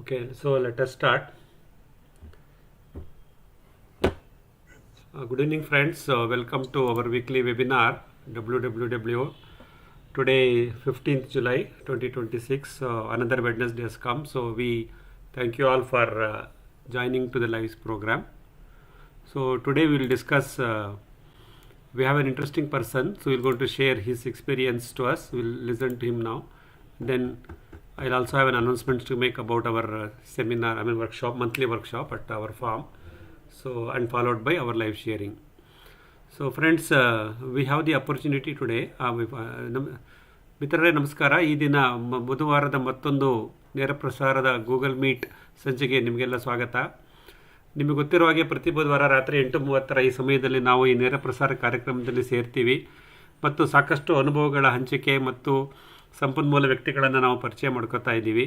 Okay, so let us start. Good evening, friends. Welcome to our weekly webinar, WWW. Today, 15th July 2026, another Wednesday has come. So, we thank you all for joining to the live program. So, today we will discuss. We have an interesting person, so we're going to share his experience to us. We'll listen to him now. Then I'll also have an announcement to make about our workshop, monthly workshop at our farm. So, and followed by our live sharing. So, friends, we have the opportunity today. ಮಿತ್ರರೇ ನಮಸ್ಕಾರ. ಈ ದಿನ ಬುಧವಾರದ ಮತ್ತೊಂದು ನೇರ ಪ್ರಸಾರದ Google meet ಸಂಚಿಕೆ ನಿಮಗೆಲ್ಲ ಸ್ವಾಗತ. ನಿಮಗೆ ಗೊತ್ತಿರೋ ಹಾಗೆ ಪ್ರತಿ ಬುಧವಾರ ರಾತ್ರಿ 8:30 ಈ ಸಮಯದಲ್ಲಿ ನಾವು ಈ ನೇರ ಪ್ರಸಾರ ಕಾರ್ಯಕ್ರಮದಲ್ಲಿ ಸೇರ್ತೀವಿ ಮತ್ತು ಸಾಕಷ್ಟು ಅನುಭವಗಳ ಹಂಚಿಕೆ ಮತ್ತು ಸಂಪನ್ಮೂಲ ವ್ಯಕ್ತಿಗಳನ್ನು ನಾವು ಪರಿಚಯ ಮಾಡ್ಕೋತಾ ಇದ್ದೀವಿ.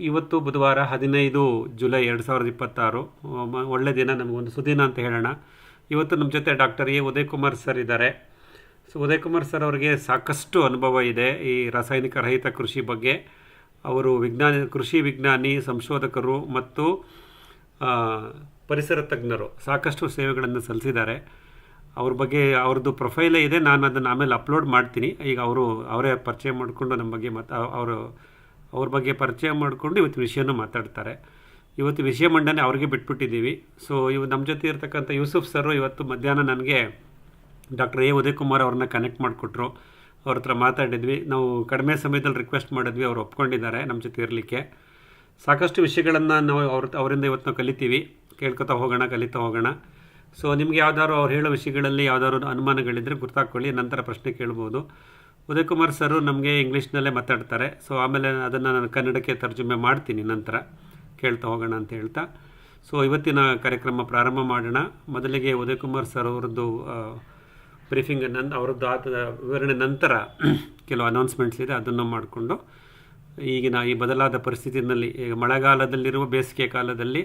ಇವತ್ತು ಬುಧವಾರ 15 ಜುಲೈ 2026, ಒಳ್ಳೆ ದಿನ, ನಮಗೊಂದು ಸುದಿನ ಅಂತ ಹೇಳೋಣ. ಇವತ್ತು ನಮ್ಮ ಜೊತೆ ಡಾಕ್ಟರ್ ಉದಯ್ ಕುಮಾರ್ ಸರ್ ಇದ್ದಾರೆ. ಸೊ ಉದಯ್ ಕುಮಾರ್ ಸರ್ ಅವರಿಗೆ ಸಾಕಷ್ಟು ಅನುಭವ ಇದೆ ಈ ರಾಸಾಯನಿಕ ರಹಿತ ಕೃಷಿ ಬಗ್ಗೆ. ಅವರು ಕೃಷಿ ವಿಜ್ಞಾನಿ, ಸಂಶೋಧಕರು ಮತ್ತು ಪರಿಸರ ತಜ್ಞರು, ಸಾಕಷ್ಟು ಸೇವೆಗಳನ್ನು ಸಲ್ಲಿಸಿದ್ದಾರೆ. ಅವ್ರ ಬಗ್ಗೆ ಅವ್ರದ್ದು ಪ್ರೊಫೈಲೇ ಇದೆ, ನಾನು ಅದನ್ನು ಆಮೇಲೆ ಅಪ್ಲೋಡ್ ಮಾಡ್ತೀನಿ. ಈಗ ಅವರೇ ಪರಿಚಯ ಮಾಡಿಕೊಂಡು ನಮ್ಮ ಬಗ್ಗೆ ಅವ್ರ ಬಗ್ಗೆ ಪರಿಚಯ ಮಾಡಿಕೊಂಡು ಇವತ್ತು ವಿಷಯನೂ ಮಾತಾಡ್ತಾರೆ. ಇವತ್ತು ವಿಷಯ ಮಂಡನೆ ಅವ್ರಿಗೆ ಬಿಟ್ಬಿಟ್ಟಿದ್ದೀವಿ. ಸೊ ನಮ್ಮ ಜೊತೆ ಇರ್ತಕ್ಕಂಥ ಯೂಸುಫ್ ಸರು ಇವತ್ತು ಮಧ್ಯಾಹ್ನ ನನಗೆ ಡಾಕ್ಟರ್ ಉದಯ್ ಕುಮಾರ್ ಅವ್ರನ್ನ ಕನೆಕ್ಟ್ ಮಾಡಿಕೊಟ್ರು. ಅವ್ರ ಹತ್ರ ಮಾತಾಡಿದ್ವಿ. ನಾವು ಕಡಿಮೆ ಸಮಯದಲ್ಲಿ ರಿಕ್ವೆಸ್ಟ್ ಮಾಡಿದ್ವಿ, ಅವ್ರು ಒಪ್ಕೊಂಡಿದ್ದಾರೆ ನಮ್ಮ ಜೊತೆ ಇರಲಿಕ್ಕೆ. ಸಾಕಷ್ಟು ವಿಷಯಗಳನ್ನು ನಾವು ಅವರಿಂದ ಇವತ್ತು ನಾವು ಕಲಿತೀವಿ, ಕೇಳ್ಕೊತಾ ಹೋಗೋಣ, ಕಲಿತಾ ಹೋಗೋಣ. ಸೊ ನಿಮ್ಗೆ ಯಾವ್ದಾದ್ರು ಅವ್ರು ಹೇಳೋ ವಿಷಯಗಳಲ್ಲಿ ಯಾವ್ದಾದ್ರು ಅನುಮಾನಗಳಿದ್ದರೆ ಗುರ್ತಾಕೊಳ್ಳಿ, ನಂತರ ಪ್ರಶ್ನೆ ಕೇಳ್ಬೋದು. ಉದಯ್ ಕುಮಾರ್ ಸರು ನಮಗೆ ಇಂಗ್ಲೀಷ್ನಲ್ಲೇ ಮಾತಾಡ್ತಾರೆ. ಸೊ ಆಮೇಲೆ ಅದನ್ನು ನಾನು ಕನ್ನಡಕ್ಕೆ ತರ್ಜುಮೆ ಮಾಡ್ತೀನಿ, ನಂತರ ಕೇಳ್ತಾ ಹೋಗೋಣ ಅಂತ ಹೇಳ್ತಾ. ಸೊ ಇವತ್ತಿನ ಕಾರ್ಯಕ್ರಮ ಪ್ರಾರಂಭ ಮಾಡೋಣ. ಮೊದಲಿಗೆ ಉದಯ್ ಕುಮಾರ್ ಸರ್ ಅವರದ್ದು ಬ್ರೀಫಿಂಗ್, ಅವರದ್ದು ಆದ ವಿವರಣೆ ನಂತರ ಕೆಲವು ಅನೌನ್ಸ್ಮೆಂಟ್ಸ್ ಇದೆ, ಅದನ್ನು ಮಾಡಿಕೊಂಡು ಈಗಿನ ಈ ಬದಲಾದ ಪರಿಸ್ಥಿತಿಯಲ್ಲಿ, ಈಗ ಮಳೆಗಾಲದಲ್ಲಿರುವ ಬೇಸಿಗೆ ಕಾಲದಲ್ಲಿ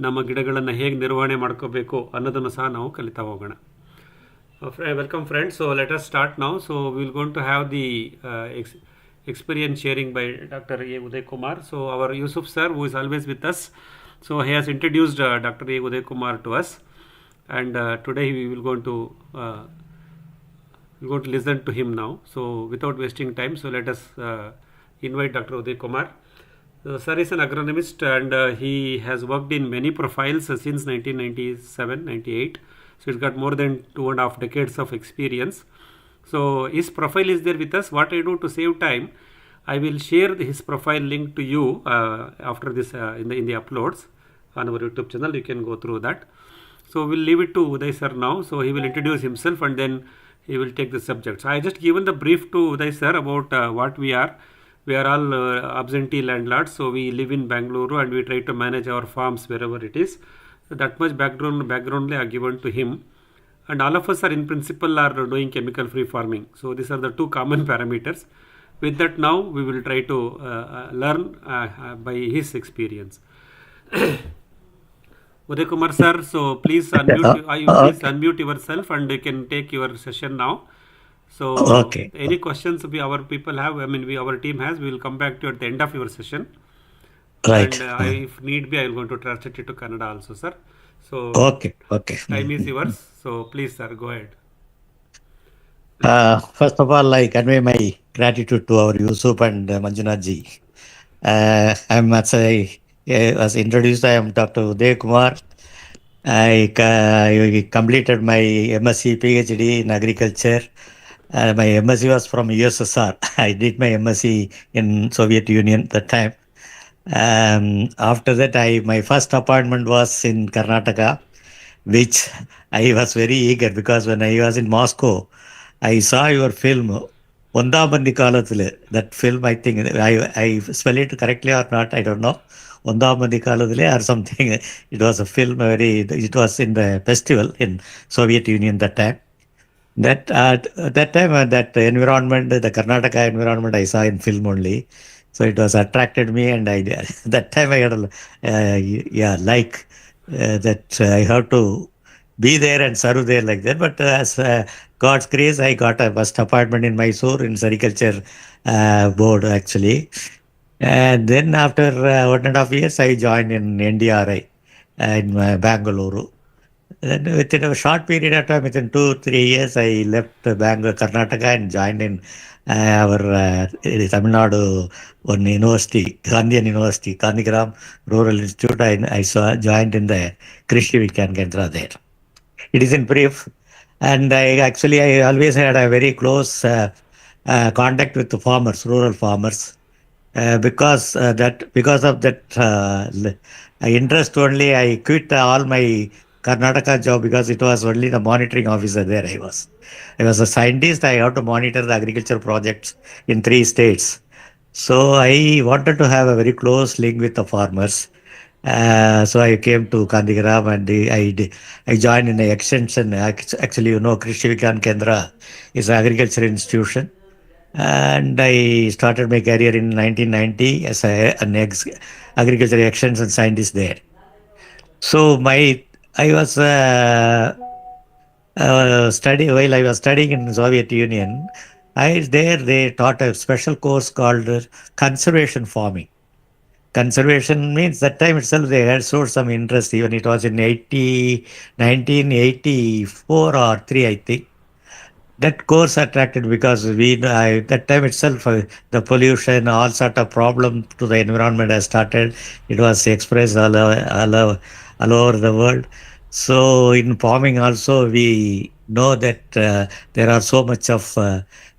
ನಮ್ಮ ಗಿಡಗಳನ್ನು ಹೇಗೆ ನಿರ್ವಹಣೆ ಮಾಡ್ಕೋಬೇಕು ಅನ್ನೋದನ್ನು ಸಹ ನಾವು ಕಲಿತಾ ಹೋಗೋಣ. Welcome, friends. So let us start now. So we will going to have the experience sharing by Dr. Uday Kumar. So our Yusuf sir, who is always with us, so he has introduced Dr. Uday Kumar to us, and today we will going to listen to him now. So without wasting time, so let us invite Dr. Uday Kumar. Sir is an agronomist, and he has worked in many profiles since 1997-98. So he's got more than 2.5 decades of experience. So his profile is there with us. What I do to save time, I will share his profile link to you after this in the uploads on our YouTube channel. You can go through that. So we'll leave it to Uday sir now. So he will introduce himself and then he will take the subject. So I just given the brief to Uday sir about what we are. We are all absentee landlords. So we live in Bangalore and we try to manage our farms wherever it is. So that much background are given to him, and all of us are in principle are doing chemical free farming. So these are the two common parameters. With that, now we will try to learn by his experience. Uday Kumar sir, so please unmute yourself and you can take your session now. So Okay. any questions our people have, our team has, we will come back to you at the end of your session. Right. And if need be, I will going to translate it to Kannada also, sir. So Okay. time is yours. So please, sir, go ahead. First of all, I convey my gratitude to our Yusuf and Manjunath ji. As I was introduced, I am Dr. Uday Kumar. I completed my MSc PhD in agriculture. My MSc was from USSR. I did my MSc in Soviet Union at that time. After that, my first appointment was in Karnataka, which I was very eager because when I was in Moscow, I saw your film, Ondabandi Kalathile. That film, I think, I spell it correctly or not, I don't know. Ondabandi Kalathile or something. It was a film, it was in the festival in Soviet Union that time. That time, that environment, the Karnataka environment, I saw in film only. So it was attracted me, and that time I had that I have to be there and serve there like that. But as God's grace, I got a first appointment in Mysore in Sericulture board actually. And then after 1.5 years, I joined in NDRI in Bangalore. Then within a short period of time, within 2 3 years, I left Bangalore, Karnataka, and joined in our Tamil Nadu one university, Gandhian University, Gandhigram Rural Institute. I joined in the Krishi Vigyan Kendra there. It is in brief, and I always had a very close contact with the farmers, rural farmers, because of that interest only, I quit all my Karnataka job because it was only the monitoring officer there. I was a scientist. I had to monitor the agriculture projects in 3 states. So I wanted to have a very close link with the farmers. So I came to Kandigram and I joined in the extension. Actually, Krishi Vigyan Kendra is an agriculture institution. And I started my career in 1990 as an agriculture extension scientist there. So I was while I was studying in Soviet Union. They taught a special course called conservation farming. Conservation means that time itself they had showed some interest. Even it was in 1984 or 3, I think. That course attracted because that time itself the pollution, all sort of problem to the environment has started. It was expressed all over the world. So in farming also we know that there are so much of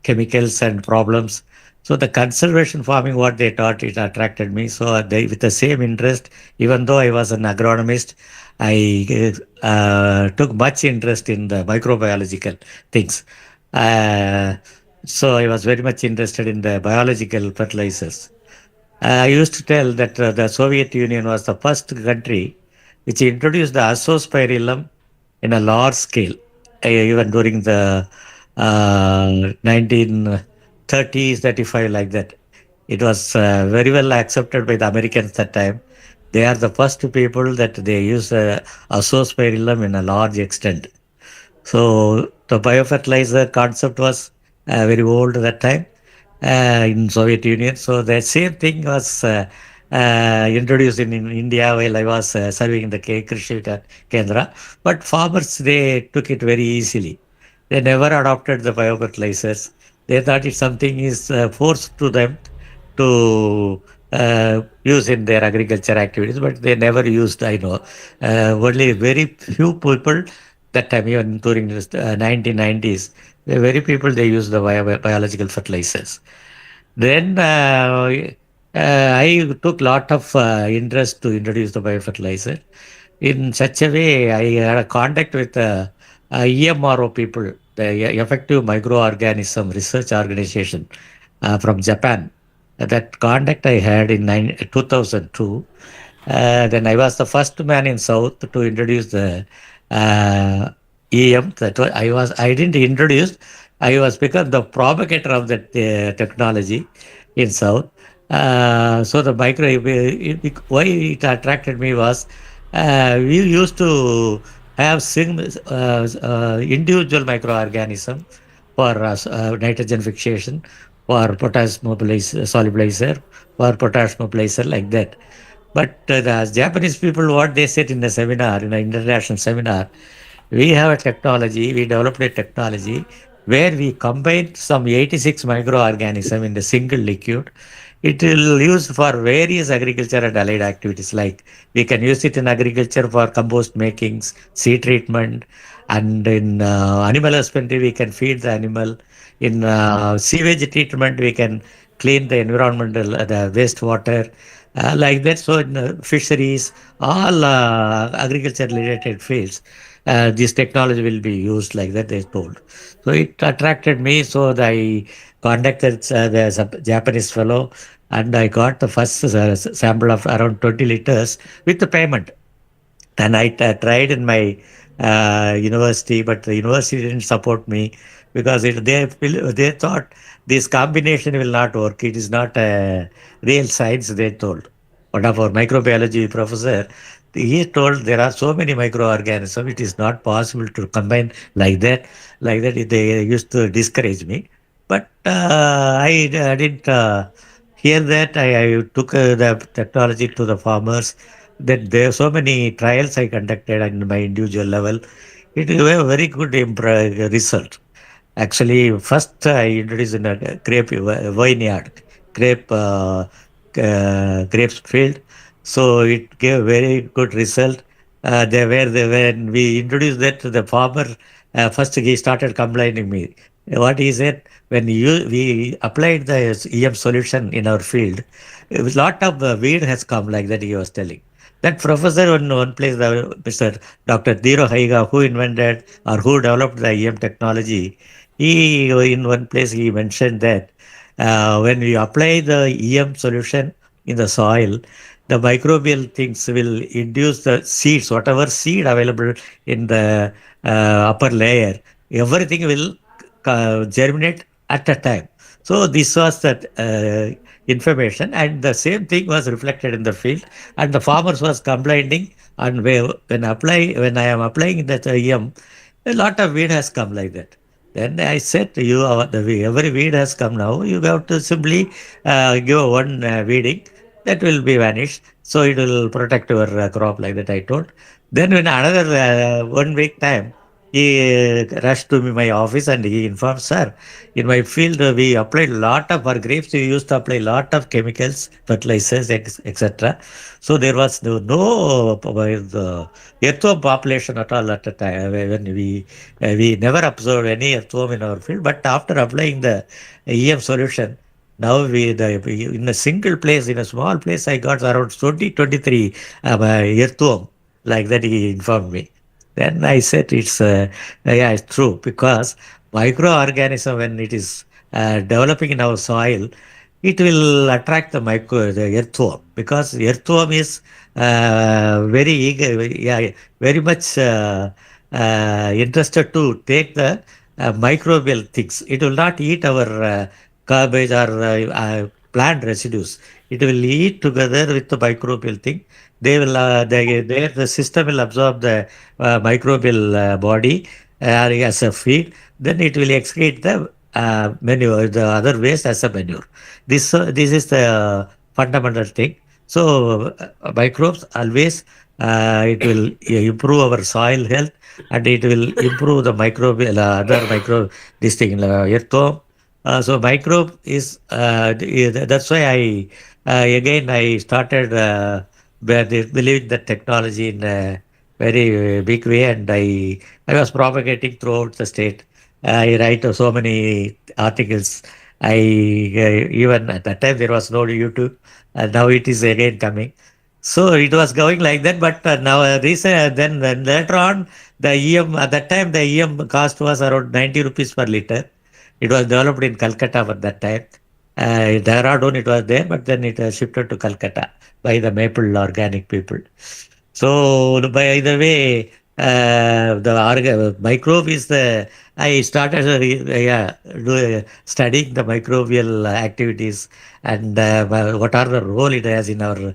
chemicals and problems. So the conservation farming, what they taught, it attracted me. So with the same interest, even though I was an agronomist, I took much interest in the microbiological things. Uh, so I was very much interested in the biological fertilizers. I used to tell that the Soviet Union was the first country which introduced the azospirillum in a large scale, even during the 1930s, 35, like that. It was very well accepted by the Americans that time. They are the first people that they use azospirillum in a large extent. So the biofertilizer concept was very old at that time in Soviet Union. So the same thing was introduced in India while I was serving the Krishi Kendra. But farmers, they took it very easily. They never adopted the biofertilizers. They thought it's something is forced to them to use in their agriculture activities, but they never used, I know. Only very few people that time, even during the 1990s, the very people they use the biological fertilizers. Then I took lot of interest to introduce the biofertilizer. In such a way, I had a contact with EMRO people, the Effective Microorganism Research Organization from Japan. That contact I had in 2002. Then I was the first man in South to introduce the EM. I didn't introduce. I was become the propagator of that technology in South. So the why it attracted me was we used to have individual microorganism for nitrogen fixation, for potassium solubilizer, for potassium mobilizer, like that. But the Japanese people, what they said in the seminar, in an international seminar, we have a technology, we developed a technology where we combine some 86 microorganisms in the single liquid. It will use for various agriculture and allied activities. Like we can use it in agriculture for compost makings, seed treatment, and in animal husbandry we can feed the animal. In sewage treatment we can clean the environmental the wastewater. Like that, so in fisheries, all agriculture related fields, this technology will be used, like that they told. So it attracted me, so I contacted the Japanese fellow and I got the first sample of around 20 liters with the payment. And I tried in my university, but the university didn't support me because they thought this combination will not work. It is not a real science, they told. One of our microbiology professor, he told there are so many microorganisms, it is not possible to combine like that. They used to discourage me. But I didn't Here that I took the technology to the farmers. That there are so many trials I conducted on my individual level. It gave a very good result. Actually, first I introduced in a grape vineyard, grape grapes field. So it gave very good result. When we introduced that to the farmer, first he started complaining me. What he said, when we applied the EM solution in our field, a lot of weed has come, like that he was telling. That professor in one place, Mr. Dr. Dhiro Haiga, who invented or who developed the EM technology, he in one place he mentioned that when we apply the EM solution in the soil, the microbial things will induce the seeds, whatever seed available in the upper layer, everything will germinate at a time. So this was that information, and the same thing was reflected in the field, and the farmers was complaining. And when I am applying that EM, a lot of weed has come like that. Then I said to you, every weed has come now. You have to simply give one weeding that will be vanished. So it will protect your crop, like that I told. Then when another 1 week time, he rushed to my office and he informed, sir, in my field we applied lot of, for grapes we used to apply lot of chemicals, fertilizers, etc. So there was no earthworm population at all at the time when we never observed any earthworm in our field. But after applying the EM solution, now in a single place, in a small place, I got around 23 earthworm, like that he informed me. Then I said yeah, it's true, because microorganism, when it is developing in our soil, it will attract the earthworm, because earthworm is very eager, yeah, very much interested to take the microbial things. It will not eat our garbage or plant residues. It will eat together with the microbial thing. They will the system will absorb the microbial body as a feed. Then it will excrete the manure, the other waste as a manure. This is the fundamental thing. So microbes always it will improve our soil health, and it will improve the microbial other micro this thing earthworm. So microbe is that's why again I started believing that technology in a very big way, and I was propagating throughout the state. I write so many articles. I even at that time there was no YouTube, and now it is again coming. So it was going like that, but now recent then later on the EM, at that time the EM cost was around 90 rupees per liter. It was developed in Calcutta at that time. Dehradun it was there, but then it was shifted to Calcutta by the Maple Organic people. So by the way, the microbe is the. I started studying the microbial activities, and what are the role it has in our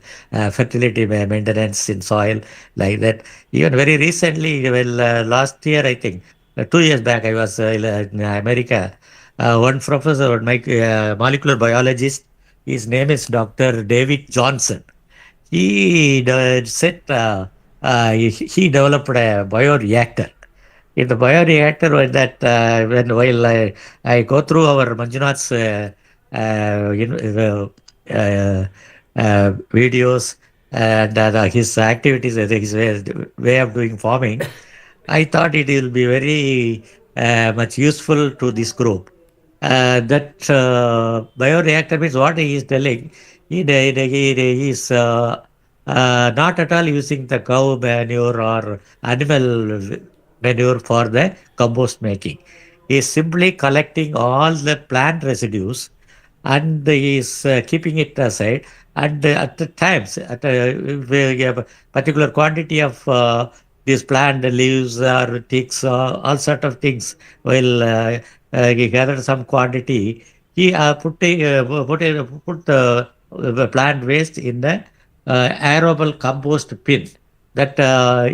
fertility maintenance in soil, like that. Even very recently, well, last year I think, 2 years back, I was in America. One professor, one molecular biologist, his name is Dr. David Johnson. He said he developed a bioreactor. In the bioreactor, while I go through our Manjunath's videos and his activities, his way of doing farming, I thought it will be very much useful to this group. That bioreactor means what he is telling. He is not at all using the cow manure or animal manure for the compost making. He is simply collecting all the plant residues, and he is keeping it aside. And at the times, we have a particular quantity of these plant leaves or ticks, all sort of things will he gathered some quantity. He put the plant waste in the arable compost bin. That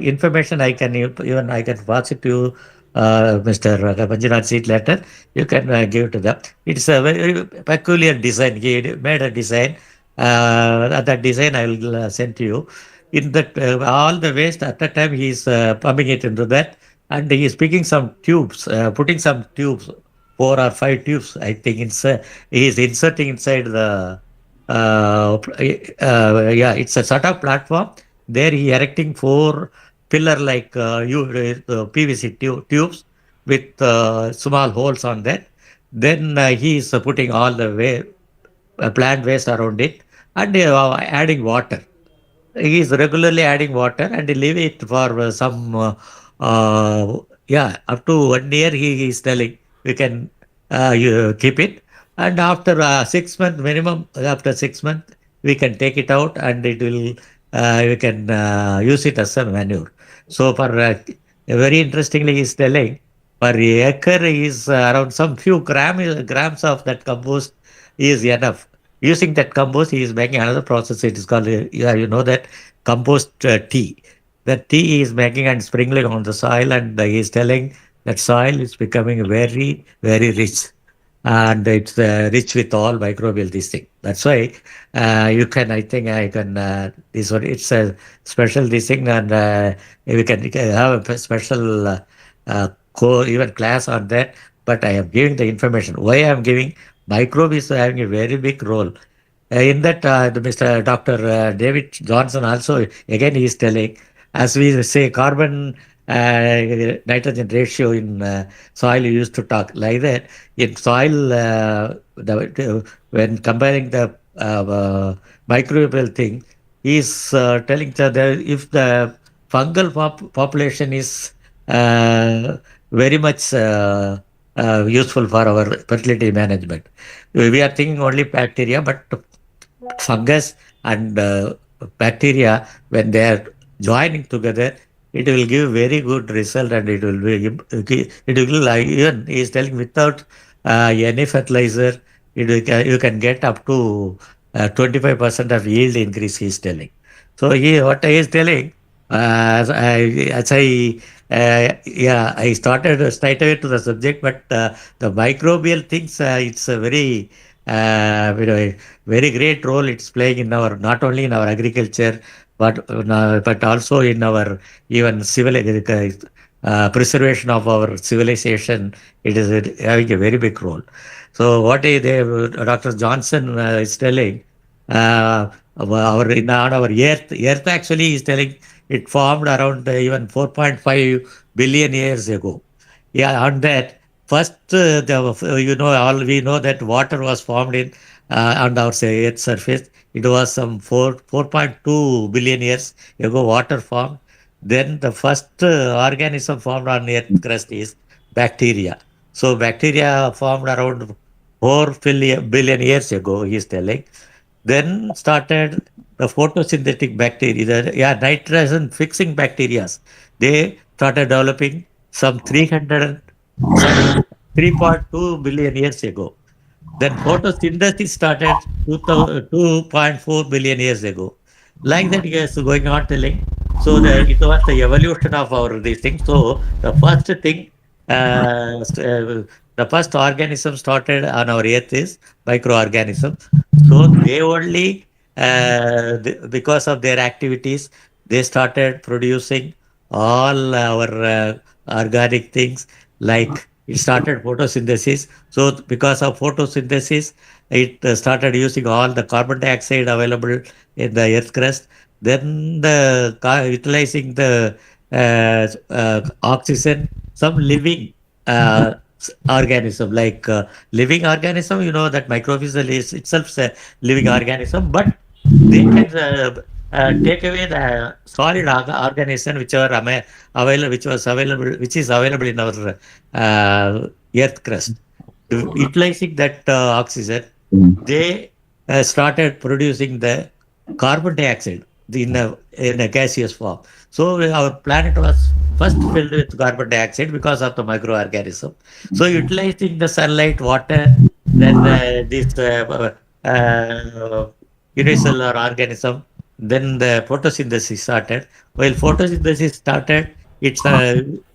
information I can even I can pass it to you Mr. Manjunath seat letter, you can give to them. It's a very peculiar design. He made a design. That design I will send to you. In that, all the waste at that time he is pumping it into that, and he is picking some tubes, putting some tubes, 4 or 5 tubes. I think he is inserting inside the. Yeah, it's a sort of platform. There he erecting 4 pillar like PVC tubes with small holes on that. Then he is putting all the plant waste around it and adding water. He is regularly adding water and leave it for up to 1 year. He is telling we can you keep it, and after 6 months minimum, after 6 months we can take it out and it will we can use it as a manure. So for very interestingly, he is telling per acre is around some few grams of that compost is enough. Using that compost, he is making another process. It is called, that compost tea. That tea he is making and sprinkling on the soil, and he is telling that soil is becoming very, very rich. And it's rich with all microbial this thing. That's why you can, I think I can, this one, it's a special this thing, and we can have a special even class on that. But I am giving the information. Why I am giving? Microbe is having a very big role. In that, the Mr. Dr. David Johnson also, again, he is telling, as we say, carbon nitrogen ratio in soil, you used to talk like that. In soil, when comparing the microbial thing, he is telling that if the fungal population is very much useful for our fertility management. We are thinking only bacteria, but fungus and bacteria, when they are joining together, it will give very good result, and it will even he is telling without any fertilizer, you can get up to 25% of yield increase. He is telling. So what he is telling, I started straight away to the subject, but the microbial things, it's a very, very great role it's playing in our, not only in our agriculture, but also in our even civil preservation of our civilization. It is having a very big role. So what Dr. Johnson is telling, on our Earth actually is telling it formed around even 4.5 billion years ago. Yeah, on that first, all we know that water was formed in on our Earth's surface. It was some 4.2 billion years ago. Water formed. Then the first organism formed on Earth crust is bacteria. So bacteria formed around 4 billion years ago. He is telling. Then started the photosynthetic bacteria, nitrogen fixing bacteria. They started developing some 3.2 billion years ago. Then photosynthesis started 2.4 billion years ago. Like that, yes, going on telling. So it was the evolution of these things. So the first thing, the first organism started on our Earth is microorganism. So they only, because of their activities, they started producing all our organic things. Like it started photosynthesis. So because of photosynthesis, it started using all the carbon dioxide available in the Earth crust. Then utilizing the oxygen, some living organism, like living organism, that microbial is itself a living organism, but they can take away the solid organism which is available in our Earth crust. Utilizing that oxygen, they started producing the carbon dioxide in a gaseous form. So our planet was first filled with carbon dioxide because of the microorganism. So utilizing the sunlight, water, then this unicellular organism, then the photosynthesis started. While photosynthesis started, it's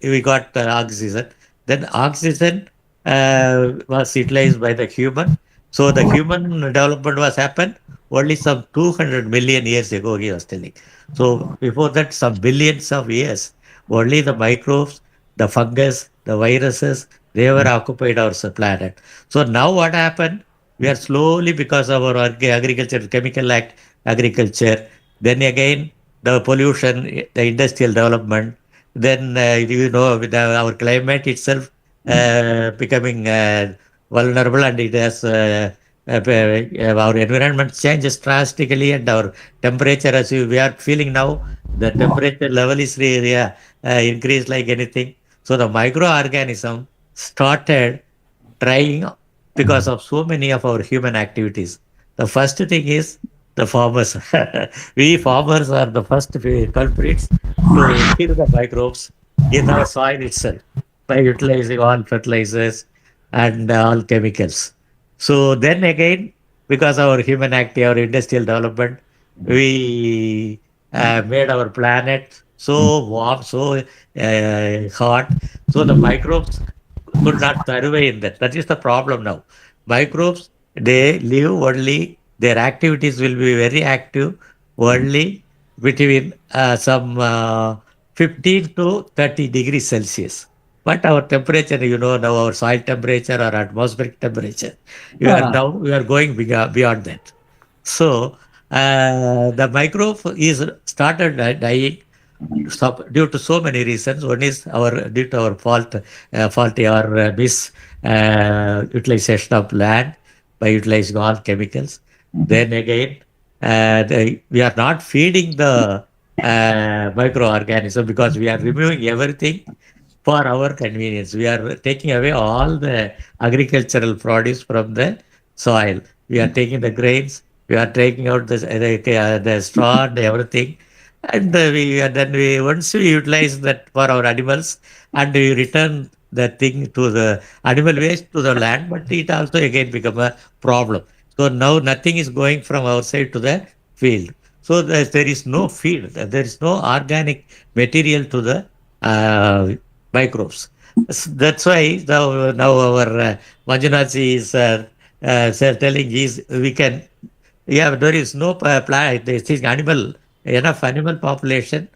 we got oxygen. Then oxygen was utilized by the human. So the human development was happened only some 200 million years ago, he was telling. So before that, some billions of years, only the microbes, the fungus, the viruses, they were occupied our planet. So now what happened? We are slowly, because of our agriculture, chemical act, agriculture, then again the pollution, the industrial development, then with our climate itself becoming vulnerable, and it has our environment changes drastically, and our temperature, as we are feeling now, the temperature level is really increased like anything. So the microorganism started trying because of so many of our human activities. The first thing is the farmers. We farmers are the first culprits to kill the microbes in our soil itself by utilizing all fertilizers and all chemicals. So then again, because our human activity, our industrial development, we made our planet so warm, so hot. So the microbes could not survive in that. That is the problem now. Microbes, they live only, their activities will be very active only between some 15 to 30 degrees Celsius. But our temperature, now our soil temperature or atmospheric temperature, we are going beyond that. So the microbe is started dying due to so many reasons. One is due to our faulty or mis utilization of land by utilizing all chemicals. Then again, we are not feeding the microorganism because we are removing everything for our convenience. We are taking away all the agricultural produce from the soil. We are taking the grains. We are taking out the straw and everything, and then we once we utilize that for our animals, and we return the thing to the animal waste to the land, but it also again become a problem. So now nothing is going from our side to the field. So there is no field, there is no organic material to the microbes. That's why now our Manjunath is telling is we can, yeah, there is no plant, this is animal, enough animal population.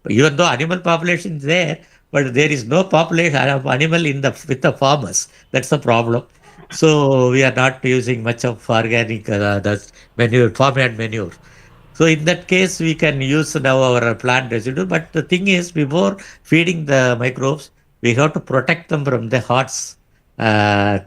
Even though animal population is there, but there is no population of animal with the farmers. That's the problem. So we are not using much of organic that's manure, farmyard manure. So in that case, we can use now our plant residue. But the thing is, before feeding the microbes, we have to protect them from the hot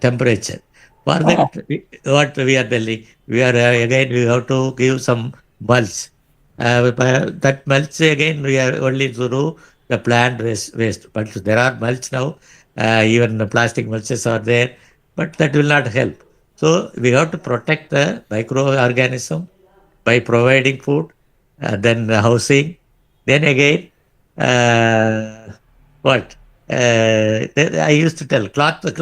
temperature. For that, what we are telling, again we have to give some mulch. That mulch again we are only through the plant waste. But there are mulch now, even the plastic mulches are there, but that will not help. So we have to protect the microorganism by providing food, then housing, then again, what? I used to tell cloth, but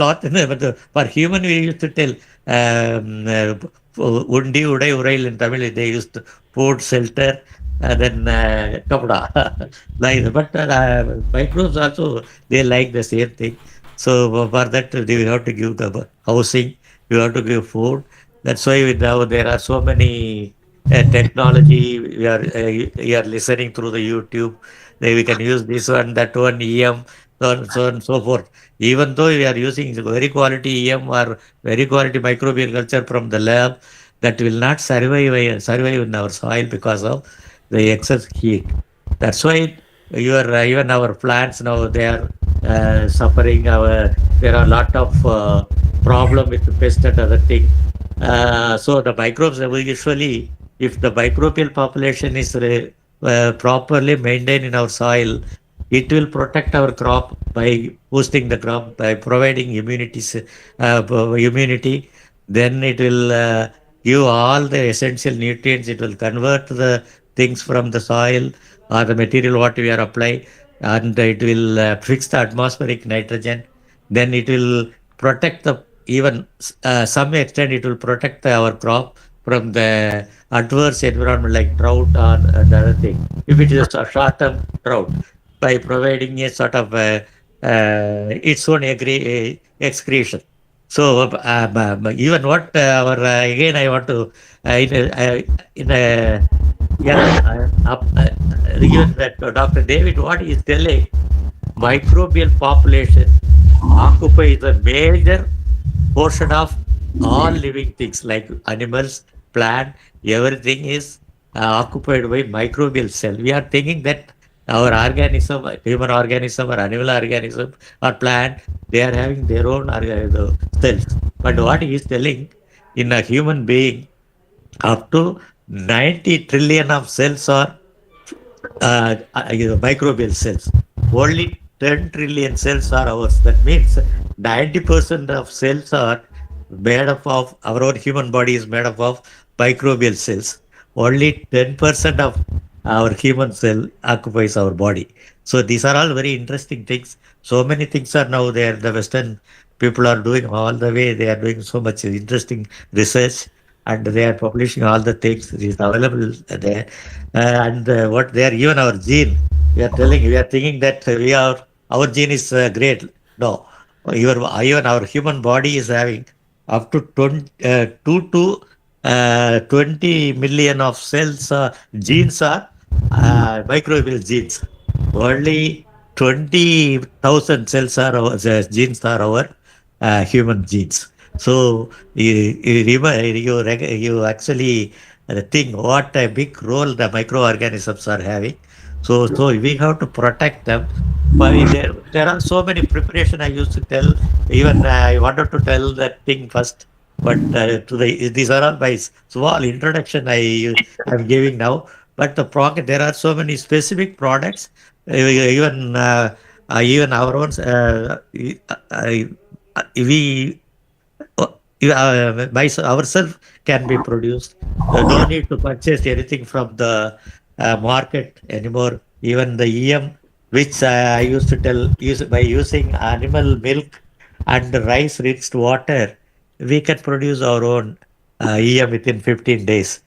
for human we used to tell undi, udai, urail in Tamil, they used food, shelter, then kapda. Like, but microbes also, they like the same thing. So for that, we have to give the housing, we have to give food. That's why now there are so many technology. We are listening through the YouTube. We can use this one, that one, EM, so on and so forth. Even though we are using very quality EM or very quality microbial culture from the lab, that will not survive in our soil because of the excess heat. That's why even our plants now, they are suffering. There are a lot of problem with the pest and other thing. So the microbes usually, if the microbial population is properly maintained in our soil, it will protect our crop by boosting the crop, by providing immunity. Then it will give all the essential nutrients. It will convert the things from the soil or the material what we are applying, and it will fix the atmospheric nitrogen. Then it will protect the, even some extent it will protect our crop from the adverse environment like drought or the other thing. If it is a short-term drought, by providing a sort of its own excretion. So even what our again I want to in a yeah even that Dr. David what he is telling, microbial population occupies a major portion of all living things like animals, plant, everything is occupied by microbial cell. We are thinking that our organism, human organism or animal organism or plant, they are having their own cells. But what he is telling, in a human being, up to 90 trillion of cells are microbial cells. Only 10 trillion cells are ours. That means 90% of cells are made up of, our own human body is made up of microbial cells. Only 10% of our human cell occupies our body. So these are all very interesting things. So many things are now there. The Western people are doing all the way. They are doing so much interesting research and they are publishing all the things. It is available there. And what they are, even our gene, we are thinking that our gene is great. No, even our human body is having up to 2 to 20 million of cells, genes are microbial genes. Only 20,000 cells are our genes are our human genes. So you actually think what a big role the microorganisms are having. So we have to protect them. But there are so many preparation I used to tell. Even I wanted to tell that thing first, but these are all my small introduction I'm giving now. But there are so many specific products. Even our own we by ourselves can be produced. No need to purchase anything from the market anymore. Even the EM, which I used to by using animal milk and rice rinsed water, we can produce our own EM within 15 days.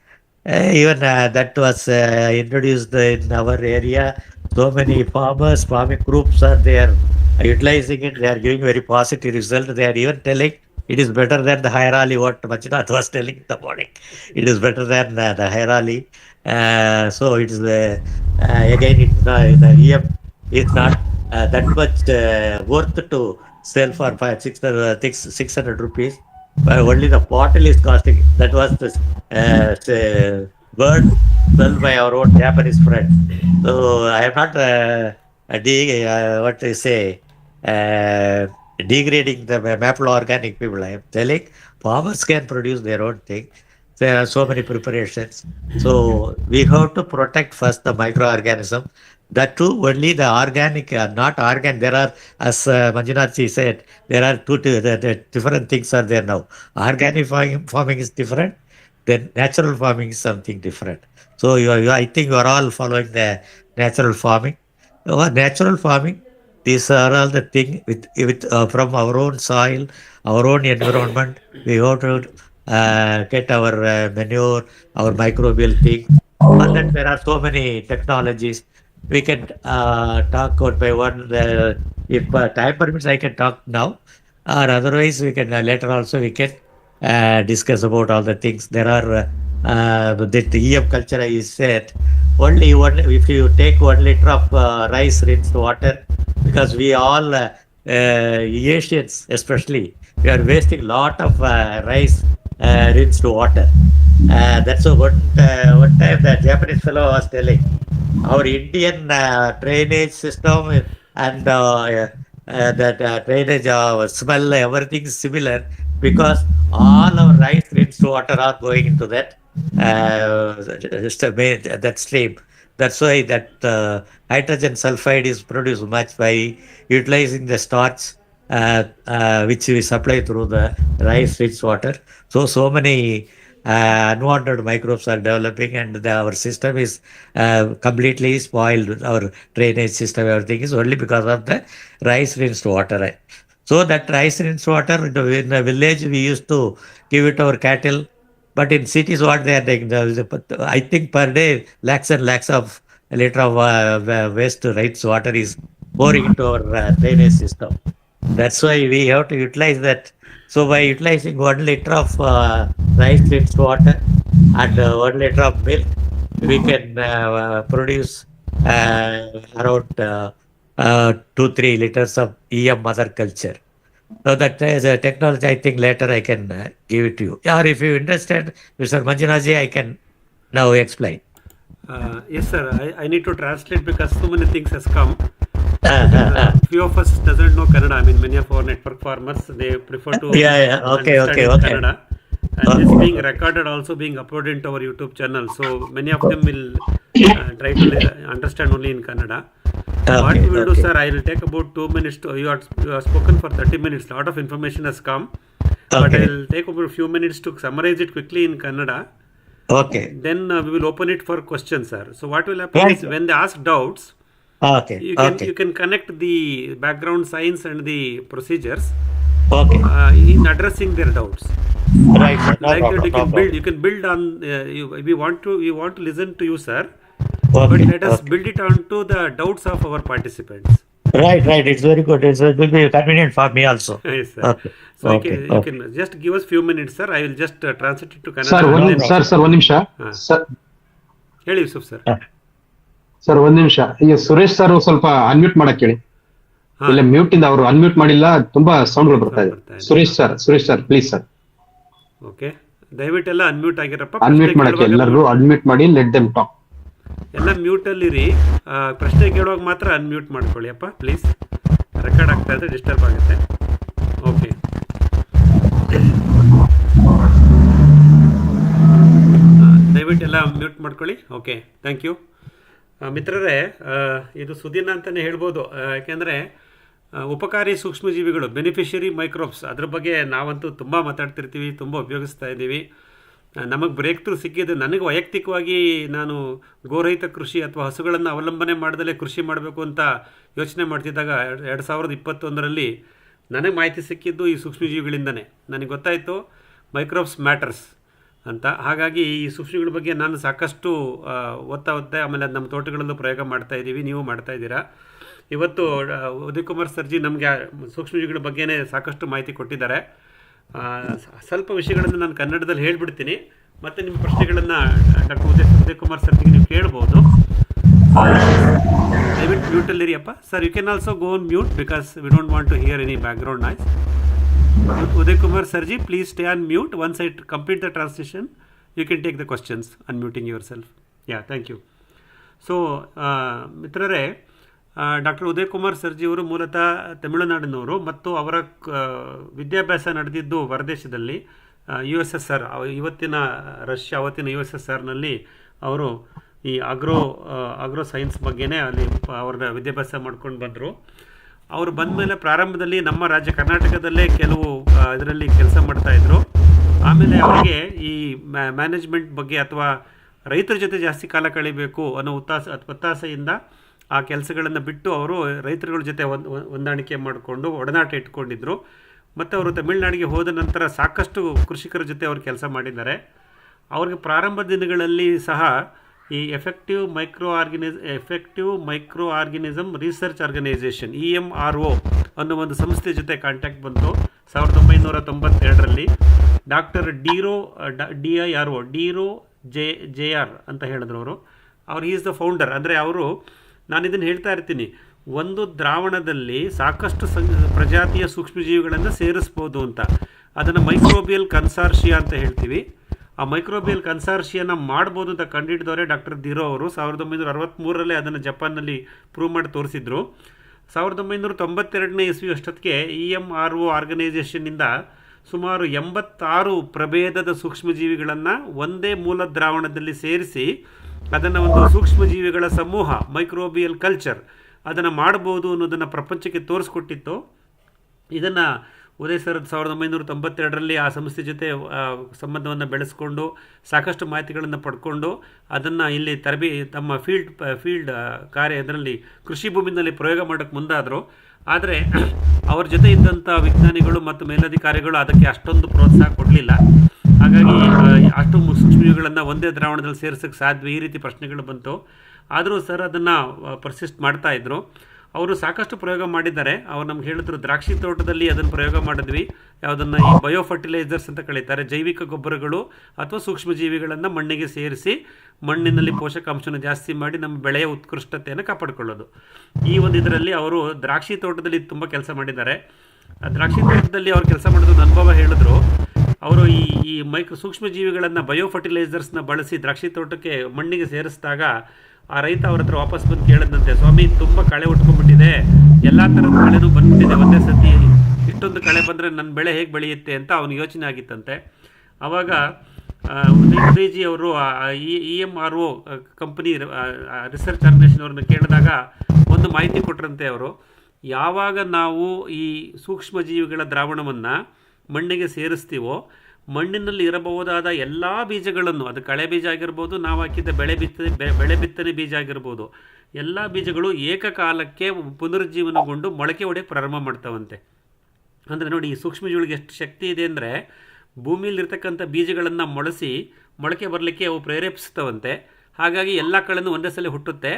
Even that was introduced in our area. So many farming groups are there utilizing it. They are giving very positive result. They are even telling it is better than the Hyerali, what Manjunath was telling in the morning. It is better than the Hyerali. So it is again the EM is not that much worth to sell for 600 rupees. But only the bottle is costing. That was the word told by our own Japanese friend. So I am not what to say degrading the maple organic people. I am telling farmers can produce their own thing. There are so many preparations. So we have to protect first the microorganism. That too, only the organic, not organic. There are, as Manjunath ji said, there are the different things are there now. Organic farming is different. Then natural farming is something different. So I think you are all following the natural farming. Natural farming, these are all the thing with from our own soil, our own environment. We have to get our manure, our microbial thing. And then there are so many technologies. We can talk one by one. If time permits, I can talk now, or otherwise we can later also we can discuss about all the things. There are the EM culture I said only one. If you take 1 liter of rice rinsed water, because we all Asians especially, we are wasting a lot of rice rinsed water. That's one time the Japanese fellow was telling our Indian drainage system and that drainage smell, everything is similar because all our rice rinsed water are going into that that stream. That's why that hydrogen sulfide is produced much by utilizing the starch which we supply through the rice rich water. So many unwanted microbes are developing, and our system is completely spoiled. Our drainage system, everything is only because of the rice rinsed water. So that rice rinsed water in the village we used to give it to our cattle, but in cities what they are taking, I think per day lakhs and lakhs of liter of waste rights water is pouring into our drainage system. That's why we have to utilize that. So by utilizing 1 liter of rice rinsed water and 1 liter of milk, we can produce around 2-3 liters of EM mother culture. So that is a technology. I think later I can give it to you. Or if you're interested, Mr. Manjunathji, I can now explain. Yes, sir. I need to translate because so many things has come. Few of us doesn't know Kannada. I mean, many of our network farmers, they prefer to Okay. understand in Kannada. And this being recorded, also being uploaded into our YouTube channel. So many of them will try to understand only in Kannada. What we will do, sir, I will take about 2 minutes. You have spoken for 30 minutes. A lot of information has come. But I will take about a few minutes to summarize it quickly in Kannada. Okay. Then we will open it for questions, sir. So what will happen is when they ask doubts, you can connect the background science and the procedures in addressing their doubts. Right. Like that, you can build on. We want to listen to you, sir. But let us build it onto the doubts of our participants. Right. It's very good. It will be convenient for me also. Yes, sir. So you can just give us few minutes, sir. I will just translate it to Kannada. Sir ಒಂದು ನಿಮಿಷ ಹೇಳಿ Yusuf sir. Sir ಒಂದು ನಿಮಿಷ. ಈಗ Suresh sir ಸ್ವಲ್ಪ unmute ಮಾಡಕ್ ಹೇಳಿ. ಇಲ್ಲ ಮ್ಯೂಟ್ ಇಂದ ಅವರು ಅನ್ಮ್ಯೂಟ್ ಮಾಡಿಲ್ಲ, ತುಂಬಾ ಸೌಂಡ್ಗಳು ಬರ್ತಾ ಇದೆ. Suresh sir please sir. Okay, ದಯವಿಟ್ಟು ಎಲ್ಲ ಅನ್ಮ್ಯೂಟ್ ಆಗಿರಪ್ಪ. ಅನ್ಮ್ಯೂಟ್ ಮಾಡಕ್ಕೆ ಎಲ್ಲರೂ ಅನ್ಮ್ಯೂಟ್ ಮಾಡಿ, ಲೆಟ್ ದೆಮ್ ಟಾಕ್. ಎಲ್ಲ ಮ್ಯೂಟಲ್ಲಿರಿ. ಪ್ರಶ್ನೆ ಕೇಳುವಾಗ ಮಾತ್ರ ಅನ್ಮ್ಯೂಟ್ ಮಾಡ್ಕೊಳ್ಳಿ ಅಪ್ಪ ಪ್ಲೀಸ್. ರೆಕಾರ್ಡ್ ಆಗ್ತಾ ಇದೆ, ಡಿಸ್ಟರ್ಬ್ ಆಗುತ್ತೆ. ಓಕೆ, ದಯವಿಟ್ಟು ಎಲ್ಲ ಮ್ಯೂಟ್ ಮಾಡ್ಕೊಳ್ಳಿ. Okay, thank you. ಮಿತ್ರರೇ, ಇದು ಸುದಿನ ಅಂತಲೇ ಹೇಳ್ಬೋದು. ಯಾಕೆಂದರೆ ಉಪಕಾರಿ ಸೂಕ್ಷ್ಮಜೀವಿಗಳು, ಬೆನಿಫಿಷರಿ ಮೈಕ್ರೋಬ್ಸ್, ಅದ್ರ ಬಗ್ಗೆ ನಾವಂತೂ ತುಂಬ ಮಾತಾಡ್ತಿರ್ತೀವಿ, ತುಂಬ ಉಪಯೋಗಿಸ್ತಾ ಇದ್ದೀವಿ. ನಮಗೆ ಬ್ರೇಕ್ ಥ್ರೂ ಸಿಕ್ಕಿದ್ದು. ನನಗೆ ವೈಯಕ್ತಿಕವಾಗಿ ನಾನು ಗೋರಹಿತ ಕೃಷಿ ಅಥವಾ ಹಸುಗಳನ್ನು ಅವಲಂಬನೆ ಮಾಡ್ದಲೇ ಕೃಷಿ ಮಾಡಬೇಕು ಅಂತ ಯೋಚನೆ ಮಾಡ್ತಿದ್ದಾಗ 2021ರಲ್ಲಿ ನನಗೆ ಮಾಹಿತಿ ಸಿಕ್ಕಿದ್ದು ಈ ಸೂಕ್ಷ್ಮಜೀವಿಗಳಿಂದನೇ. ನನಗೆ ಗೊತ್ತಾಯಿತು ಮೈಕ್ರೋಬ್ಸ್ ಮ್ಯಾಟರ್ಸ್ ಅಂತ. ಹಾಗಾಗಿ ಈ ಸೂಕ್ಷ್ಮಗಳ ಬಗ್ಗೆ ನಾನು ಸಾಕಷ್ಟು ಓದ್ತಾ ಆಮೇಲೆ ನಮ್ಮ ತೋಟಗಳಲ್ಲೂ ಪ್ರಯೋಗ ಮಾಡ್ತಾಯಿದ್ದೀವಿ, ನೀವು ಮಾಡ್ತಾಯಿದ್ದೀರಾ. ಇವತ್ತು ಉದಯ್ ಕುಮಾರ್ ಸರ್ಜಿ ನಮಗೆ ಸೂಕ್ಷ್ಮಜೀವಿಗಳ ಬಗ್ಗೆನೇ ಸಾಕಷ್ಟು ಮಾಹಿತಿ ಕೊಟ್ಟಿದ್ದಾರೆ. ಸ್ವಲ್ಪ ವಿಷಯಗಳನ್ನು ನಾನು ಕನ್ನಡದಲ್ಲಿ ಹೇಳ್ಬಿಡ್ತೀನಿ, ಮತ್ತು ನಿಮ್ಮ ಪ್ರಶ್ನೆಗಳನ್ನು ಡಾಕ್ಟರ್ ಉದಯ್ ಕುಮಾರ್ ಸರ್ಜಿಗೆ ನೀವು ಕೇಳ್ಬೋದು. ದಯವಿಟ್ಟು ಮ್ಯೂಟಲ್ಲಿರಿ ಅಪ್ಪ. Sir, you can also go on mute because we don't want to hear any background noise. Uday Kumar Sarji, please stay on mute. Once I complete the translation, you can take the questions, unmuting yourself. Yeah, thank you. So, ಮಿತ್ರರೇ, doctor Uday Kumar Sarji ಅವರು ಮೂಲತಃ ತಮಿಳುನಾಡಿನವರು ಮತ್ತು ಅವರ ವಿದ್ಯಾಭ್ಯಾಸ ನಡೆದಿದ್ದು ಹೊರದೇಶದಲ್ಲಿ, USSR, ಇವತ್ತಿನ Russia, ಅವತ್ತಿನ USSRನಲ್ಲಿ ಅವರು ಈ ಆಗ್ರೋ ಸೈನ್ಸ್ ಬಗ್ಗೆನೇ ಅಲ್ಲಿ ಅವರ ವಿದ್ಯಾಭ್ಯಾಸ ಮಾಡ್ಕೊಂಡು ಬಂದರು. ಅವರು ಬಂದ ಮೇಲೆ ಪ್ರಾರಂಭದಲ್ಲಿ ನಮ್ಮ ರಾಜ್ಯ ಕರ್ನಾಟಕದಲ್ಲೇ ಕೆಲವು ಇದರಲ್ಲಿ ಕೆಲಸ ಮಾಡ್ತಾಯಿದ್ರು. ಆಮೇಲೆ ಅವರಿಗೆ ಈ ಮ್ಯಾನೇಜ್ಮೆಂಟ್ ಬಗ್ಗೆ ಅಥವಾ ರೈತರ ಜೊತೆ ಜಾಸ್ತಿ ಕಾಲ ಕಳಿಬೇಕು ಅನ್ನೋ ಒತ್ತಾಸೆಯಿಂದ ಆ ಕೆಲಸಗಳನ್ನು ಬಿಟ್ಟು ಅವರು ರೈತರುಗಳ ಜೊತೆ ಹೊಂದಾಣಿಕೆ ಮಾಡಿಕೊಂಡು ಒಡನಾಟ ಇಟ್ಕೊಂಡಿದ್ರು. ಮತ್ತು ಅವರು ತಮಿಳುನಾಡಿಗೆ ಹೋದ ನಂತರ ಸಾಕಷ್ಟು ಕೃಷಿಕರ ಜೊತೆ ಅವರು ಕೆಲಸ ಮಾಡಿದ್ದಾರೆ. ಅವ್ರಿಗೆ ಪ್ರಾರಂಭ ದಿನಗಳಲ್ಲಿ ಸಹ ಈ effective micro organism research organisation EMRO ಅನ್ನೋ ಒಂದು ಸಂಸ್ಥೆ ಜೊತೆ ಕಾಂಟ್ಯಾಕ್ಟ್ ಬಂತು 1992ರಲ್ಲಿ. ಡಾಕ್ಟರ್ DIRO JR ಅಂತ ಹೇಳಿದ್ರು ಅವರು. Is the founder. ಅಂದರೆ ಅವರು, ನಾನು ಇದನ್ನು ಹೇಳ್ತಾ ಇರ್ತೀನಿ, ಒಂದು ದ್ರಾವಣದಲ್ಲಿ ಸಾಕಷ್ಟು ಪ್ರಜಾತಿಯ ಸೂಕ್ಷ್ಮಜೀವಿಗಳನ್ನು ಸೇರಿಸ್ಬೋದು ಅಂತ. ಅದನ್ನು ಮೈಕ್ರೋಬಿಯಲ್ ಕನ್ಸಾರ್ಷಿಯಾ ಅಂತ ಹೇಳ್ತೀವಿ. ಆ ಮೈಕ್ರೋಬಿಯಲ್ ಕನ್ಸಾರ್ಷಿಯನ ಮಾಡ್ಬೋದು ಅಂತ ಕಂಡುಹಿಡಿದವರೇ ಡಾಕ್ಟರ್ ದಿರೋ ಅವರು. 1963ರಲ್ಲಿ ಅದನ್ನು ಜಪಾನ್ನಲ್ಲಿ ಪ್ರೂವ್ ಮಾಡಿ ತೋರಿಸಿದ್ರು. 1992ನೇ ಇಸ್ವಿ ಅಷ್ಟೊತ್ತಿಗೆ EMRO ಆರ್ಗನೈಸೇಷನ್ನಿಂದ ಸುಮಾರು 86 ಪ್ರಭೇದದ ಸೂಕ್ಷ್ಮಜೀವಿಗಳನ್ನು ಒಂದೇ ಮೂಲ ದ್ರಾವಣದಲ್ಲಿ ಸೇರಿಸಿ ಅದನ್ನು ಒಂದು ಸೂಕ್ಷ್ಮಜೀವಿಗಳ ಸಮೂಹ, ಮೈಕ್ರೋಬಿಯಲ್ ಕಲ್ಚರ್, ಅದನ್ನು ಮಾಡ್ಬೋದು ಅನ್ನೋದನ್ನು ಪ್ರಪಂಚಕ್ಕೆ ತೋರಿಸ್ಕೊಟ್ಟಿತ್ತು. ಇದನ್ನು ಉದಯ್ ಸರ್ 1992ರಲ್ಲಿ ಆ ಸಂಸ್ಥೆ ಜೊತೆ ಸಂಬಂಧವನ್ನು ಬೆಳೆಸ್ಕೊಂಡು ಸಾಕಷ್ಟು ಮಾಹಿತಿಗಳನ್ನು ಪಡ್ಕೊಂಡು ಅದನ್ನು ಇಲ್ಲಿ ತಮ್ಮ ಫೀಲ್ಡ್ ಕಾರ್ಯ ಇದರಲ್ಲಿ ಕೃಷಿ ಭೂಮಿನಲ್ಲಿ ಪ್ರಯೋಗ ಮಾಡೋಕ್ಕೆ ಮುಂದಾದರು. ಆದರೆ ಅವ್ರ ಜೊತೆ ಇದ್ದಂಥ ವಿಜ್ಞಾನಿಗಳು ಮತ್ತು ಮೇಲಧಿಕಾರಿಗಳು ಅದಕ್ಕೆ ಅಷ್ಟೊಂದು ಪ್ರೋತ್ಸಾಹ ಕೊಡಲಿಲ್ಲ. ಹಾಗಾಗಿ ಅಷ್ಟು ಸೂಕ್ಷ್ಮಜೀವಿಗಳನ್ನು ಒಂದೇ ದ್ರಾವಣದಲ್ಲಿ ಸೇರಿಸೋಕ್ಕೆ ಸಾಧ್ಯ, ಈ ರೀತಿ ಪ್ರಶ್ನೆಗಳು ಬಂತು. ಆದರೂ ಸರ್ ಅದನ್ನು ಪರ್ಸಿಸ್ಟ್ ಮಾಡ್ತಾಯಿದ್ರು. ಅವರು ಸಾಕಷ್ಟು ಪ್ರಯೋಗ ಮಾಡಿದ್ದಾರೆ. ಅವ್ರು ನಮ್ಗೆ ಹೇಳಿದ್ರು, ದ್ರಾಕ್ಷಿ ತೋಟದಲ್ಲಿ ಅದನ್ನು ಪ್ರಯೋಗ ಮಾಡಿದ್ವಿ, ಯಾವುದನ್ನು ಈ ಬಯೋ ಫರ್ಟಿಲೈಸರ್ಸ್ ಅಂತ ಕರೀತಾರೆ, ಜೈವಿಕ ಗೊಬ್ಬರಗಳು ಅಥವಾ ಸೂಕ್ಷ್ಮಜೀವಿಗಳನ್ನು ಮಣ್ಣಿಗೆ ಸೇರಿಸಿ ಮಣ್ಣಿನಲ್ಲಿ ಪೋಷಕಾಂಶನ ಜಾಸ್ತಿ ಮಾಡಿ ನಮ್ಮ ಬೆಳೆಯ ಉತ್ಕೃಷ್ಟತೆಯನ್ನು ಕಾಪಾಡಿಕೊಳ್ಳೋದು. ಈ ಒಂದು ಇದರಲ್ಲಿ ಅವರು ದ್ರಾಕ್ಷಿ ತೋಟದಲ್ಲಿ ತುಂಬ ಕೆಲಸ ಮಾಡಿದ್ದಾರೆ. ಆ ದ್ರಾಕ್ಷಿ ತೋಟದಲ್ಲಿ ಅವ್ರು ಕೆಲಸ ಮಾಡೋದು ಅನುಭವ ಹೇಳಿದ್ರು. ಅವರು ಈ ಸೂಕ್ಷ್ಮಜೀವಿಗಳನ್ನು ಬಯೋ ಫರ್ಟಿಲೈಸರ್ಸ್ನ ಬಳಸಿ ದ್ರಾಕ್ಷಿ ತೋಟಕ್ಕೆ ಮಣ್ಣಿಗೆ ಸೇರಿಸಿದಾಗ ಆ ರೈತ ಅವ್ರ ಹತ್ರ ವಾಪಸ್ ಬಂದು ಕೇಳಿದಂತೆ, ಸ್ವಾಮಿ ತುಂಬ ಕಳೆ ಉಟ್ಕೊಂಡ್ಬಿಟ್ಟಿದೆ, ಎಲ್ಲ ಥರದ ಕಳೆನೂ ಬಂದ್ಬಿಟ್ಟಿದೆ, ಒಂದೇ ಸತಿ ಇಷ್ಟೊಂದು ಕಳೆ ಬಂದರೆ ನನ್ನ ಬೆಳೆ ಹೇಗೆ ಬೆಳೆಯುತ್ತೆ ಅಂತ ಅವನಿಗೆ ಯೋಚನೆ ಆಗಿತ್ತಂತೆ. ಆವಾಗ ಉದಯಜಿ ಅವರು EMRO ಕಂಪನಿ ರಿಸರ್ಚ್ ಆರ್ಗನೈಸೇಷನ್ ಅವ್ರನ್ನ ಕೇಳಿದಾಗ ಒಂದು ಮಾಹಿತಿ ಕೊಟ್ಟರಂತೆ ಅವರು. ಯಾವಾಗ ನಾವು ಈ ಸೂಕ್ಷ್ಮಜೀವಿಗಳ ದ್ರಾವಣವನ್ನು ಮಣ್ಣಿಗೆ ಸೇರಿಸ್ತೀವೋ, ಮಣ್ಣಿನಲ್ಲಿ ಇರಬಹುದಾದ ಎಲ್ಲ ಬೀಜಗಳನ್ನು, ಅದು ಕಳೆ ಬೀಜ ಆಗಿರ್ಬೋದು, ನಾವು ಹಾಕಿದ್ದ ಬೆಳೆ ಬಿತ್ತನೆ ಬೀಜ ಆಗಿರ್ಬೋದು, ಎಲ್ಲ ಬೀಜಗಳು ಏಕಕಾಲಕ್ಕೆ ಪುನರುಜ್ಜೀವನಗೊಂಡು ಮೊಳಕೆ ಹೊಡೆಯಕ್ಕೆ ಪ್ರಾರಂಭ ಮಾಡ್ತಾವಂತೆ. ಅಂದರೆ ನೋಡಿ, ಈ ಸೂಕ್ಷ್ಮಜೀವಿಗಳಿಗೆ ಎಷ್ಟು ಶಕ್ತಿ ಇದೆ ಅಂದರೆ, ಭೂಮಿಯಲ್ಲಿರ್ತಕ್ಕಂಥ ಬೀಜಗಳನ್ನು ಮೊಳಕೆ ಬರಲಿಕ್ಕೆ ಅವು ಪ್ರೇರೇಪಿಸ್ತವಂತೆ. ಹಾಗಾಗಿ ಎಲ್ಲ ಕಳೆನೂ ಒಂದೇ ಸಲ ಹುಟ್ಟುತ್ತೆ.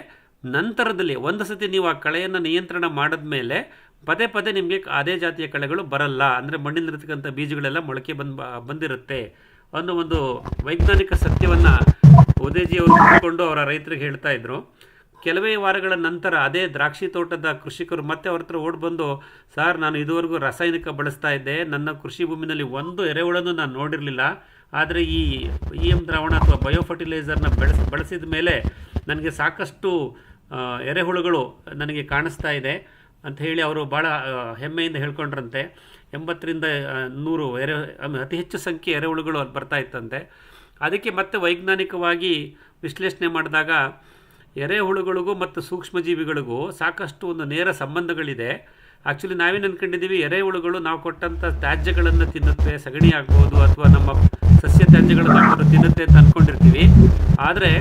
ನಂತರದಲ್ಲಿ ಒಂದು ಸತಿ ನೀವು ಆ ಕಳೆಯನ್ನು ನಿಯಂತ್ರಣ ಮಾಡಿದ್ಮೇಲೆ ಪದೇ ಪದೇ ನಿಮಗೆ ಅದೇ ಜಾತಿಯ ಕಳೆಗಳು ಬರಲ್ಲ. ಅಂದರೆ ಮಣ್ಣಿನಲ್ಲಿರ್ತಕ್ಕಂಥ ಬೀಜಗಳೆಲ್ಲ ಮೊಳಕೆ ಬಂದಿರುತ್ತೆ ಅನ್ನೋ ಒಂದು ವೈಜ್ಞಾನಿಕ ಸತ್ಯವನ್ನು ಉದಯಜಿ ಅವರು ತಿಳ್ಕೊಂಡು ಅವರ ರೈತರಿಗೆ ಹೇಳ್ತಾ ಇದ್ರು. ಕೆಲವೇ ವಾರಗಳ ನಂತರ ಅದೇ ದ್ರಾಕ್ಷಿ ತೋಟದ ಕೃಷಿಕರು ಮತ್ತೆ ಅವ್ರ ಹತ್ರ ಓಡಿ ಬಂದು, ಸರ್, ನಾನು ಇದುವರೆಗೂ ರಾಸಾಯನಿಕ ಬಳಸ್ತಾ ಇದ್ದೆ, ನನ್ನ ಕೃಷಿ ಭೂಮಿನಲ್ಲಿ ಒಂದು ಎರೆಹುಳನ್ನು ನಾನು ನೋಡಿರಲಿಲ್ಲ, ಆದರೆ ಈ EM ದ್ರಾವಣ ಅಥವಾ ಬಯೋ ಫರ್ಟಿಲೈಸರ್ನ ಬಳಸಿದ ಮೇಲೆ ನನಗೆ ಸಾಕಷ್ಟು ಎರೆಹುಳುಗಳು ನನಗೆ ಕಾಣಿಸ್ತಾ ಇದೆ ಅಂತ ಹೇಳಿ ಅವರು ಭಾಳ ಹೆಮ್ಮೆಯಿಂದ ಹೇಳ್ಕೊಂಡ್ರಂತೆ. 80ರಿಂದ 100 ಅತಿ ಹೆಚ್ಚು ಸಂಖ್ಯೆ ಎರೆಹುಳುಗಳು ಅಲ್ಲಿ ಬರ್ತಾ ಇತ್ತಂತೆ. ಅದಕ್ಕೆ ಮತ್ತೆ ವೈಜ್ಞಾನಿಕವಾಗಿ ವಿಶ್ಲೇಷಣೆ ಮಾಡಿದಾಗ ಎರೆಹುಳುಗಳಿಗೂ ಮತ್ತು ಸೂಕ್ಷ್ಮಜೀವಿಗಳಿಗೂ ಸಾಕಷ್ಟು ಒಂದು ನೇರ ಸಂಬಂಧಗಳಿದೆ. ಆ್ಯಕ್ಚುಲಿ ನಾವೇನು ಅಂದ್ಕೊಂಡಿದ್ದೀವಿ, ಎರೆಹುಳುಗಳು ನಾವು ಕೊಟ್ಟಂಥ ತ್ಯಾಜ್ಯಗಳನ್ನು ತಿನ್ನುತ್ತೆ, ಸಗಣಿ ಆಗ್ಬೋದು ಅಥವಾ ನಮ್ಮ ಸಸ್ಯ ತ್ಯಾಜ್ಯಗಳನ್ನು ತಿನ್ನುತ್ತೆ ಅಂತ ಅಂದ್ಕೊಂಡಿರ್ತೀವಿ. ಆದರೆ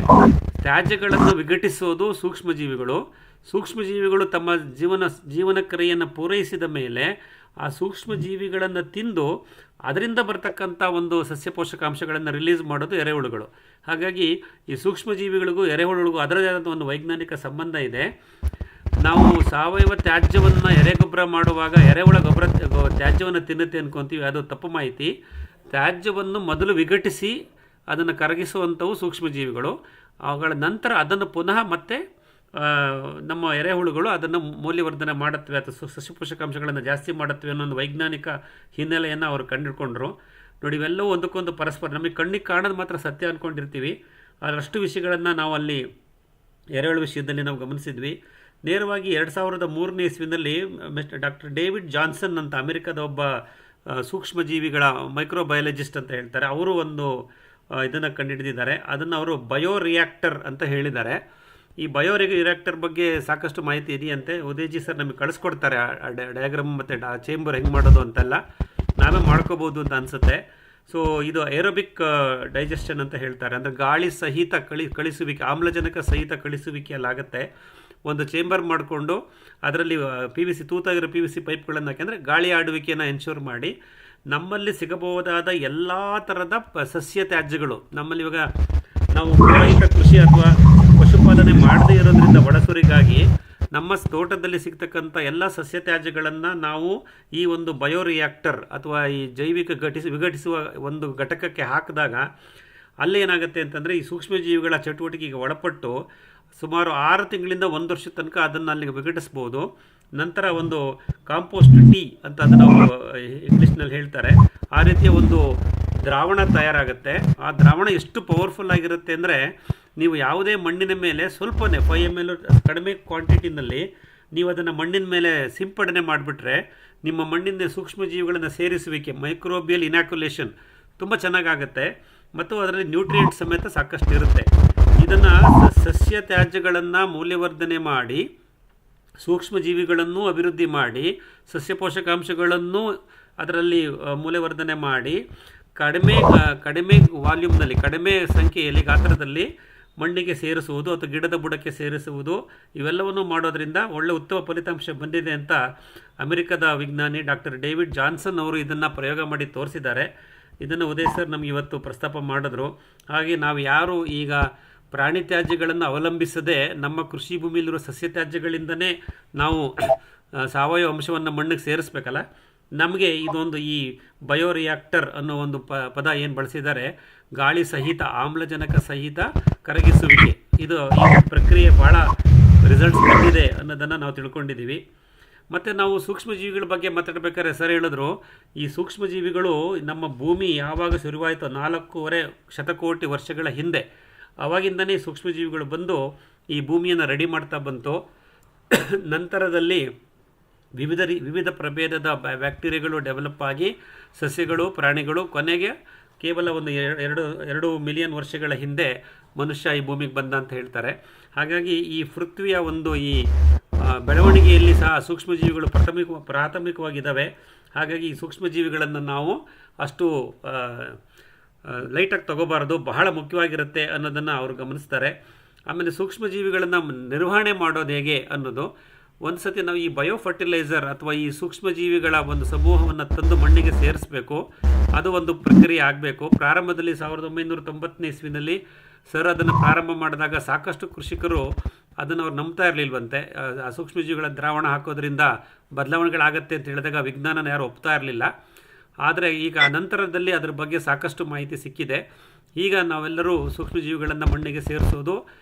ತ್ಯಾಜ್ಯಗಳನ್ನು ವಿಘಟಿಸೋದು ಸೂಕ್ಷ್ಮಜೀವಿಗಳು. ಸೂಕ್ಷ್ಮಜೀವಿಗಳು ತಮ್ಮ ಜೀವನ ಕ್ರಿಯೆಯನ್ನು ಪೂರೈಸಿದ ಮೇಲೆ ಆ ಸೂಕ್ಷ್ಮಜೀವಿಗಳನ್ನು ತಿಂದು ಅದರಿಂದ ಬರ್ತಕ್ಕಂಥ ಒಂದು ಸಸ್ಯ ಪೋಷಕಾಂಶಗಳನ್ನು ರಿಲೀಸ್ ಮಾಡೋದು ಎರೆಹುಳುಗಳು. ಹಾಗಾಗಿ ಈ ಸೂಕ್ಷ್ಮಜೀವಿಗಳಿಗೂ ಎರೆಹುಳುಗಳಿಗೂ ಅದರದೇ ಆದ ಒಂದು ವೈಜ್ಞಾನಿಕ ಸಂಬಂಧ ಇದೆ. ನಾವು ಸಾವಯವ ತ್ಯಾಜ್ಯವನ್ನು ಎರೆಗೊಬ್ಬರ ಮಾಡುವಾಗ ಎರೆಹುಳ ಗೊಬ್ಬರ ತ್ಯಾಜ್ಯವನ್ನು ತಿನ್ನುತ್ತೆ ಅಂದ್ಕೊತೀವಿ, ಅದು ತಪ್ಪು ಮಾಹಿತಿ. ತ್ಯಾಜ್ಯವನ್ನು ಮೊದಲು ವಿಘಟಿಸಿ ಅದನ್ನು ಕರಗಿಸುವಂಥವು ಸೂಕ್ಷ್ಮಜೀವಿಗಳು. ಅವುಗಳ ನಂತರ ಅದನ್ನು ಪುನಃ ಮತ್ತೆ ನಮ್ಮ ಎರೆಹುಳುಗಳು ಅದನ್ನು ಮೌಲ್ಯವರ್ಧನೆ ಮಾಡುತ್ತವೆ ಅಥವಾ ಸಸ್ಯ ಪೋಷಕಾಂಶಗಳನ್ನು ಜಾಸ್ತಿ ಮಾಡುತ್ತವೆ ಅನ್ನೋ ಒಂದು ವೈಜ್ಞಾನಿಕ ಹಿನ್ನೆಲೆಯನ್ನು ಅವರು ಕಂಡುಹಿಡ್ಕೊಂಡ್ರು. ನೋಡಿ, ಇವೆಲ್ಲವೂ ಒಂದಕ್ಕೊಂದು ಪರಸ್ಪರ, ನಮಗೆ ಕಣ್ಣಿಗೆ ಕಾಣೋದು ಮಾತ್ರ ಸತ್ಯ ಅಂದ್ಕೊಂಡಿರ್ತೀವಿ, ಅದರಷ್ಟು ವಿಷಯಗಳನ್ನು ನಾವು ಅಲ್ಲಿ ಎರೆಹುಳು ವಿಷಯದಲ್ಲಿ ನಾವು ಗಮನಿಸಿದ್ವಿ. ನೇರವಾಗಿ 2003ನೇ ಇಸ್ವಿನಲ್ಲಿ ಡಾಕ್ಟರ್ ಡೇವಿಡ್ ಜಾನ್ಸನ್ ಅಂತ ಅಮೆರಿಕದ ಒಬ್ಬ ಸೂಕ್ಷ್ಮಜೀವಿಗಳ ಮೈಕ್ರೋಬಯಾಲಜಿಸ್ಟ್ ಅಂತ ಹೇಳ್ತಾರೆ, ಅವರು ಒಂದು ಇದನ್ನು ಕಂಡುಹಿಡಿದಿದ್ದಾರೆ. ಅದನ್ನು ಅವರು ಬಯೋ ರಿಯಾಕ್ಟರ್ ಅಂತ ಹೇಳಿದ್ದಾರೆ. ಈ ಬಯೋ ರಿಯಾಕ್ಟರ್ ಬಗ್ಗೆ ಸಾಕಷ್ಟು ಮಾಹಿತಿ ಇದೆಯಂತೆ. ಉದಯಜಿ ಸರ್ ನಮಗೆ ಕಳಿಸ್ಕೊಡ್ತಾರೆ ಡಯಾಗ್ರಾಮ್ ಮತ್ತು ಚೇಂಬರ್ ಹೆಂಗೆ ಮಾಡೋದು ಅಂತೆಲ್ಲ, ನಾವೇ ಮಾಡ್ಕೋಬೋದು ಅಂತ ಅನಿಸುತ್ತೆ. ಸೊ ಇದು ಏರೋಬಿಕ್ ಡೈಜೆಷನ್ ಅಂತ ಹೇಳ್ತಾರೆ. ಅಂದರೆ ಗಾಳಿ ಸಹಿತ ಕಳಿಸುವಿಕೆ, ಆಮ್ಲಜನಕ ಸಹಿತ ಕಳಿಸುವಿಕೆಯಲ್ಲಾಗುತ್ತೆ. ಒಂದು ಚೇಂಬರ್ ಮಾಡಿಕೊಂಡು ಅದರಲ್ಲಿ PVC ತೂತಾಗಿರೋ PVC ಪೈಪ್ಗಳನ್ನು ಹಾಕಿದರೆ ಗಾಳಿ ಆಡುವಿಕೆಯನ್ನು ಎನ್ಶೂರ್ ಮಾಡಿ ನಮ್ಮಲ್ಲಿ ಸಿಗಬಹುದಾದ ಎಲ್ಲ ಥರದ ಸಸ್ಯ ತ್ಯಾಜ್ಯಗಳು, ನಮ್ಮಲ್ಲಿ ಇವಾಗ ನಾವು ರೈತ ಕೃಷಿ ಅಥವಾ ಪಶುಪಾಲನೆ ಮಾಡದೇ ಇರೋದ್ರಿಂದ ಒಳಸುರಿಗಾಗಿ ನಮ್ಮ ತೋಟದಲ್ಲಿ ಸಿಗ್ತಕ್ಕಂಥ ಎಲ್ಲ ಸಸ್ಯ ತ್ಯಾಜ್ಯಗಳನ್ನು ನಾವು ಈ ಒಂದು ಬಯೋ ರಿಯಾಕ್ಟರ್ ಅಥವಾ ಈ ಜೈವಿಕ ವಿಘಟಿಸುವ ಒಂದು ಘಟಕಕ್ಕೆ ಹಾಕಿದಾಗ ಅಲ್ಲಿ ಏನಾಗುತ್ತೆ ಅಂತಂದರೆ ಈ ಸೂಕ್ಷ್ಮಜೀವಿಗಳ ಚಟುವಟಿಕೆಗೆ ಒಳಪಟ್ಟು ಸುಮಾರು 6 ತಿಂಗಳಿಂದ 1 ವರ್ಷದ ತನಕ ಅದನ್ನು ಅಲ್ಲಿಗೆ ವಿಘಟಿಸ್ಬೋದು. ನಂತರ ಒಂದು ಕಾಂಪೋಸ್ಟ್ ಟೀ ಅಂತ ಅದನ್ನು ಇಂಗ್ಲೀಷ್ನಲ್ಲಿ ಹೇಳ್ತಾರೆ, ಆ ರೀತಿಯ ಒಂದು ದ್ರಾವಣ ತಯಾರಾಗುತ್ತೆ. ಆ ದ್ರಾವಣ ಎಷ್ಟು ಪವರ್ಫುಲ್ ಆಗಿರುತ್ತೆ ಅಂದರೆ, ನೀವು ಯಾವುದೇ ಮಣ್ಣಿನ ಮೇಲೆ ಸ್ವಲ್ಪನೇ 5 ml ಕಡಿಮೆ ಕ್ವಾಂಟಿಟಿನಲ್ಲಿ ನೀವು ಅದನ್ನು ಮಣ್ಣಿನ ಮೇಲೆ ಸಿಂಪಡಣೆ ಮಾಡಿಬಿಟ್ರೆ ನಿಮ್ಮ ಮಣ್ಣಿನ ಸೂಕ್ಷ್ಮಜೀವಿಗಳನ್ನು ಸೇರಿಸುವಿಕೆ, ಮೈಕ್ರೋಬಿಯಲ್ ಇನಾಕ್ಯುಲೇಷನ್ ತುಂಬ ಚೆನ್ನಾಗಾಗುತ್ತೆ ಮತ್ತು ಅದರಲ್ಲಿ ನ್ಯೂಟ್ರಿಯೆಂಟ್ ಸಮೇತ ಸಾಕಷ್ಟು ಇರುತ್ತೆ. ಇದನ್ನು ಸಸ್ಯ ತ್ಯಾಜ್ಯಗಳನ್ನು ಮೌಲ್ಯವರ್ಧನೆ ಮಾಡಿ ಸೂಕ್ಷ್ಮಜೀವಿಗಳನ್ನು ಅಭಿವೃದ್ಧಿ ಮಾಡಿ ಸಸ್ಯ ಪೋಷಕಾಂಶಗಳನ್ನು ಅದರಲ್ಲಿ ಮೌಲ್ಯವರ್ಧನೆ ಮಾಡಿ ಕಡಿಮೆ ವಾಲ್ಯೂಮ್ನಲ್ಲಿ, ಕಡಿಮೆ ಸಂಖ್ಯೆಯಲ್ಲಿ, ಗಾತ್ರದಲ್ಲಿ ಮಣ್ಣಿಗೆ ಸೇರಿಸುವುದು ಅಥವಾ ಗಿಡದ ಬುಡಕ್ಕೆ ಸೇರಿಸುವುದು, ಇವೆಲ್ಲವನ್ನು ಮಾಡೋದರಿಂದ ಒಳ್ಳೆ ಉತ್ತಮ ಫಲಿತಾಂಶ ಬಂದಿದೆ ಅಂತ ಅಮೆರಿಕದ ವಿಜ್ಞಾನಿ ಡಾಕ್ಟರ್ ಡೇವಿಡ್ ಜಾನ್ಸನ್ ಅವರು ಇದನ್ನು ಪ್ರಯೋಗ ಮಾಡಿ ತೋರಿಸಿದ್ದಾರೆ. ಇದನ್ನು ಉದಯ್ ಸರ್ ನಮ್ಗೆ ಇವತ್ತು ಪ್ರಸ್ತಾಪ ಮಾಡಿದ್ರು. ಹಾಗೆ ನಾವು ಯಾರು ಈಗ ಪ್ರಾಣಿ ತ್ಯಾಜ್ಯಗಳನ್ನು ಅವಲಂಬಿಸದೆ ನಮ್ಮ ಕೃಷಿ ಭೂಮಿಯಲ್ಲಿರುವ ಸಸ್ಯ ತ್ಯಾಜ್ಯಗಳಿಂದನೇ ನಾವು ಸಾವಯವ ಅಂಶವನ್ನು ಮಣ್ಣಿಗೆ ಸೇರಿಸ್ಬೇಕಲ್ಲ, ನಮಗೆ ಇದೊಂದು ಈ ಬಯೋರಿಯಾಕ್ಟರ್ ಅನ್ನೋ ಒಂದು ಪದ ಏನು ಬಳಸಿದ್ದಾರೆ, ಗಾಳಿ ಸಹಿತ ಆಮ್ಲಜನಕ ಸಹಿತ ಕರಗಿಸುವಿಕೆ, ಇದು ಈ ಪ್ರಕ್ರಿಯೆ ಭಾಳ ರಿಸಲ್ಟ್ಸ್ ಬಂದಿದೆ ಅನ್ನೋದನ್ನು ನಾವು ತಿಳ್ಕೊಂಡಿದ್ದೀವಿ. ಮತ್ತು ನಾವು ಸೂಕ್ಷ್ಮಜೀವಿಗಳ ಬಗ್ಗೆ ಮಾತಾಡಬೇಕಾದ್ರೆ ಸರ್ ಹೇಳಿದ್ರು, ಈ ಸೂಕ್ಷ್ಮಜೀವಿಗಳು ನಮ್ಮ ಭೂಮಿ ಯಾವಾಗ ಶುರುವಾಯಿತು 4.5 ಶತಕೋಟಿ ವರ್ಷಗಳ ಹಿಂದೆ, ಆವಾಗಿಂದನೇ ಸೂಕ್ಷ್ಮಜೀವಿಗಳು ಬಂದು ಈ ಭೂಮಿಯನ್ನು ರೆಡಿ ಮಾಡ್ತಾ ಬಂತು. ನಂತರದಲ್ಲಿ ವಿವಿಧ ಪ್ರಭೇದದ ಬ್ಯಾಕ್ಟೀರಿಯಾಗಳು ಡೆವಲಪ್ ಆಗಿ ಸಸ್ಯಗಳು, ಪ್ರಾಣಿಗಳು, ಕೊನೆಗೆ ಕೇವಲ ಒಂದು 2 ಮಿಲಿಯನ್ ವರ್ಷಗಳ ಹಿಂದೆ ಮನುಷ್ಯ ಈ ಭೂಮಿಗೆ ಬಂದ ಅಂತ ಹೇಳ್ತಾರೆ. ಹಾಗಾಗಿ ಈ ಪೃಥ್ವಿಯ ಒಂದು ಈ ಬೆಳವಣಿಗೆಯಲ್ಲಿ ಸಹ ಸೂಕ್ಷ್ಮಜೀವಿಗಳು ಪ್ರಾಥಮಿಕವಾಗಿದ್ದಾವೆ. ಹಾಗಾಗಿ ಈ ಸೂಕ್ಷ್ಮಜೀವಿಗಳನ್ನು ನಾವು ಅಷ್ಟು ಲೈಟಾಗಿ ತಗೋಬಾರ್ದು, ಬಹಳ ಮುಖ್ಯವಾಗಿರುತ್ತೆ ಅನ್ನೋದನ್ನು ಅವರು ಗಮನಿಸ್ತಾರೆ. ಆಮೇಲೆ ಸೂಕ್ಷ್ಮಜೀವಿಗಳನ್ನು ನಿರ್ವಹಣೆ ಮಾಡೋದು ಹೇಗೆ ಅನ್ನೋದು, ಒಂದು ಸತಿ ನಾವು ಈ ಬಯೋ ಫರ್ಟಿಲೈಸರ್ ಅಥವಾ ಈ ಸೂಕ್ಷ್ಮಜೀವಿಗಳ ಒಂದು ಸಮೂಹವನ್ನು ತಂದು ಮಣ್ಣಿಗೆ ಸೇರಿಸಬೇಕು. ಅದು ಒಂದು ಪ್ರಕ್ರಿಯೆ ಆಗಬೇಕು. ಪ್ರಾರಂಭದಲ್ಲಿ 1990ನೇ ಇಸ್ವಿನಲ್ಲಿ ಸರ್ ಅದನ್ನು ಪ್ರಾರಂಭ ಮಾಡಿದಾಗ ಸಾಕಷ್ಟು ಕೃಷಿಕರು ಅದನ್ನು ಅವ್ರು ನಂಬ್ತಾ ಇರಲಿಲ್ವಂತೆ. ಆ ಸೂಕ್ಷ್ಮಜೀವಿಗಳ ದ್ರಾವಣ ಹಾಕೋದ್ರಿಂದ ಬದಲಾವಣೆಗಳಾಗತ್ತೆ ಅಂತ ಹೇಳಿದಾಗ ವಿಜ್ಞಾನನ ಯಾರು ಒಪ್ತಾ ಇರಲಿಲ್ಲ. ಆದರೆ ಈಗ ನಂತರದಲ್ಲಿ ಅದರ ಬಗ್ಗೆ ಸಾಕಷ್ಟು ಮಾಹಿತಿ ಸಿಕ್ಕಿದೆ. ಈಗ ನಾವೆಲ್ಲರೂ ಸೂಕ್ಷ್ಮಜೀವಿಗಳನ್ನು ಮಣ್ಣಿಗೆ ಸೇರಿಸೋದು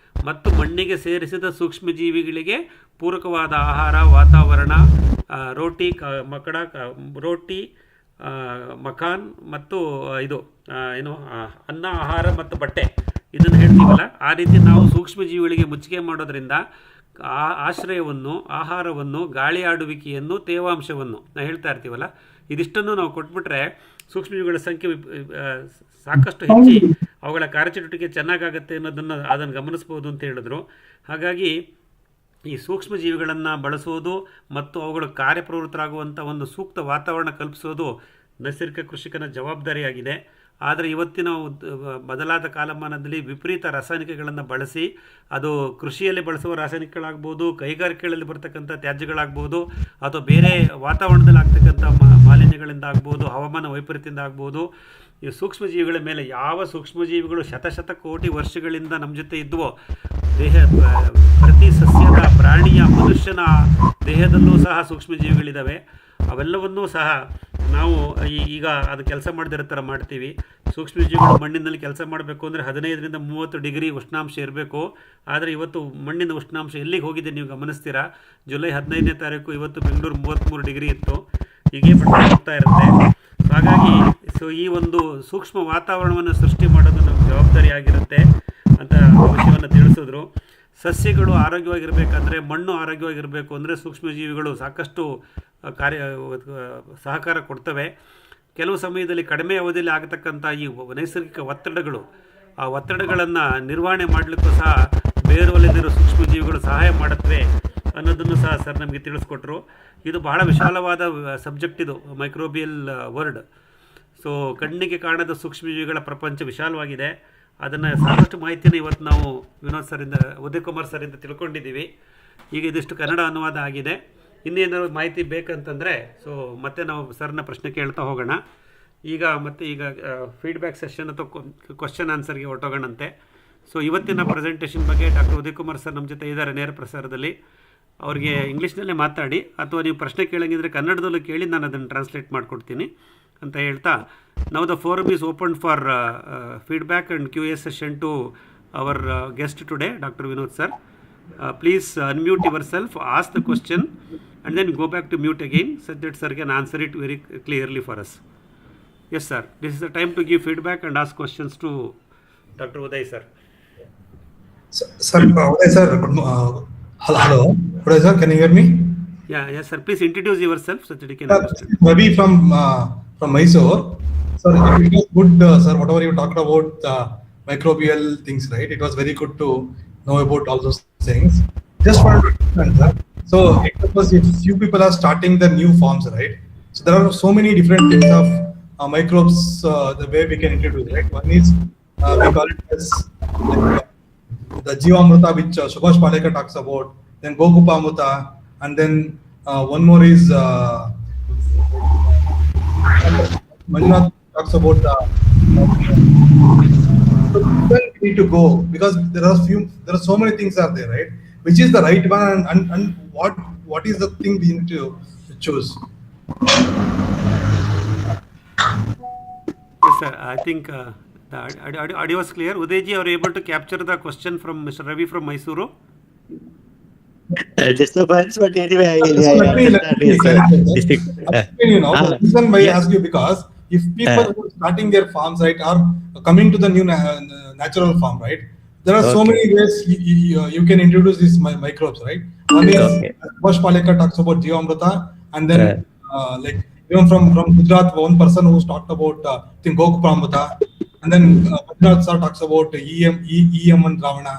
ಮತ್ತು ಮಣ್ಣಿಗೆ ಸೇರಿಸಿದ ಸೂಕ್ಷ್ಮಜೀವಿಗಳಿಗೆ ಪೂರಕವಾದ ಆಹಾರ, ವಾತಾವರಣ, ರೋಟಿ ಮಕಾನ್ ಮತ್ತು ಇದು ಅನ್ನ, ಆಹಾರ ಮತ್ತು ಬಟ್ಟೆ, ಇದನ್ನು ಹೇಳ್ತೀವಲ್ಲ, ಆ ರೀತಿ ನಾವು ಸೂಕ್ಷ್ಮಜೀವಿಗಳಿಗೆ ಮುಚ್ಚಿಗೆ ಮಾಡೋದ್ರಿಂದ ಆಶ್ರಯವನ್ನು, ಆಹಾರವನ್ನು, ಗಾಳಿ ಆಡುವಿಕೆಯನ್ನು, ತೇವಾಂಶವನ್ನು ನಾವು ಹೇಳ್ತಾ ಇರ್ತೀವಲ್ಲ, ಇದಿಷ್ಟನ್ನು ನಾವು ಕೊಟ್ಬಿಟ್ರೆ ಸೂಕ್ಷ್ಮಜೀವಿಗಳ ಸಂಖ್ಯೆ ಸಾಕಷ್ಟು ಹೆಚ್ಚಿ ಅವುಗಳ ಕಾರ್ಯಚಟುವಟಿಕೆ ಚೆನ್ನಾಗಾಗತ್ತೆ ಅದನ್ನು ಗಮನಿಸ್ಬೋದು ಅಂತ ಹೇಳಿದ್ರು. ಹಾಗಾಗಿ ಈ ಸೂಕ್ಷ್ಮಜೀವಿಗಳನ್ನು ಬಳಸೋದು ಮತ್ತು ಅವುಗಳು ಕಾರ್ಯಪ್ರವೃತ್ತರಾಗುವಂಥ ಒಂದು ಸೂಕ್ತ ವಾತಾವರಣ ಕಲ್ಪಿಸೋದು ನೈಸರ್ಗಿಕ ಕೃಷಿಕನ ಜವಾಬ್ದಾರಿಯಾಗಿದೆ. ಆದರೆ ಇವತ್ತಿನ ಬದಲಾದ ಕಾಲಮಾನದಲ್ಲಿ ವಿಪರೀತ ರಾಸಾಯನಿಕಗಳನ್ನು ಬಳಸಿ, ಅದು ಕೃಷಿಯಲ್ಲಿ ಬಳಸುವ ರಾಸಾಯನಿಕಗಳಾಗ್ಬೋದು, ಕೈಗಾರಿಕೆಗಳಲ್ಲಿ ಬರ್ತಕ್ಕಂಥ ತ್ಯಾಜ್ಯಗಳಾಗ್ಬೋದು, ಅಥವಾ ಬೇರೆ ವಾತಾವರಣದಲ್ಲಿ ಆಗ್ತಕ್ಕಂಥ ಮಾಲಿನ್ಯಗಳಿಂದ ಆಗ್ಬೋದು, ಹವಾಮಾನ ವೈಪರೀತ್ಯದಿಂದ ಆಗ್ಬೋದು, ಈ ಸೂಕ್ಷ್ಮಜೀವಿಗಳ ಮೇಲೆ ಯಾವ ಸೂಕ್ಷ್ಮಜೀವಿಗಳು ಶತಕೋಟಿ ವರ್ಷಗಳಿಂದ ನಮ್ಮ ಜೊತೆ ಇದ್ವೋ, ಪ್ರತಿ ಸಸ್ಯದ, ಪ್ರಾಣಿಯ, ಮನುಷ್ಯನ ದೇಹದಲ್ಲೂ ಸಹ ಸೂಕ್ಷ್ಮಜೀವಿಗಳಿದ್ದಾವೆ. ಅವೆಲ್ಲವನ್ನೂ ಸಹ ನಾವು ಈಗ ಅದು ಕೆಲಸ ಮಾಡದಿರೋ ಥರ ಮಾಡ್ತೀವಿ. ಸೂಕ್ಷ್ಮಜೀವಿಗಳು ಮಣ್ಣಿನಲ್ಲಿ ಕೆಲಸ ಮಾಡಬೇಕು ಅಂದರೆ 15ರಿಂದ 30 ಡಿಗ್ರಿ ಉಷ್ಣಾಂಶ ಇರಬೇಕು. ಆದರೆ ಇವತ್ತು ಮಣ್ಣಿನ ಉಷ್ಣಾಂಶ ಎಲ್ಲಿಗೆ ಹೋಗಿದೆ ನೀವು ಗಮನಿಸ್ತೀರಾ? ಜುಲೈ 15ನೇ ತಾರೀಕು ಇವತ್ತು ಬೆಂಗಳೂರು 33 ಡಿಗ್ರಿ ಇತ್ತು. ಹೀಗೆ ಹೋಗ್ತಾ ಇರುತ್ತೆ. ಹಾಗಾಗಿ ಈ ಒಂದು ಸೂಕ್ಷ್ಮ ವಾತಾವರಣವನ್ನು ಸೃಷ್ಟಿ ಮಾಡೋದು ನಮ್ಮ ಜವಾಬ್ದಾರಿಯಾಗಿರುತ್ತೆ ಅಂತ ವಿಷಯವನ್ನು ತಿಳಿಸಿದ್ರು. ಸಸ್ಯಗಳು ಆರೋಗ್ಯವಾಗಿರಬೇಕಂದ್ರೆ, ಮಣ್ಣು ಆರೋಗ್ಯವಾಗಿರಬೇಕು ಅಂದರೆ ಸೂಕ್ಷ್ಮಜೀವಿಗಳು ಸಾಕಷ್ಟು ಸಹಕಾರ ಕೊಡ್ತವೆ. ಕೆಲವು ಸಮಯದಲ್ಲಿ ಕಡಿಮೆ ಅವಧಿಯಲ್ಲಿ ಆಗತಕ್ಕಂಥ ಈ ನೈಸರ್ಗಿಕ ಒತ್ತಡಗಳು, ಆ ಒತ್ತಡಗಳನ್ನು ನಿರ್ವಹಣೆ ಮಾಡಲಿಕ್ಕೂ ಸಹ ಬೇರೊಲಿದಿರೋ ಸೂಕ್ಷ್ಮಜೀವಿಗಳು ಸಹಾಯ ಮಾಡುತ್ತವೆ ಅನ್ನೋದನ್ನು ಸಹ ಸರ್ ನಮಗೆ ತಿಳಿಸ್ಕೊಟ್ರು. ಇದು ಬಹಳ ವಿಶಾಲವಾದ ಸಬ್ಜೆಕ್ಟ್, ಇದು ಮೈಕ್ರೋಬಿಯಲ್ ವರ್ಡ್. ಸೊ ಕಣ್ಣಿಗೆ ಕಾಣದ ಸೂಕ್ಷ್ಮಜೀವಿಗಳ ಪ್ರಪಂಚ ವಿಶಾಲವಾಗಿದೆ. ಅದನ್ನು ಸಾಕಷ್ಟು ಮಾಹಿತಿನ ಇವತ್ತು ನಾವು ವಿನೋದ್ ಸರಿಂದ, ಉದಯ್ ಕುಮಾರ್ ಸರಿಂದ ತಿಳ್ಕೊಂಡಿದ್ದೀವಿ. ಈಗ ಇದಿಷ್ಟು ಕನ್ನಡ ಅನುವಾದ ಆಗಿದೆ. ಇನ್ನೇನಾದ್ರು ಮಾಹಿತಿ ಬೇಕಂತಂದರೆ ಮತ್ತೆ ನಾವು ಸರ್ನ ಪ್ರಶ್ನೆ ಕೇಳ್ತಾ ಹೋಗೋಣ. ಈಗ ಫೀಡ್ಬ್ಯಾಕ್ ಸೆಷನ್ ಅಥವಾ ಕ್ವಶನ್ ಆನ್ಸರ್ಗೆ ಹೊರಟೋಗೋಣಂತೆ. ಇವತ್ತಿನ ಪ್ರೆಸೆಂಟೇಷನ್ ಬಗ್ಗೆ ಡಾಕ್ಟರ್ ಉದಯ್ ಕುಮಾರ್ ಸರ್ ನಮ್ಮ ಜೊತೆ ಇದ್ದಾರೆ ನೇರ ಪ್ರಸಾರದಲ್ಲಿ. ಅವ್ರಿಗೆ ಇಂಗ್ಲೀಷ್ನಲ್ಲೇ ಮಾತಾಡಿ, ಅಥವಾ ನೀವು ಪ್ರಶ್ನೆ ಕೇಳಂಗಿದ್ರೆ ಕನ್ನಡದಲ್ಲೂ ಕೇಳಿ ನಾನು ಅದನ್ನು ಟ್ರಾನ್ಸ್ಲೇಟ್ ಮಾಡಿಕೊಡ್ತೀನಿ ಅಂತ ಹೇಳ್ತಾ, ನಾವು the forum is open for feedback and Q&A session to our guest today, doctor Vinod sir. Please unmute yourself, ask the question, and then go back to mute again so that sir can answer it very clearly for us. Yes, sir. This is the time to give feedback and ask questions to Dr. Uday, sir. Sir, Uday, sir. Hello. Uday, sir. Can you hear me? Yes, sir. Please introduce yourself so that you can understand. Maybe from Mysore. Sir, it was good, sir. Whatever you talked about microbial things, right? It was very good to know about all those things. Just for sir. So, suppose if few people are starting the new farms, right? So there are so many different things of microbes, the way we can introduce, right? One is we call it as the Jivamruta, which Subhash Palekar talks about. Then Gokupamruta, and then one more is Manjunath talks about so when we need to go, because there are so many things are there, right? Which is the right one, and what is the thing we need to choose? Yes, sir. I think the audio was clear. Udayji, are you able to capture the question from Mr. Ravi from Mysuru? Disturbance, but anyway, I Let me understand his clarify distinct. that. The reason why I ask you, because if people who are starting their farms, right, are coming to the new natural farm, right, there are so Okay. many ways you can introduce these microbes, right? One is Okay. Subhash Palekar talks about Jivamrita, and then like even from Gujarat, one person who's talked about I think Gokupramrita, and then Gujarat sir talks about EM and Ravana,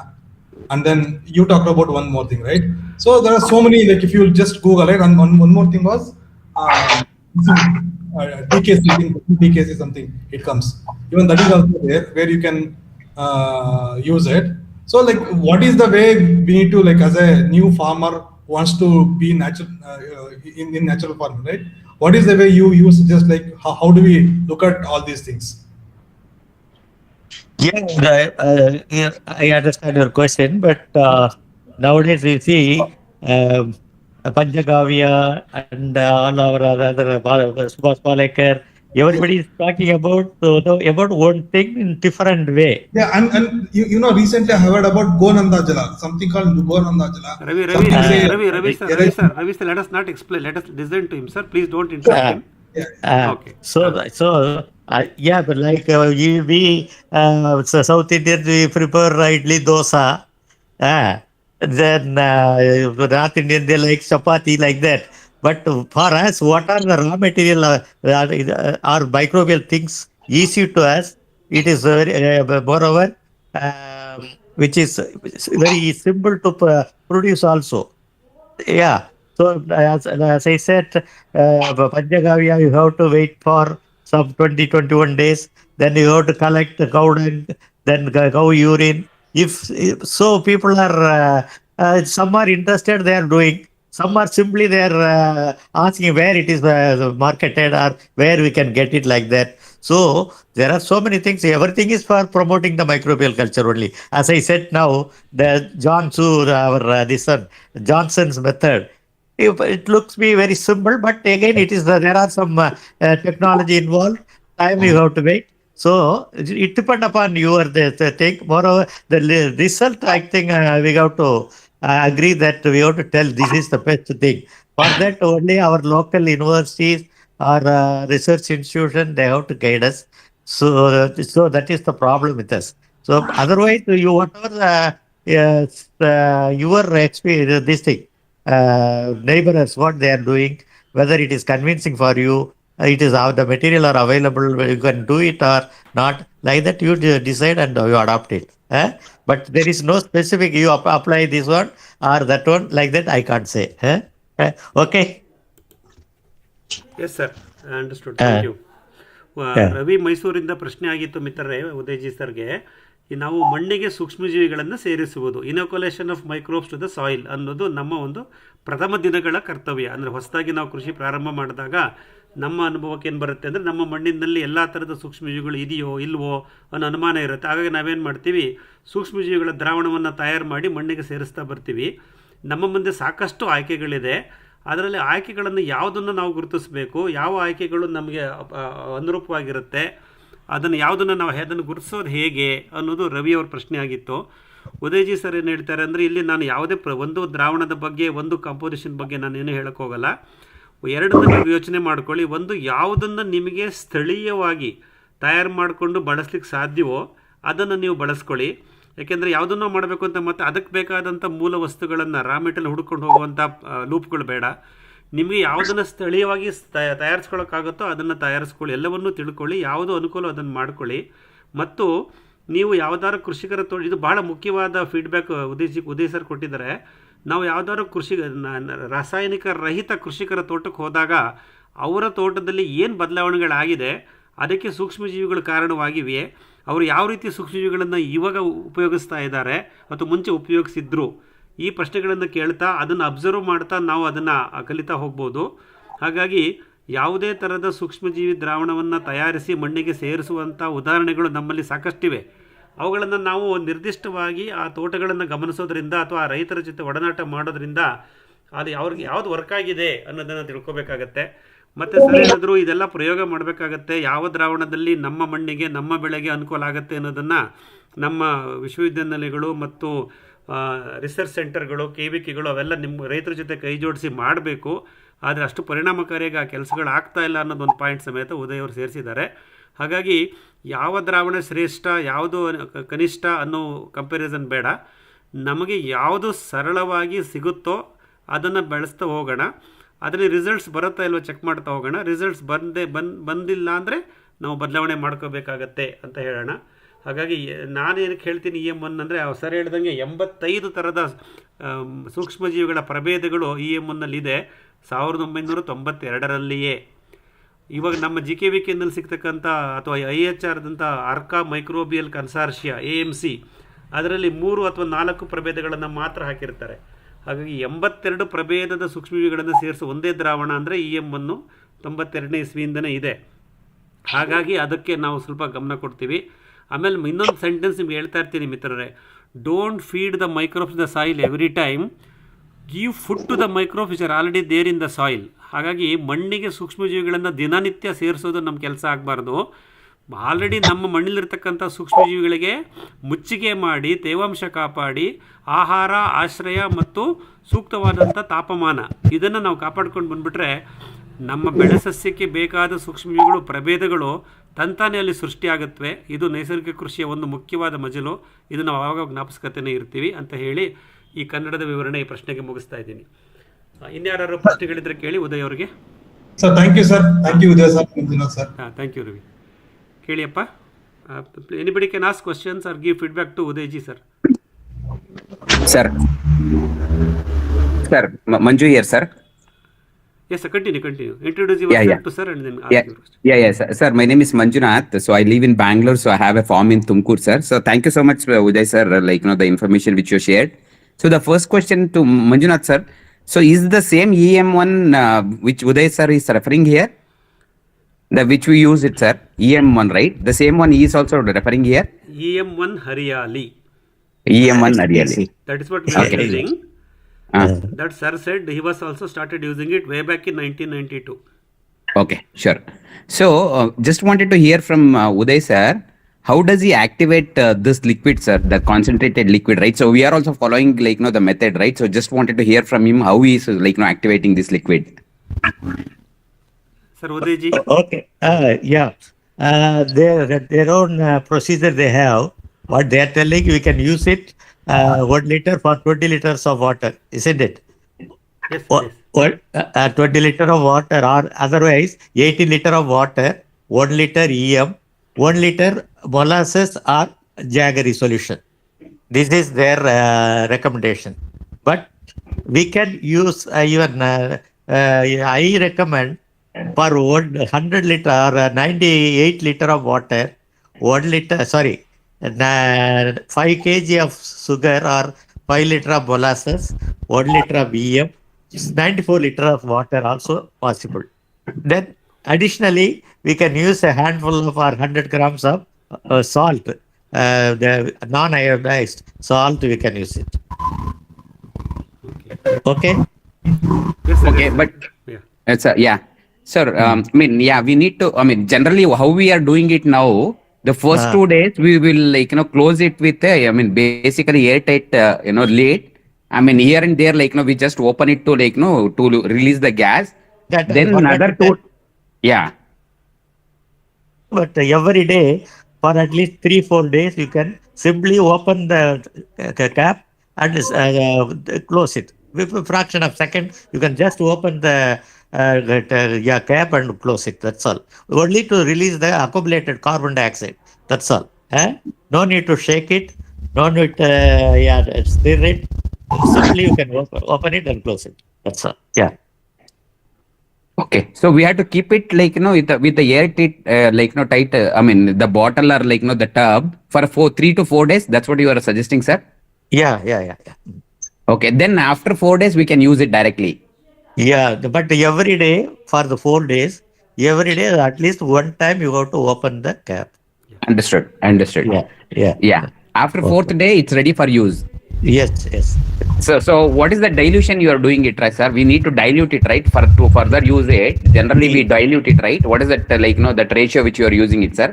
and then you talked about one more thing, right? So there are so many, like if you just Google, right, and one more thing was DKC, DKC something, it comes. Even that is also there where you can use it. So like, what is the way we need to, like, as a new farmer wants to be natural in natural farming, right? What is the way you suggest, like how do we look at all these things? Yeah, I understand your question, but nowadays we see Panchagavya and all our other Subhash Palekar, everybody is talking about one thing in different way. Yeah, and you know, recently I heard about Gonanda Jala, something called Gonanda Jala. Ravi, Something say- Ravi, sir, let us not explain. Let us listen to him, sir. Please don't interrupt him. Okay. Yeah, but like so South Indian, we prepare idli dosa. Then North Indian, they like chapati, like that. But for us, what are the raw material are microbial things easy to us? It is very, moreover, which is very simple to produce also. Yeah. So as I said, Panchagavya, you have to wait for some 21 days. Then you have to collect the cow dung, then cow urine. If so, people are some are interested, they are doing. Some are simply they are asking where it is marketed or where we can get it, like that. So there are so many things. Everything is for promoting the microbial culture only. As I said now, the this one, Johnson's method. It looks be very simple, but again, it is there are some technology involved. Time you have to wait. So it depends upon your the thing. Moreover, the result, I think we have to agree that we have to tell this is the best thing. For that, only our local universities or research institution, they have to guide us. So that is the problem with us. So otherwise, you whatever your experience, this thing. Neighbors, what they are doing, whether it is convincing for you, it is how the material are available, you can do it or not, like that you decide and you adopt it. But there is no specific, you apply this one or that one, like that I can't say. Okay. Yes, sir. I understood. Thank you. Ravi ಮೈಸೂರಿಂದ ಪ್ರಶ್ನೆ ಆಗಿತ್ತು ಮಿತ್ರರೇ, ಉದಯಜಿ ಸರ್ಗೆ. ನಾವು ಮಣ್ಣಿಗೆ ಸೂಕ್ಷ್ಮಜೀವಿಗಳನ್ನು ಸೇರಿಸುವುದು, inoculation of microbes to the soil ಅನ್ನೋದು ನಮ್ಮ ಒಂದು ಪ್ರಥಮ ದಿನಗಳ ಕರ್ತವ್ಯ. ಅಂದರೆ ಹೊಸದಾಗಿ ನಾವು ಕೃಷಿ ಪ್ರಾರಂಭ ಮಾಡಿದಾಗ ನಮ್ಮ ಅನುಭವಕ್ಕೆ ಏನು ಬರುತ್ತೆ ಅಂದರೆ, ನಮ್ಮ ಮಣ್ಣಿನಲ್ಲಿ ಎಲ್ಲ ಥರದ ಸೂಕ್ಷ್ಮಜೀವಿಗಳು ಇದೆಯೋ ಇಲ್ವೋ ಅನ್ನೋ ಅನುಮಾನ ಇರುತ್ತೆ. ಹಾಗಾಗಿ ನಾವೇನು ಮಾಡ್ತೀವಿ, ಸೂಕ್ಷ್ಮಜೀವಿಗಳ ದ್ರಾವಣವನ್ನು ತಯಾರು ಮಾಡಿ ಮಣ್ಣಿಗೆ ಸೇರಿಸ್ತಾ ಬರ್ತೀವಿ. ನಮ್ಮ ಮುಂದೆ ಸಾಕಷ್ಟು ಆಯ್ಕೆಗಳಿದೆ. ಅದರಲ್ಲಿ ಆಯ್ಕೆಗಳನ್ನು ಯಾವುದನ್ನು ನಾವು ಗುರುತಿಸಬೇಕು, ಯಾವ ಆಯ್ಕೆಗಳು ನಮಗೆ ಅನುರೂಪವಾಗಿರುತ್ತೆ, ಅದನ್ನು ಯಾವುದನ್ನು ನಾವು ಅದನ್ನು ಗುರುತಿಸೋದು ಹೇಗೆ ಅನ್ನೋದು ರವಿಯವ್ರ ಪ್ರಶ್ನೆ ಆಗಿತ್ತು. ಉದಯಜಿ ಸರ್ ಏನು ಹೇಳ್ತಾರೆ ಅಂದರೆ, ಇಲ್ಲಿ ನಾನು ಯಾವುದೇ ಒಂದು ದ್ರಾವಣದ ಬಗ್ಗೆ, ಒಂದು ಕಾಂಪೋಸಿಷನ್ ಬಗ್ಗೆ ನಾನು ಏನು ಹೇಳೋಕ್ಕೋಗಲ್ಲ. ಎರಡನ್ನ ನೀವು ಯೋಚನೆ ಮಾಡ್ಕೊಳ್ಳಿ. ಒಂದು, ಯಾವುದನ್ನು ನಿಮಗೆ ಸ್ಥಳೀಯವಾಗಿ ತಯಾರು ಮಾಡಿಕೊಂಡು ಬಳಸ್ಲಿಕ್ಕೆ ಸಾಧ್ಯವೋ ಅದನ್ನು ನೀವು ಬಳಸ್ಕೊಳ್ಳಿ. ಯಾಕೆಂದರೆ ಯಾವುದನ್ನೋ ಮಾಡಬೇಕು ಅಂತ ಮತ್ತೆ ಅದಕ್ಕೆ ಬೇಕಾದಂಥ ಮೂಲ ವಸ್ತುಗಳನ್ನು, ರಾ ಮೆಟೀರಿಯಲ್ ಹುಡ್ಕೊಂಡು ಹೋಗುವಂಥ ಲೂಪ್ಗಳು ಬೇಡ. ನಿಮಗೆ ಯಾವುದನ್ನು ಸ್ಥಳೀಯವಾಗಿ ತಯಾರಿಸ್ಕೊಳ್ಳೋಕ್ಕಾಗುತ್ತೋ ಅದನ್ನು ತಯಾರಿಸ್ಕೊಳ್ಳಿ. ಎಲ್ಲವನ್ನೂ ತಿಳ್ಕೊಳ್ಳಿ, ಯಾವುದು ಅನುಕೂಲ ಅದನ್ನು ಮಾಡ್ಕೊಳ್ಳಿ. ಮತ್ತು ನೀವು ಯಾವುದಾದ್ರು ಕೃಷಿಕರ ಇದು ಭಾಳ ಮುಖ್ಯವಾದ ಫೀಡ್ಬ್ಯಾಕ್ ಉದಯ್ ಸರ್ ಕೊಟ್ಟಿದ್ದಾರೆ. ನಾವು ಯಾವುದಾದ್ರು ರಾಸಾಯನಿಕ ರಹಿತ ಕೃಷಿಕರ ತೋಟಕ್ಕೆ ಹೋದಾಗ ಅವರ ತೋಟದಲ್ಲಿ ಏನು ಬದಲಾವಣೆಗಳಾಗಿದೆ, ಅದಕ್ಕೆ ಸೂಕ್ಷ್ಮಜೀವಿಗಳು ಕಾರಣವಾಗಿವೆ. ಅವರು ಯಾವ ರೀತಿ ಸೂಕ್ಷ್ಮಜೀವಿಗಳನ್ನು ಇವಾಗ ಉಪಯೋಗಿಸ್ತಾ ಇದ್ದಾರೆ ಮತ್ತು ಮುಂಚೆ ಉಪಯೋಗಿಸಿದ್ರು, ಈ ಪ್ರಶ್ನೆಗಳನ್ನು ಕೇಳ್ತಾ ಅದನ್ನು ಅಬ್ಸರ್ವ್ ಮಾಡ್ತಾ ನಾವು ಅದನ್ನು ಕಲಿತಾ ಹೋಗ್ಬೋದು. ಹಾಗಾಗಿ ಯಾವುದೇ ಥರದ ಸೂಕ್ಷ್ಮಜೀವಿ ದ್ರಾವಣವನ್ನು ತಯಾರಿಸಿ ಮಣ್ಣಿಗೆ ಸೇರಿಸುವಂಥ ಉದಾಹರಣೆಗಳು ನಮ್ಮಲ್ಲಿ ಸಾಕಷ್ಟಿವೆ. ಅವುಗಳನ್ನು ನಾವು ನಿರ್ದಿಷ್ಟವಾಗಿ ಆ ತೋಟಗಳನ್ನು ಗಮನಿಸೋದ್ರಿಂದ ಅಥವಾ ಆ ರೈತರ ಜೊತೆ ಒಡನಾಟ ಮಾಡೋದ್ರಿಂದ ಅದು ಅವ್ರಿಗೆ ಯಾವುದು ವರ್ಕ್ ಆಗಿದೆ ಅನ್ನೋದನ್ನು ತಿಳ್ಕೊಬೇಕಾಗತ್ತೆ. ಮತ್ತು ಸರ್ ಹೇಳಿದ್ರು ಇದೆಲ್ಲ ಪ್ರಯೋಗ ಮಾಡಬೇಕಾಗತ್ತೆ. ಯಾವ ದ್ರಾವಣದಲ್ಲಿ ನಮ್ಮ ಮಣ್ಣಿಗೆ ನಮ್ಮ ಬೆಳೆಗೆ ಅನುಕೂಲ ಆಗುತ್ತೆ ಅನ್ನೋದನ್ನು ನಮ್ಮ ವಿಶ್ವವಿದ್ಯಾನಿಲಯಗಳು ಮತ್ತು ರಿಸರ್ಚ್ ಸೆಂಟರ್ಗಳು, KVKಗಳು ಅವೆಲ್ಲ ನಿಮ್ಮ ರೈತರ ಜೊತೆ ಕೈ ಜೋಡಿಸಿ ಮಾಡಬೇಕು. ಆದರೆ ಅಷ್ಟು ಪರಿಣಾಮಕಾರಿಯಾಗಿ ಆ ಕೆಲಸಗಳು ಆಗ್ತಾ ಇಲ್ಲ ಅನ್ನೋದೊಂದು ಪಾಯಿಂಟ್ ಸಮೇತ ಉದಯ್ ಅವರು ಸೇರಿಸಿದ್ದಾರೆ. ಹಾಗಾಗಿ ಯಾವ ದ್ರಾವಣ ಶ್ರೇಷ್ಠ, ಯಾವುದು ಕನಿಷ್ಠ ಅನ್ನೋ ಕಂಪ್ಯಾರಿಸನ್ ಬೇಡ. ನಮಗೆ ಯಾವುದು ಸರಳವಾಗಿ ಸಿಗುತ್ತೋ ಅದನ್ನು ಬೆಳೆಸ್ತಾ ಹೋಗೋಣ. ಅದರಲ್ಲಿ ರಿಸಲ್ಟ್ಸ್ ಬರುತ್ತಾ ಇಲ್ವೋ ಚೆಕ್ ಮಾಡ್ತಾ ಹೋಗೋಣ. ರಿಸಲ್ಟ್ಸ್ ಬಂದಿಲ್ಲ ಅಂದರೆ ನಾವು ಬದಲಾವಣೆ ಮಾಡ್ಕೋಬೇಕಾಗತ್ತೆ ಅಂತ ಹೇಳೋಣ. ಹಾಗಾಗಿ ನಾನೇನಕ್ಕೆ ಹೇಳ್ತೀನಿ EM1 ಅಂದರೆ ಸರ್ ಹೇಳ್ದಂಗೆ 85 ಥರದ ಸೂಕ್ಷ್ಮಜೀವಿಗಳ ಪ್ರಭೇದಗಳು EM1ನಲ್ಲಿದೆ 1992ರಲ್ಲಿಯೇ. ಇವಾಗ ನಮ್ಮ GKVKನಲ್ಲಿ ಸಿಗ್ತಕ್ಕಂಥ ಅಥವಾ IHRದಂಥ ಅರ್ಕಾ ಮೈಕ್ರೋಬಿಯಲ್ ಕನ್ಸಾರ್ಷಿಯಾ AMC ಅದರಲ್ಲಿ 3 ಅಥವಾ 4 ಪ್ರಭೇದಗಳನ್ನು ಮಾತ್ರ ಹಾಕಿರ್ತಾರೆ. ಹಾಗಾಗಿ 82 ಪ್ರಭೇದದ ಸೂಕ್ಷ್ಮಜೀವಿಗಳನ್ನು ಸೇರಿಸೋ ಒಂದೇ ದ್ರಾವಣ ಅಂದರೆ EM1 92ನೇ ಇಸ್ವಿಯಿಂದನೇ ಇದೆ. ಹಾಗಾಗಿ ಅದಕ್ಕೆ ನಾವು ಸ್ವಲ್ಪ ಗಮನ ಕೊಡ್ತೀವಿ. ಆಮೇಲೆ ಇನ್ನೊಂದು ಸೆಂಟೆನ್ಸ್ ನಿಮ್ಗೆ ಹೇಳ್ತಾ ಇರ್ತೀನಿ ಮಿತ್ರರೇ, don't feed the microbes the soil every time, give food to the microbes which are already there in the soil. ಹಾಗಾಗಿ ಮಣ್ಣಿಗೆ ಸೂಕ್ಷ್ಮಜೀವಿಗಳನ್ನು ದಿನನಿತ್ಯ ಸೇರಿಸೋದು ನಮ್ಮ ಕೆಲಸ ಆಗಬಾರ್ದು. ಆಲ್ರೆಡಿ ನಮ್ಮ ಮಣ್ಣಲ್ಲಿರ್ತಕ್ಕಂಥ ಸೂಕ್ಷ್ಮಜೀವಿಗಳಿಗೆ ಮುಚ್ಚಿಗೆ ಮಾಡಿ ತೇವಾಂಶ ಕಾಪಾಡಿ ಆಹಾರ, ಆಶ್ರಯ ಮತ್ತು ಸೂಕ್ತವಾದಂಥ ತಾಪಮಾನ ಇದನ್ನು ನಾವು ಕಾಪಾಡ್ಕೊಂಡು ಬಂದುಬಿಟ್ರೆ ನಮ್ಮ ಬೆಳೆ ಸಸ್ಯಕ್ಕೆ ಬೇಕಾದ ಸೂಕ್ಷ್ಮಜೀವಿಗಳು ಪ್ರಭೇದಗಳು ತಂತಾನೇ ಅಲ್ಲಿ ಸೃಷ್ಟಿಯಾಗುತ್ತವೆ. ಇದು ನೈಸರ್ಗಿಕ ಕೃಷಿಯ ಒಂದು ಮುಖ್ಯವಾದ ಮಜಲು. ಇದು ನಾವು ಆವಾಗ ಜ್ಞಾಪಕತೆನೇ ಇರ್ತೀವಿ ಅಂತ ಹೇಳಿ ಈ ಕನ್ನಡದ ವಿವರಣೆ ಈ ಪ್ರಶ್ನೆಗೆ ಮುಗಿಸ್ತಾ ಇದ್ದೀನಿ. ಇನ್ಯಾರು ಪ್ರಶ್ನೆಗಳಿದ್ರೆ ಕೇಳಿ ಉದಯ್ ಅವರಿಗೆ. Sir thank you sir. Thank you Uday sir. Sir thank you Ravi. ಕೇಳಿಯಪ್ಪ. Anybody can ask questions or give feedback to Uday ji sir. Sir, Manju here, sir. Yes, sir. Continue. Introduce yourself to sir and then ask your question. Yeah, sir. My name is Manjunath. So I live in Bangalore. So I have a farm in Tumkur, sir. So thank you so much, Uday sir. The information which you shared. So the first question to Manjunath sir. So is the same EM1 which Uday sir is referring here? Which we use it, sir. EM1, right? The same one he is also referring here. EM1 Hariyali. EM1 Hariyali. That is what we are using. That sir said he was also started using it way back in 1992. Okay, sure. So just wanted to hear from Uday sir, how does he activate this liquid, sir, the concentrated liquid, right? So we are also following the method, right? So just wanted to hear from him how he is activating this liquid. Sir, Uday ji. Okay. Yeah. Their own procedure they have. What they are telling, we can use it 1 liter for 20 liters of water, isn't it? Yes. 20 liter of water, or otherwise 80 liter of water, 1 liter EM, 1 liter molasses or jaggery solution. This is their recommendation. But we can use even I recommend for 100 liter or 98 liter of water, 1 liter, 5 kg of sugar or 5 liter of molasses, 1 liter of EM, 94 liter of water also possible. Then additionally, we can use a handful of or 100 grams of salt, the non-iodized salt, we can use it. Okay? Yes, sir. Okay, but yeah. Sir, we need to, generally how we are doing it now, the first 2 days we will close it with basically airtight lid. Here and there we just open it to to release the gas. Then another 2. Yeah. But every day for at least 3-4 days you can simply open the cap and close it. With a fraction of second you can just open the cap and close it. That's all. Only to release the accumulated carbon dioxide. That's all. No need to shake it. No need to stir it. Simply you can open it and close it. That's all. Yeah. Okay. So we have to keep it with the air tight, tight. The bottle or the tub for 3 to 4 days. That's what you are suggesting, sir? Yeah. Okay. Then after 4 days we can use it directly. Yeah, but every day for the 4 days, every day at least one time you have to open the cap. Understood. Understood. Yeah, yeah. Yeah. After fourth Okay. day, it's ready for use. Yes, yes. So what is the dilution you are doing it, right, sir? We need to dilute it, right, for to further use it. Generally, we dilute it, right? What is that like? That ratio which you are using it, sir?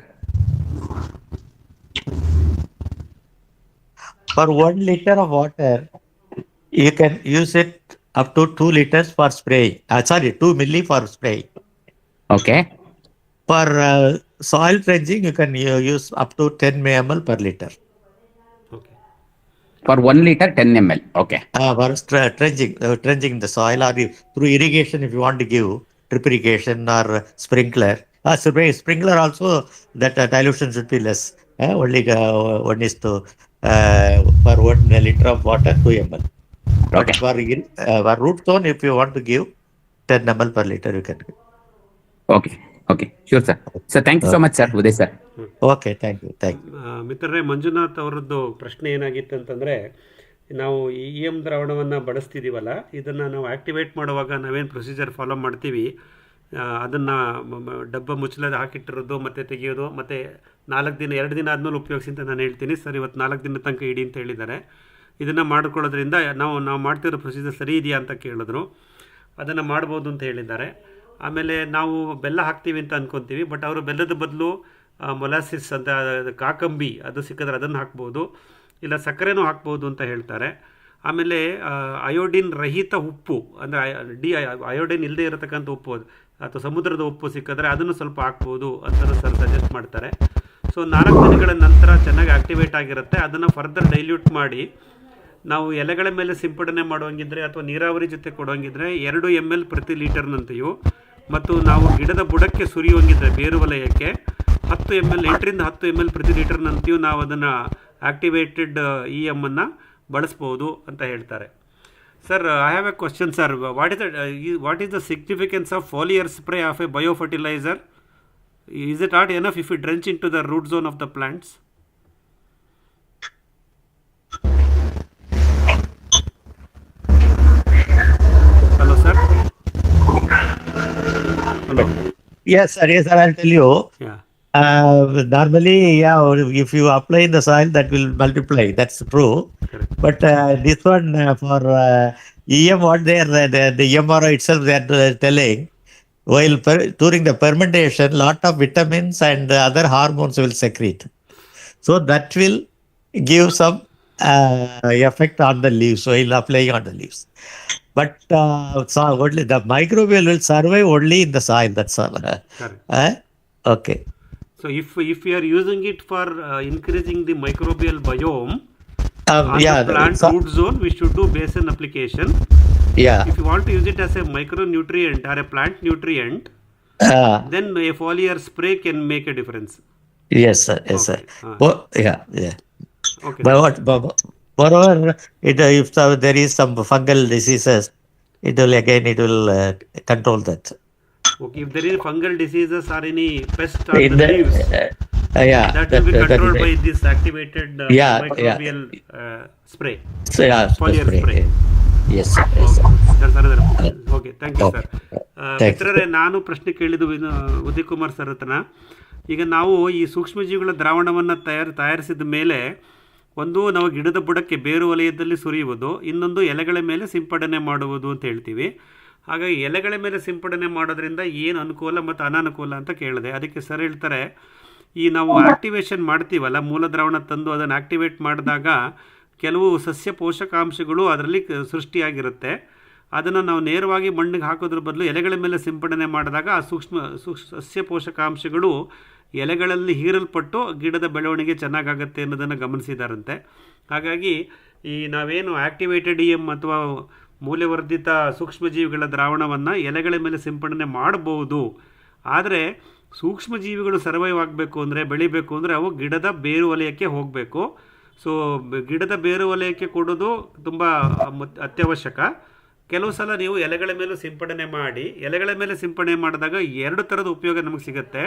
For 1 liter of water, you can use it up to 2 liters for spray. Sorry, 2 milli for spray. Okay. For soil dredging, you can use up to 10 ml per liter. Okay. For 1 liter, 10 ml. Okay. For dredging the soil, or through irrigation, if you want to give drip irrigation or sprinkler. Sprinkler also, that dilution should be less. Only 1 is to for 1 liter of water, 2 ml. But Okay. for root zone, if you want to give 10 ml per liter, you can give. Okay. Okay. Sure, sir. So thank you so much, sir. Uday, sir. Okay, thank you. ಮಿತ್ರರೇ, ಮಂಜುನಾಥ್ ಅವರದ್ದು ಪ್ರಶ್ನೆ ಏನಾಗಿತ್ತು ಅಂತಂದರೆ, ನಾವು EM ದ್ರಾವಣವನ್ನು ಬಳಸ್ತಿದ್ದೀವಲ್ಲ, ಇದನ್ನು ನಾವು activate ಮಾಡುವಾಗ ನಾವೇನು ಪ್ರೊಸೀಜರ್ ಫಾಲೋ ಮಾಡ್ತೀವಿ, ಅದನ್ನು ಡಬ್ಬ ಮುಚ್ಚಲದ ಹಾಕಿಟ್ಟಿರೋದು ಮತ್ತು ತೆಗೆಯೋದು, ಮತ್ತು 2 ದಿನ ಆದಮೇಲೆ ಉಪಯೋಗಿಸಿ ಅಂತ ನಾನು ಹೇಳ್ತೀನಿ. ಸರ್, ಇವತ್ತು 4 ದಿನ ತನಕ ಇಡಿ ಅಂತ ಹೇಳಿದ್ದಾರೆ. ಇದನ್ನು ಮಾಡ್ಕೊಳ್ಳೋದ್ರಿಂದ ನಾವು ಮಾಡ್ತಿರೋ ಪ್ರೊಸೀಜರ್ ಸರಿ ಇದೆಯಾ ಅಂತ ಕೇಳಿದ್ರು. ಅದನ್ನು ಮಾಡ್ಬೋದು ಅಂತ ಹೇಳಿದ್ದಾರೆ. ಆಮೇಲೆ ನಾವು ಬೆಲ್ಲ ಹಾಕ್ತೀವಿ ಅಂತ ಅಂದ್ಕೊತೀವಿ, ಬಟ್ ಅವರು ಬೆಲ್ಲದ ಬದಲು ಮೊಲಾಸಿಸ್ ಅಂತ ಕಾಕಂಬಿ ಅದು ಸಿಕ್ಕಿದ್ರೆ ಅದನ್ನು ಹಾಕ್ಬೋದು, ಇಲ್ಲ ಸಕ್ಕರೆನೂ ಹಾಕ್ಬೋದು ಅಂತ ಹೇಳ್ತಾರೆ. ಆಮೇಲೆ ಅಯೋಡಿನ್ ರಹಿತ ಉಪ್ಪು, ಅಂದರೆ ಅಯೋಡಿನ್ ಇಲ್ಲದೆ ಇರತಕ್ಕಂಥ ಉಪ್ಪು ಅಥವಾ ಸಮುದ್ರದ ಉಪ್ಪು ಸಿಕ್ಕಿದ್ರೆ ಅದನ್ನು ಸ್ವಲ್ಪ ಹಾಕ್ಬೋದು ಅಂತ ಸರ್ ಸಜೆಸ್ಟ್ ಮಾಡ್ತಾರೆ. ಸೊ 4 ದಿನಗಳ ನಂತರ ಚೆನ್ನಾಗಿ ಆ್ಯಕ್ಟಿವೇಟ್ ಆಗಿರುತ್ತೆ. ಅದನ್ನು ಫರ್ದರ್ ಡೈಲ್ಯೂಟ್ ಮಾಡಿ ನಾವು ಎಲೆಗಳ ಮೇಲೆ ಸಿಂಪಡಣೆ ಮಾಡುವಂಗಿದ್ರೆ ಅಥವಾ ನೀರಾವರಿ ಜೊತೆ ಕೊಡುವಂಗಿದ್ರೆ 2 ml ಪ್ರತಿ ಲೀಟರ್ನಂತೆಯೂ, ಮತ್ತು ನಾವು ಗಿಡದ ಬುಡಕ್ಕೆ ಸುರಿಯುವಂಗಿದ್ರೆ ಬೇರು ವಲಯಕ್ಕೆ 10 ml 8ರಿಂದ 10 ml ಪ್ರತಿ ಲೀಟರ್ನಂತೆಯೂ ನಾವು ಅದನ್ನು ಆ್ಯಕ್ಟಿವೇಟೆಡ್ EM ಅನ್ನು ಬಳಸ್ಬೋದು ಅಂತ ಹೇಳ್ತಾರೆ. Sir, I have a question sir. What is the significance of foliar spray of a biofertilizer? Is it not enough if you drench into the root zone of the plants? Hello, sir. Hello. Yes, sir. I'll tell you. Yeah. Normally, if you apply in the soil, that will multiply. That's true. Correct. But this one for EM, what the MRO itself they are telling, while during the fermentation, lot of vitamins and other hormones will secrete. So that will give some effect on the leaves while applying on the leaves. But only the microbial will survive only in the soil. That's all. Correct. Okay. So if we are using it for increasing the microbial biome on the plant root zone, we should do basin application. Yeah. If you want to use it as a micronutrient or a plant nutrient, then a foliar spray can make a difference. Yes, sir. Yes, Okay. sir. Yeah. Okay. Moreover, if there is some fungal diseases, it will control that. Okay. If there is fungal diseases or any pest on In the leaves, that will be controlled by this activated microbial spray. So, Foliar spray. Yes, sir. Yes, sir. That's another question. Okay, thank you, sir. Thank you. ಮಿತ್ರರೇ, ನಾನು ಪ್ರಶ್ನೆ ಕೇಳಿದ್ದು Uday Kumar sir ಹತ್ರನ. ಈಗ ನಾವು ಈ ಸೂಕ್ಷ್ಮಜೀವಿಗಳ ದ್ರಾವಣವನ್ನು ತಯಾರಿಸಿದ ಮೇಲೆ, ಒಂದು ನಾವು ಗಿಡದ ಬುಡಕ್ಕೆ ಬೇರು ವಲಯದಲ್ಲಿ ಸುರಿಯುವುದು, ಇನ್ನೊಂದು ಎಲೆಗಳ ಮೇಲೆ ಸಿಂಪಡಣೆ ಮಾಡುವುದು ಅಂತ ಹೇಳ್ತೀವಿ. ಹಾಗಾಗಿ ಎಲೆಗಳ ಮೇಲೆ ಸಿಂಪಡಣೆ ಮಾಡೋದ್ರಿಂದ ಏನು ಅನುಕೂಲ ಮತ್ತು ಅನಾನುಕೂಲ ಅಂತ ಕೇಳಿದೆ. ಅದಕ್ಕೆ ಸರ್ ಹೇಳ್ತಾರೆ, ಈ ನಾವು ಆಕ್ಟಿವೇಶನ್ ಮಾಡ್ತೀವಲ್ಲ, ಮೂಲ ದ್ರಾವಣ ತಂದು ಅದನ್ನು ಆಕ್ಟಿವೇಟ್ ಮಾಡಿದಾಗ ಕೆಲವು ಸಸ್ಯ ಪೋಷಕಾಂಶಗಳು ಅದರಲ್ಲಿ ಸೃಷ್ಟಿಯಾಗಿರುತ್ತೆ. ಅದನ್ನು ನಾವು ನೇರವಾಗಿ ಮಣ್ಣಿಗೆ ಹಾಕೋದ್ರ ಬದಲು ಎಲೆಗಳ ಮೇಲೆ ಸಿಂಪಡಣೆ ಮಾಡಿದಾಗ ಆ ಸಸ್ಯ ಪೋಷಕಾಂಶಗಳು ಎಲೆಗಳಲ್ಲಿ ಹೀರಲ್ಪಟ್ಟು ಗಿಡದ ಬೆಳವಣಿಗೆ ಚೆನ್ನಾಗಾಗುತ್ತೆ ಅನ್ನೋದನ್ನು ಗಮನಿಸಿದಾರಂತೆ. ಹಾಗಾಗಿ ಈ ನಾವೇನು ಆಕ್ಟಿವೇಟೆಡ್ EM ಅಥವಾ ಮೌಲ್ಯವರ್ಧಿತ ಸೂಕ್ಷ್ಮಜೀವಿಗಳ ದ್ರಾವಣವನ್ನು ಎಲೆಗಳ ಮೇಲೆ ಸಿಂಪಡಣೆ ಮಾಡಬಹುದು. ಆದರೆ ಸೂಕ್ಷ್ಮಜೀವಿಗಳು ಸರ್ವೈವ್ ಆಗಬೇಕು ಅಂದರೆ, ಬೆಳಿಬೇಕು ಅಂದರೆ ಅವು ಗಿಡದ ಬೇರು ವಲಯಕ್ಕೆ ಹೋಗಬೇಕು. ಸೊ ಗಿಡದ ಬೇರು ವಲಯಕ್ಕೆ ಕೊಡೋದು ತುಂಬ ಅತ್ಯವಶ್ಯಕ. ಕೆಲವು ಸಲ ನೀವು ಎಲೆಗಳ ಮೇಲೂ ಸಿಂಪಡಣೆ ಮಾಡಿ, ಎಲೆಗಳ ಮೇಲೆ ಸಿಂಪಡಣೆ ಮಾಡಿದಾಗ 2 ಥರದ ಉಪಯೋಗ ನಮಗೆ ಸಿಗುತ್ತೆ.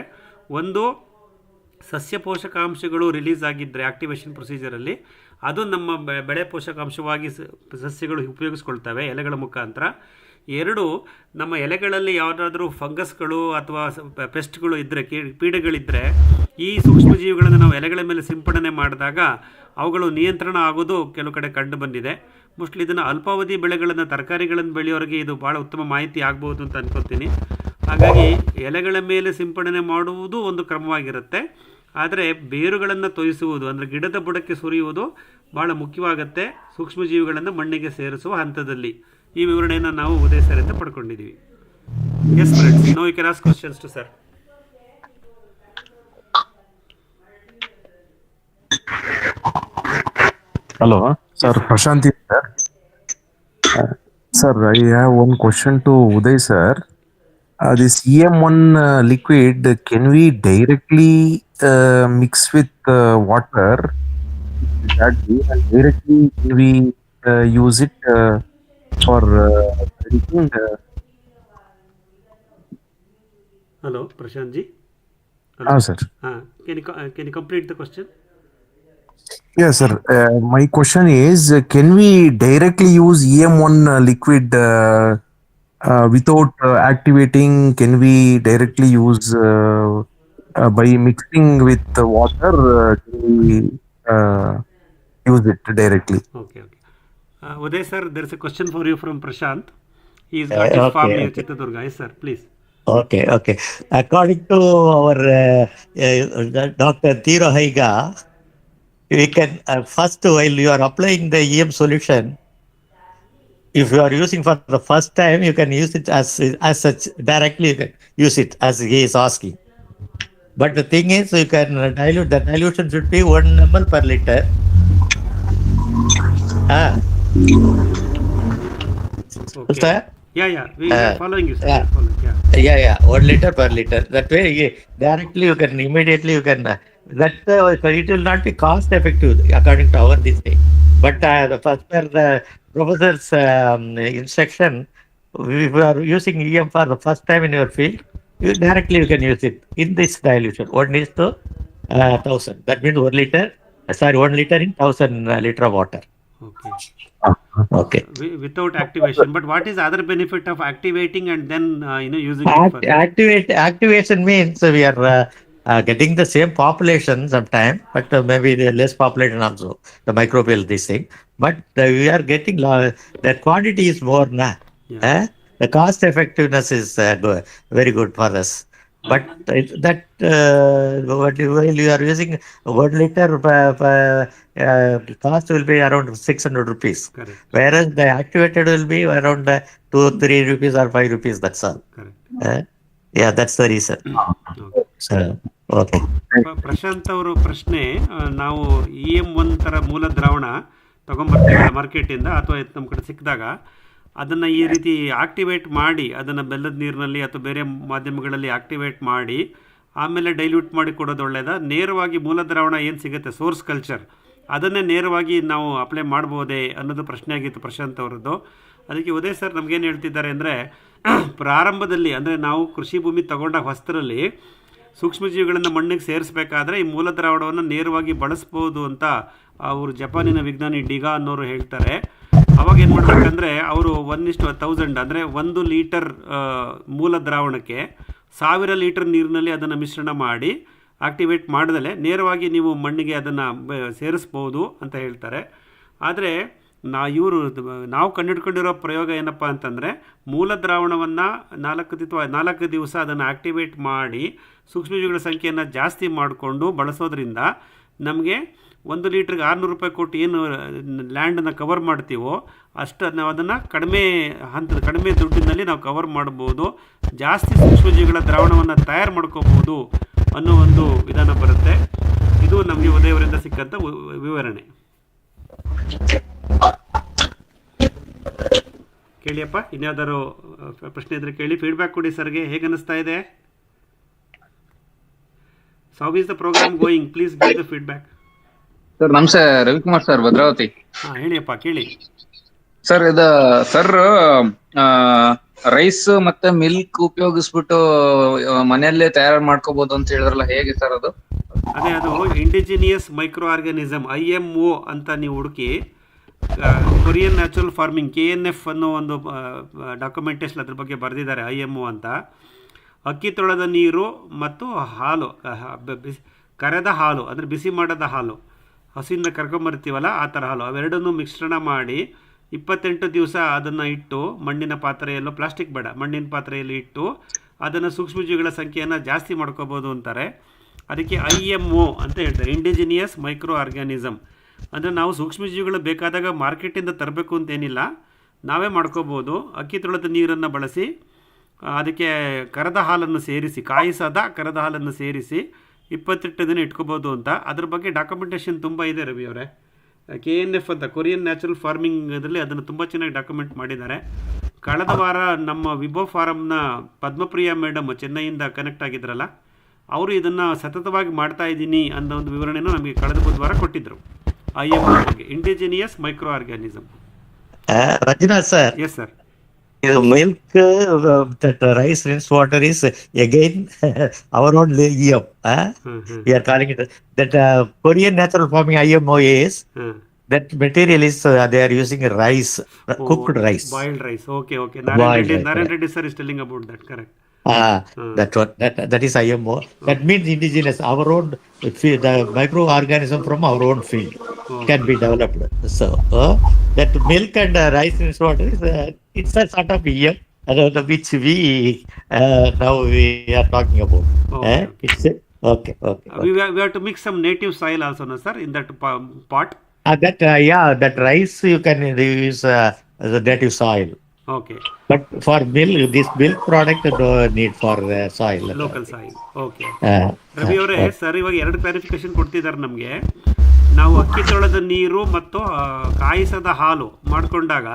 ಒಂದು, ಸಸ್ಯ ಪೋಷಕಾಂಶಗಳು ರಿಲೀಸ್ ಆಗಿದ್ದರೆ ಆಕ್ಟಿವೇಶನ್ ಪ್ರೊಸೀಜರಲ್ಲಿ ಅದು ನಮ್ಮ ಬೆಳೆ ಪೋಷಕಾಂಶವಾಗಿ ಸಸ್ಯಗಳು ಉಪಯೋಗಿಸ್ಕೊಳ್ತವೆ ಎಲೆಗಳ ಮುಖಾಂತರ. ಎರಡು, ನಮ್ಮ ಎಲೆಗಳಲ್ಲಿ ಯಾವುದಾದ್ರೂ ಫಂಗಸ್ಗಳು ಅಥವಾ ಪೆಸ್ಟ್ಗಳು ಇದ್ದರೆ, ಪೀಡೆಗಳಿದ್ದರೆ, ಈ ಸೂಕ್ಷ್ಮಜೀವಿಗಳನ್ನು ನಾವು ಎಲೆಗಳ ಮೇಲೆ ಸಿಂಪಡಣೆ ಮಾಡಿದಾಗ ಅವುಗಳು ನಿಯಂತ್ರಣ ಆಗೋದು ಕೆಲವು ಕಡೆ ಕಂಡು ಬಂದಿದೆ. ಮೋಸ್ಟ್ಲಿ ಇದನ್ನು ಅಲ್ಪಾವಧಿ ಬೆಳೆಗಳನ್ನು, ತರಕಾರಿಗಳನ್ನು ಬೆಳೆಯೋರಿಗೆ ಇದು ಭಾಳ ಉತ್ತಮ ಮಾಹಿತಿ ಆಗ್ಬೋದು ಅಂತ ಅನ್ಕೊತೀನಿ. ಹಾಗಾಗಿ ಎಲೆಗಳ ಮೇಲೆ ಸಿಂಪಡಣೆ ಮಾಡುವುದು ಒಂದು ಕ್ರಮವಾಗಿರುತ್ತೆ. ಆದರೆ ಬೇರುಗಳನ್ನು ತೊಯಿಸುವುದು, ಅಂದರೆ ಗಿಡದ ಬುಡಕ್ಕೆ ಸುರಿಯುವುದು ಭಾಳ ಮುಖ್ಯವಾಗುತ್ತೆ ಸೂಕ್ಷ್ಮಜೀವಿಗಳನ್ನು ಮಣ್ಣಿಗೆ ಸೇರಿಸುವ ಹಂತದಲ್ಲಿ. ಈ ವಿವರಣೆಯನ್ನು ನಾವು ಉದಯ್ ಸರ್ ಅಂತ ಪಡ್ಕೊಂಡಿದ್ದೀವಿ. Yes friends, now you can ask questions to sir. Hello, sir. Prashanti, sir. Sir, I have one question to Uday, sir. This EM1 liquid, can we directly mix with water? That way, and directly can we use it for drinking? Hello Prashant ji. Sir. Can you complete the question? Yes, sir. My question is, can we directly use EM1 liquid without activating? Can we directly use by mixing with the water? Can we use it directly? Okay. Uday sir, there is a question for you from Prashant. He is got his farm near Chitradurga. Yes sir, please. Okay. According to our Dr. Thiro Haiga, we can first, while you are applying the EM solution, if you are using for the first time, you can use it as such directly. You can use it as he is asking. But the thing is, you can dilute. The dilution should be 1 ml per liter. Okay. Sir? Yeah. We are following you, sir. yeah. Following, Yeah, 1 liter per liter. That way, directly you can immediately that it will not be cost effective according to our this thing. But the first per the professor's instruction, if you are using EM for the first time in your field, you can use it in this dilution. 1 is to 1000. That means 1 liter. 1 liter in 1000 liter of water. Okay. Without activation. But what is the other benefit of activating and then using it for? Activation means we are getting the same population sometime, but maybe the less population also, the microbial this thing. But we are getting the quantity is more now. Yeah. The cost effectiveness is very good for us. But while you are using 1 liter, cost will be around 600 rupees. Correct. Whereas the activated will be around 2-3 rupees or 5 rupees. That's all. Correct. Yeah, that's the reason. So, okay. Prashant ಅವರ ಪ್ರಶ್ನೆ, ನಾವು EM1 ಥರ ಮೂಲ ದ್ರಾವಣ ತೊಗೊಂಬರ್ತೀವಿ ಮಾರ್ಕೆಟಿಂದ ಅಥವಾ ನಮ್ಮ ಕಡೆ ಸಿಕ್ಕಿದಾಗ ಅದನ್ನು ಈ ರೀತಿ ಆಕ್ಟಿವೇಟ್ ಮಾಡಿ, ಅದನ್ನು ಬೆಲ್ಲದ ನೀರಿನಲ್ಲಿ ಅಥವಾ ಬೇರೆ ಮಾಧ್ಯಮಗಳಲ್ಲಿ ಆಕ್ಟಿವೇಟ್ ಮಾಡಿ ಆಮೇಲೆ ಡೈಲ್ಯೂಟ್ ಮಾಡಿ ಕೊಡೋದು ಒಳ್ಳೆಯದ? ನೇರವಾಗಿ ಮೂಲ ದ್ರಾವಣ ಏನು ಸಿಗುತ್ತೆ, ಸೋರ್ಸ್ ಕಲ್ಚರ್, ಅದನ್ನೇ ನೇರವಾಗಿ ನಾವು ಅಪ್ಲೈ ಮಾಡ್ಬೋದೇ ಅನ್ನೋದು ಪ್ರಶ್ನೆ ಆಗಿತ್ತು ಪ್ರಶಾಂತ್ ಅವರದ್ದು. ಅದಕ್ಕೆ ಉದಯ್ ಸರ್ ನಮಗೇನು ಹೇಳ್ತಿದ್ದಾರೆ ಅಂದರೆ, ಪ್ರಾರಂಭದಲ್ಲಿ ಅಂದರೆ ನಾವು ಕೃಷಿ ಭೂಮಿ ತಗೊಂಡ ಹೊಸರಲ್ಲಿ ಸೂಕ್ಷ್ಮಜೀವಿಗಳನ್ನು ಮಣ್ಣಿಗೆ ಸೇರಿಸಬೇಕಾದ್ರೆ ಈ ಮೂಲ ದ್ರಾವಣವನ್ನು ನೇರವಾಗಿ ಬಳಸ್ಬೋದು ಅಂತ ಅವರು ಜಪಾನಿನ ವಿಜ್ಞಾನಿ ಡಿಗಾ ಅನ್ನೋರು ಹೇಳ್ತಾರೆ. ಅವಾಗ ಏನು ಮಾಡಬೇಕಂದ್ರೆ ಅವರು 1:1000 ಅಂದರೆ 1 ಲೀಟರ್ ಮೂಲ ದ್ರಾವಣಕ್ಕೆ 1000 ಲೀಟರ್ ನೀರಿನಲ್ಲಿ ಅದನ್ನು ಮಿಶ್ರಣ ಮಾಡಿ ಆಕ್ಟಿವೇಟ್ ಮಾಡಿದಲೇ ನೇರವಾಗಿ ನೀವು ಮಣ್ಣಿಗೆ ಅದನ್ನು ಸೇರಿಸ್ಬೋದು ಅಂತ ಹೇಳ್ತಾರೆ. ಆದರೆ ನಾವು ಕಂಡುಹಿಡ್ಕೊಂಡಿರೋ ಪ್ರಯೋಗ ಏನಪ್ಪ ಅಂತಂದರೆ, ಮೂಲ ದ್ರಾವಣವನ್ನು 4 ದಿವಸ ಅದನ್ನು ಆಕ್ಟಿವೇಟ್ ಮಾಡಿ ಸೂಕ್ಷ್ಮಜೀವಿಗಳ ಸಂಖ್ಯೆಯನ್ನು ಜಾಸ್ತಿ ಮಾಡಿಕೊಂಡು ಬಳಸೋದ್ರಿಂದ ನಮಗೆ 1 ಲೀಟ್ರಿಗೆ 600 ರೂಪಾಯಿ ಕೊಟ್ಟು ಏನು ಲ್ಯಾಂಡನ್ನು ಕವರ್ ಮಾಡ್ತೀವೋ ಅಷ್ಟು ನಾವು ಅದನ್ನು ಕಡಿಮೆ ದುಡ್ಡಿನಲ್ಲಿ ನಾವು ಕವರ್ ಮಾಡ್ಬೋದು, ಜಾಸ್ತಿ ಸೂಕ್ಷ್ಮಜೀವಿಗಳ ದ್ರಾವಣವನ್ನು ತಯಾರು ಮಾಡ್ಕೋಬೋದು ಅನ್ನೋ ಒಂದು ವಿಧಾನ ಬರುತ್ತೆ. ಇದು ನಮಗೆ ಉದಯವರಿಂದ ಸಿಕ್ಕಂಥ ವಿವರಣೆ. ಕೇಳಿಯಪ್ಪ, ಇನ್ಯಾವುದಾದ್ರು ಪ್ರಶ್ನೆ ಇದ್ರೆ ಕೇಳಿ, ಫೀಡ್ಬ್ಯಾಕ್ ಕೊಡಿ ಸರ್ಗೆ. ಹೇಗೆ ಅನ್ನಿಸ್ತಾ ಇದೆ? How is the program going? Please give the feedback. Sir ನಮಸ್ತೆ, ರವಿಕುಮಾರ್ ಸರ್, ಭದ್ರಾವತಿ. ಹೇಳಿಯಪ್ಪ, ಕೇಳಿ ಸರ್. ಸರ್ ರೈಸ್ ಮತ್ತೆ ಮಿಲ್ಕ್ ಉಪಯೋಗಿಸ್ಬಿಟ್ಟು ಮನೆಯಲ್ಲೇ ತಯಾರು ಮಾಡ್ಕೋಬಹುದು ಅಂತ ಹೇಳಿದ್ರಲ್ಲ, ಹೇಗೆ ಸರ್ ಅದು? ಅದು ಇಂಡಿಜಿನಿಯಸ್ ಮೈಕ್ರೋ ಆರ್ಗಾನಿಸಮ್ IMO ಅಂತ ನೀವು ಹುಡುಕಿ ಕೊರಿಯನ್ ನ್ಯಾಚುರಲ್ ಫಾರ್ಮಿಂಗ್ KNF ಅನ್ನೋ ಒಂದು ಡಾಕ್ಯುಮೆಂಟೇಶನ್ ಅದ್ರ ಬಗ್ಗೆ ಬರೆದಿದ್ದಾರೆ IMO ಅಂತ. ಅಕ್ಕಿ ತೊಳೆದ ನೀರು ಮತ್ತು ಹಾಲು, ಕರೆದ ಹಾಲು ಅಂದರೆ ಬಿಸಿ ಮಾಡದ ಹಾಲು, ಹಸುವಿಂದ ಕರ್ಕೊಂಬರ್ತೀವಲ್ಲ ಆ ಥರ ಹಾಲು, ಅವೆರಡನ್ನೂ ಮಿಶ್ರಣ ಮಾಡಿ 28 ದಿವಸ ಅದನ್ನು ಇಟ್ಟು ಮಣ್ಣಿನ ಪಾತ್ರೆಯಲ್ಲೋ, ಪ್ಲಾಸ್ಟಿಕ್ ಬೇಡ, ಮಣ್ಣಿನ ಪಾತ್ರೆಯಲ್ಲಿ ಇಟ್ಟು ಅದನ್ನು ಸೂಕ್ಷ್ಮಜೀವಿಗಳ ಸಂಖ್ಯೆಯನ್ನು ಜಾಸ್ತಿ ಮಾಡ್ಕೋಬೋದು ಅಂತಾರೆ. ಅದಕ್ಕೆ IMO ಅಂತ ಹೇಳ್ತಾರೆ, ಇಂಡಿಜಿನಿಯಸ್ ಮೈಕ್ರೋ ಆರ್ಗ್ಯಾನಿಸಮ್. ಅಂದರೆ ನಾವು ಸೂಕ್ಷ್ಮಜೀವಿಗಳು ಬೇಕಾದಾಗ ಮಾರ್ಕೆಟಿಂದ ತರಬೇಕು ಅಂತೇನಿಲ್ಲ, ನಾವೇ ಮಾಡ್ಕೋಬೋದು. ಅಕ್ಕಿ ತೊಳೆದ ನೀರನ್ನು ಬಳಸಿ ಅದಕ್ಕೆ ಕರೆದ ಹಾಲನ್ನು ಸೇರಿಸಿ, ಕಾಯಿಸದ ಕರೆದ ಹಾಲನ್ನು ಸೇರಿಸಿ 28 ದಿನ ಇಟ್ಕೋಬೋದು ಅಂತ. ಅದ್ರ ಬಗ್ಗೆ ಡಾಕ್ಯುಮೆಂಟೇಷನ್ ತುಂಬ ಇದೆ ರವಿ ಅವರೇ. KNF ಅಂತ, ಕೊರಿಯನ್ ನ್ಯಾಚುರಲ್ ಫಾರ್ಮಿಂಗ್ ಇದರಲ್ಲಿ ಅದನ್ನು ತುಂಬ ಚೆನ್ನಾಗಿ ಡಾಕ್ಯುಮೆಂಟ್ ಮಾಡಿದ್ದಾರೆ. ಕಳೆದ ವಾರ ನಮ್ಮ ವಿಭೋ ಫಾರಮ್ನ ಪದ್ಮಪ್ರಿಯಾ ಮೇಡಮ್ ಚೆನ್ನೈಯಿಂದ ಕನೆಕ್ಟ್ ಆಗಿದ್ರಲ್ಲ, ಅವರು ಇದನ್ನು ಸತತವಾಗಿ ಮಾಡ್ತಾ ಇದ್ದೀನಿ ಅನ್ನೋ ಒಂದು ವಿವರಣೆಯನ್ನು ನಮಗೆ ಕಳೆದ ಬುಧವಾರ ಕೊಟ್ಟಿದ್ದರು. IMO ಬಗ್ಗೆ, indigenous micro organism. Rajinath sir, yes sir. the milk, that rice rinsed water is again our own EM. We are calling it that Korean natural farming IMO is that material is they are using rice, cooked rice. Boiled rice. Okay. Boiled rice, Naren Reddy sir is telling about that, correct. That is IMO. That means indigenous, our own the microorganism from our own field can be developed. So that milk and rice rinsed water is it's a sort of EM which we now we are talking about. It's okay. We have to mix some native soil also, no sir, in that pot. That rice you can use the native soil. Okay. But for milk, this milk product no need for soil. Local soil. Okay Ravi ಅವರೇ, sir ಇವಾಗ 2 clarification ಕೊಡ್ತಿದ್ದಾರೆ ನಮಗೆ. ನಾವು ಅಕ್ಕಿ ತೊಳೆದ ನೀರು ಮತ್ತು ಕಾಯಿಸದ ಹಾಲು ಮಾಡಿಕೊಂಡಾಗ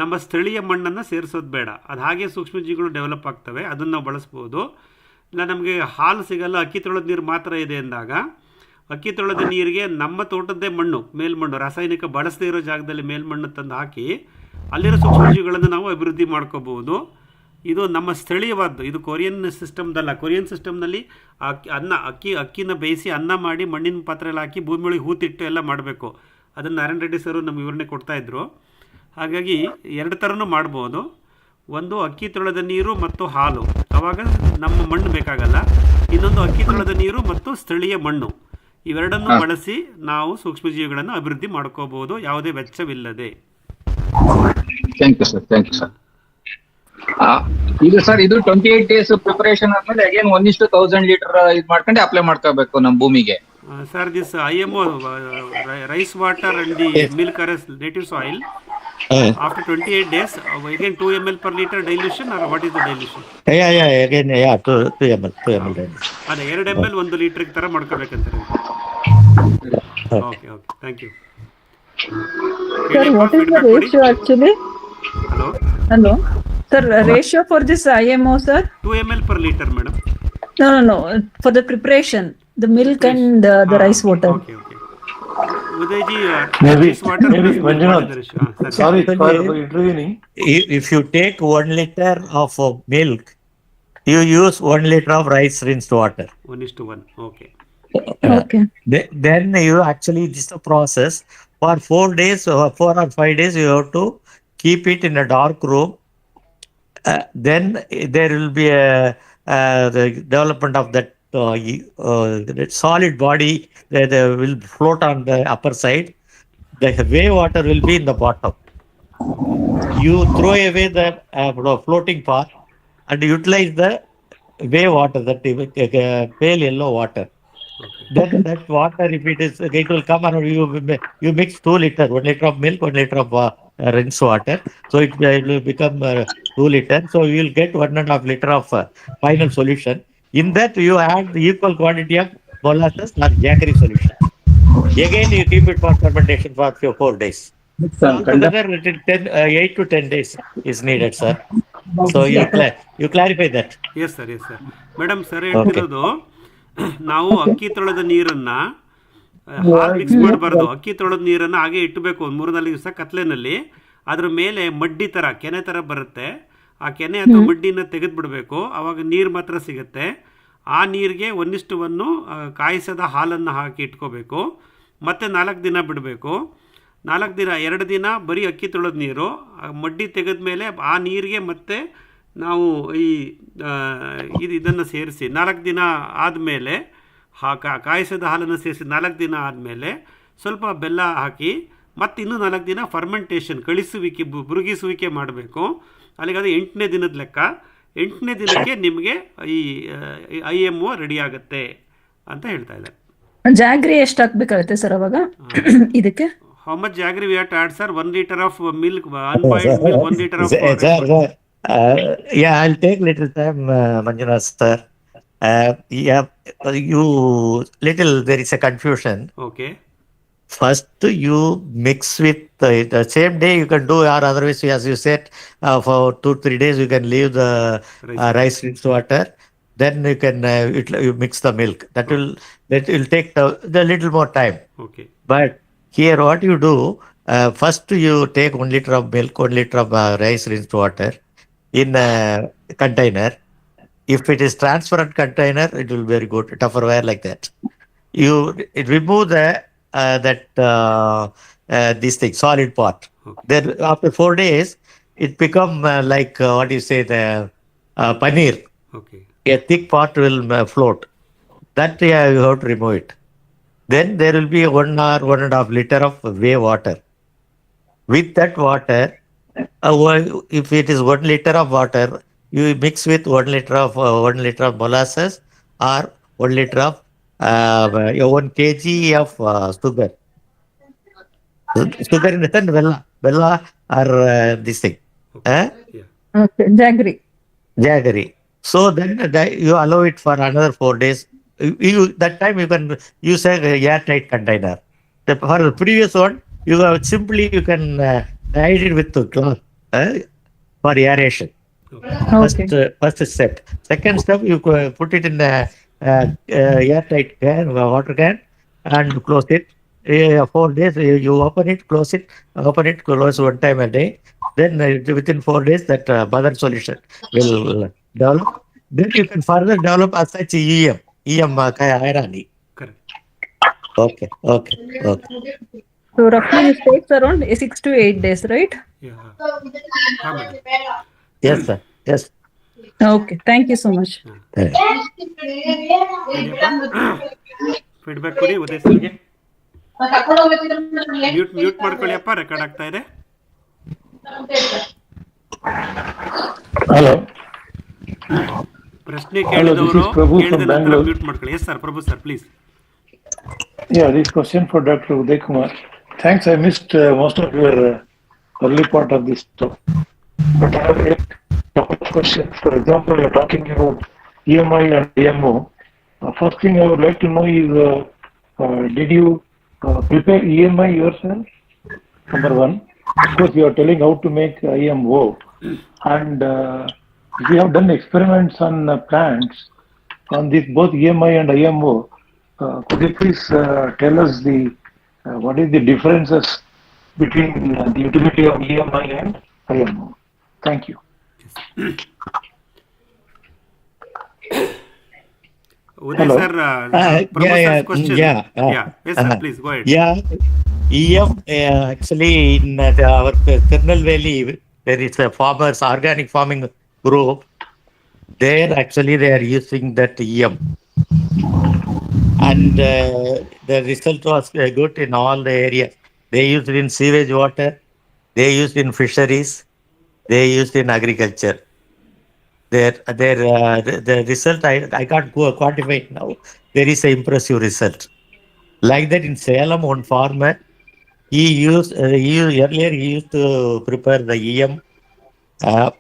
ನಮ್ಮ ಸ್ಥಳೀಯ ಮಣ್ಣನ್ನು ಸೇರಿಸೋದು ಬೇಡ, ಅದು ಹಾಗೆ ಸೂಕ್ಷ್ಮಜೀವಿಗಳು ಡೆವಲಪ್ ಆಗ್ತವೆ, ಅದನ್ನು ನಾವು ಬಳಸ್ಬೋದು. ಇಲ್ಲ ನಮಗೆ ಹಾಲು ಸಿಗಲ್ಲ, ಅಕ್ಕಿ ತೊಳೆದ ನೀರು ಮಾತ್ರ ಇದೆ ಅಂದಾಗ ಅಕ್ಕಿ ತೊಳೆದ ನೀರಿಗೆ ನಮ್ಮ ತೋಟದ್ದೇ ಮಣ್ಣು, ಮೇಲ್ಮಣ್ಣು, ರಾಸಾಯನಿಕ ಬಳಸದೇ ಇರೋ ಜಾಗದಲ್ಲಿ ಮೇಲ್ಮಣ್ಣು ತಂದು ಹಾಕಿ ಅಲ್ಲಿರೋ ಸೂಕ್ಷ್ಮಜೀವಿಗಳನ್ನು ನಾವು ಅಭಿವೃದ್ಧಿ ಮಾಡ್ಕೋಬಹುದು. ಇದು ನಮ್ಮ ಸ್ಥಳೀಯವಾದ್ದು, ಇದು ಕೊರಿಯನ್ ಸಿಸ್ಟಮ್ದಲ್ಲ. ಕೊರಿಯನ್ ಸಿಸ್ಟಮ್ನಲ್ಲಿ ಅಕ್ಕಿನ ಬೇಯಿಸಿ ಅನ್ನ ಮಾಡಿ ಮಣ್ಣಿನ ಪಾತ್ರೆಯಲ್ಲಿ ಹಾಕಿ ಭೂಮಿಯೊಳಗೆ ಹೂತಿಟ್ಟು ಎಲ್ಲ ಮಾಡಬೇಕು. ಅದನ್ನು ನಾರಾಯಣ ರೆಡ್ಡಿ ಸರು ನಮ್ಮ ವಿವರಣೆ ಕೊಡ್ತಾಯಿದ್ರು. ಹಾಗಾಗಿ 2 ಥರನೂ ಮಾಡ್ಬೋದು. ಒಂದು ಅಕ್ಕಿ ತೊಳೆದ ನೀರು ಮತ್ತು ಹಾಲು, ಆವಾಗ ನಮ್ಮ ಮಣ್ಣು ಬೇಕಾಗಲ್ಲ. ಇನ್ನೊಂದು ಅಕ್ಕಿ ತೊಳೆದ ನೀರು ಮತ್ತು ಸ್ಥಳೀಯ ಮಣ್ಣು, ಇವೆರಡನ್ನು ಬಳಸಿ ನಾವು ಸೂಕ್ಷ್ಮಜೀವಿಗಳನ್ನು ಅಭಿವೃದ್ಧಿ ಮಾಡ್ಕೋಬಹುದು ಯಾವುದೇ ವೆಚ್ಚವಿಲ್ಲದೆ. Thank you sir. ಈಗ ಸರ್ ಇದು 28 ಡೇಸ್ ಪ್ರಿಪರೇಷನ್ ಆದ್ಮೇಲೆ ಅಗೇನ್ 1:1000 ಲೀಟರ್ ಇದು ಮಾಡ್ಕೊಂಡು ಅಪ್ಲೈ ಮಾಡ್ಕೋಬೇಕು ನಮ್ಮ ಭೂಮಿಗೆ. Sir this IMO rice water and the milk as native soil after 28 days again 2 ml per liter dilution, or what is the dilution? Again 2 ml. ಅದೇ 2 ml 1 litre ತರ ಮಾಡ್ಕೋಬೇಕಂತಾರೆ. Okay thank you. Sir, what is the ratio actually? Hello. Sir, ratio for this IMO, sir? 2 ml per liter, madam. No. For the preparation, the milk and the rice water. Okay. Udayji, Maybe rice water. Manjunath. Sorry for intervening. If you take 1 liter of milk, you use 1 liter of rice rinsed water. 1:1. Okay. Then you actually, this is the process. For 4 days, 4 or 5 days, you have to keep it in a dark room. Then there will be the development of that solid body that will float on the upper side. The wave water will be in the bottom. You throw away the floating part and utilize the wave water, that pale yellow water. Then that water, if it will come around, you mix 2 liter, 1 liter of milk, 1 liter of rinse water. So it will become 2 liter. So you will get 1.5 liter of final solution. In that you add the equal quantity of molasses or jaggery solution. Again you keep it for fermentation for 4 days. Altogether 8 to 10 days is needed, sir. So you clarify that. Yes sir. Madam sir ಹೇಳ್ತಿರೋದು, ನಾವು ಅಕ್ಕಿ ತೊಳೆದ ನೀರನ್ನು ಹಾಲು mix ಮಾಡಬಾರ್ದು. ಅಕ್ಕಿ ತೊಳೆದ ನೀರನ್ನು ಹಾಗೆ ಇಟ್ಟಬೇಕು 3-4 ದಿವಸ ಕತ್ಲೆನಲ್ಲಿ. ಅದ್ರ ಮೇಲೆ ಮಡ್ಡಿ ಥರ, ಕೆನೆ ಥರ ಬರುತ್ತೆ. ಆ ಕೆನೆ ಅಥವಾ ಮಡ್ಡಿನ ತೆಗೆದುಬಿಡಬೇಕು, ಆವಾಗ ನೀರು ಮಾತ್ರ ಸಿಗುತ್ತೆ. ಆ ನೀರಿಗೆ 1:1 ಕಾಯಿಸದ ಹಾಲನ್ನು ಹಾಕಿ ಇಟ್ಕೋಬೇಕು. ಮತ್ತು 4 ದಿನ ಬಿಡಬೇಕು. 4 ದಿನ 2 ದಿನ ಬರೀ ಅಕ್ಕಿ ತೊಳೆದ ನೀರು, ಮಡ್ಡಿ ತೆಗೆದ ಮೇಲೆ ಆ ನೀರಿಗೆ ಮತ್ತೆ ನಾವು ಇದನ್ನು ಸೇರಿಸಿ 4 ದಿನ ಆದಮೇಲೆ ಕಾಯಿಸಿದ ಹಾಲನ್ನು ಸೇರಿಸಿ 4 ದಿನ ಆದಮೇಲೆ ಸ್ವಲ್ಪ ಬೆಲ್ಲ ಹಾಕಿ ಮತ್ತು ಇನ್ನೂ 4 ದಿನ ಫರ್ಮೆಂಟೇಷನ್ ಬುರುಗಿಸುವಿಕೆ ಮಾಡಬೇಕು. ಅಲ್ಲಿಗೆ ಅದು 8ನೇ ದಿನದ ಲೆಕ್ಕ. 8ನೇ ದಿನಕ್ಕೆ ನಿಮಗೆ ಈ IMO ರೆಡಿ ಆಗುತ್ತೆ ಅಂತ ಹೇಳ್ತಾ ಇದ್ದಾರೆ. ಜಾಗ್ರಿ ಎಷ್ಟು ಹಾಕ್ಬೇಕಾಗುತ್ತೆ ಸರ್ ಅವಾಗ ಇದಕ್ಕೆ? How much jaggery we have to add, sir? 1 liter of milk, unboiled milk, 1 liter of yeah, I'll take little time, Manjunath sir. Yeah, there is a confusion. Okay. First, you mix with the same day you can do, or otherwise, as you said, for 2-3 days you can leave the rice rinsed water. Then you can you mix the milk. That will take the little more time. Okay. But here, what you do, first you take 1 liter of milk, 1 liter of rice rinsed water in a container. If it is transparent container, it will be very good. Tupperware like that. You remove this thing, solid part. Okay. Then after 4 days, it become like what do you say, the paneer. Okay. A thick part will float. That you have to remove it. Then there will be 1 or 1.5 liter of whey water. With that water, if it is 1 liter of water, you mix with 1 liter of molasses or 1 liter of 1 kg of sugar. Sugar in the sense bella or this thing. Yeah. Okay, Jaggery. So then you allow it for another 4 days. That time you can use a airtight container. For the previous one, you can hide it with the cloth for aeration. Okay. First step. Second step, you put it in a airtight can, water can, and close it. 4 days, you open it, close it, close 1 time a day. Then within 4 days, that mother solution will develop. Then you can further develop as such EM Irani. Correct. Okay. So roughly it takes around 6 to 8 days, right? Yeah. madam. Yes, sir. Yes. Okay, thank you so much. Feedback ಕೊಡಿ ಉದಯ್ ಸರ್ಗೆ. Mute ಮಾಡ್ಕೊಳ್ಳಿ ಅಪ್ಪ, record ಆಗ್ತಾ ಇದೆ. Hello. ಪ್ರಶ್ನೆ ಕೇಳಿದವರು ಕೇಳಿದ ನಂತರ mute ಮಾಡ್ಕೊಳ್ಳಿ. Yes sir, Prabhu sir, please. Yeah, this question for Dr. Uday Kumar. Thanks, I missed most of your early part of this talk. But I have a couple of questions. For example, you're talking about EMI and IMO. First thing I would like to know is, did you prepare EMI yourself? Number one. Of course, you are telling how to make IMO. And if you have done experiments on plants on this both EMI and IMO, could you please tell us what is the differences between the utility of EMI and IMO? Thank you. Uday sir, Prabhu sir question. Yes sir, please go ahead. Yeah, EM actually in our Tirunelveli, there is a organic farming group. There actually they are using that EM, and the result was good in all the areas. They used it in sewage water, they used in fisheries, they used in agriculture. The result I can't quantify it now. There is an impressive result. Like that in Salem, one farmer, earlier he used to prepare the EM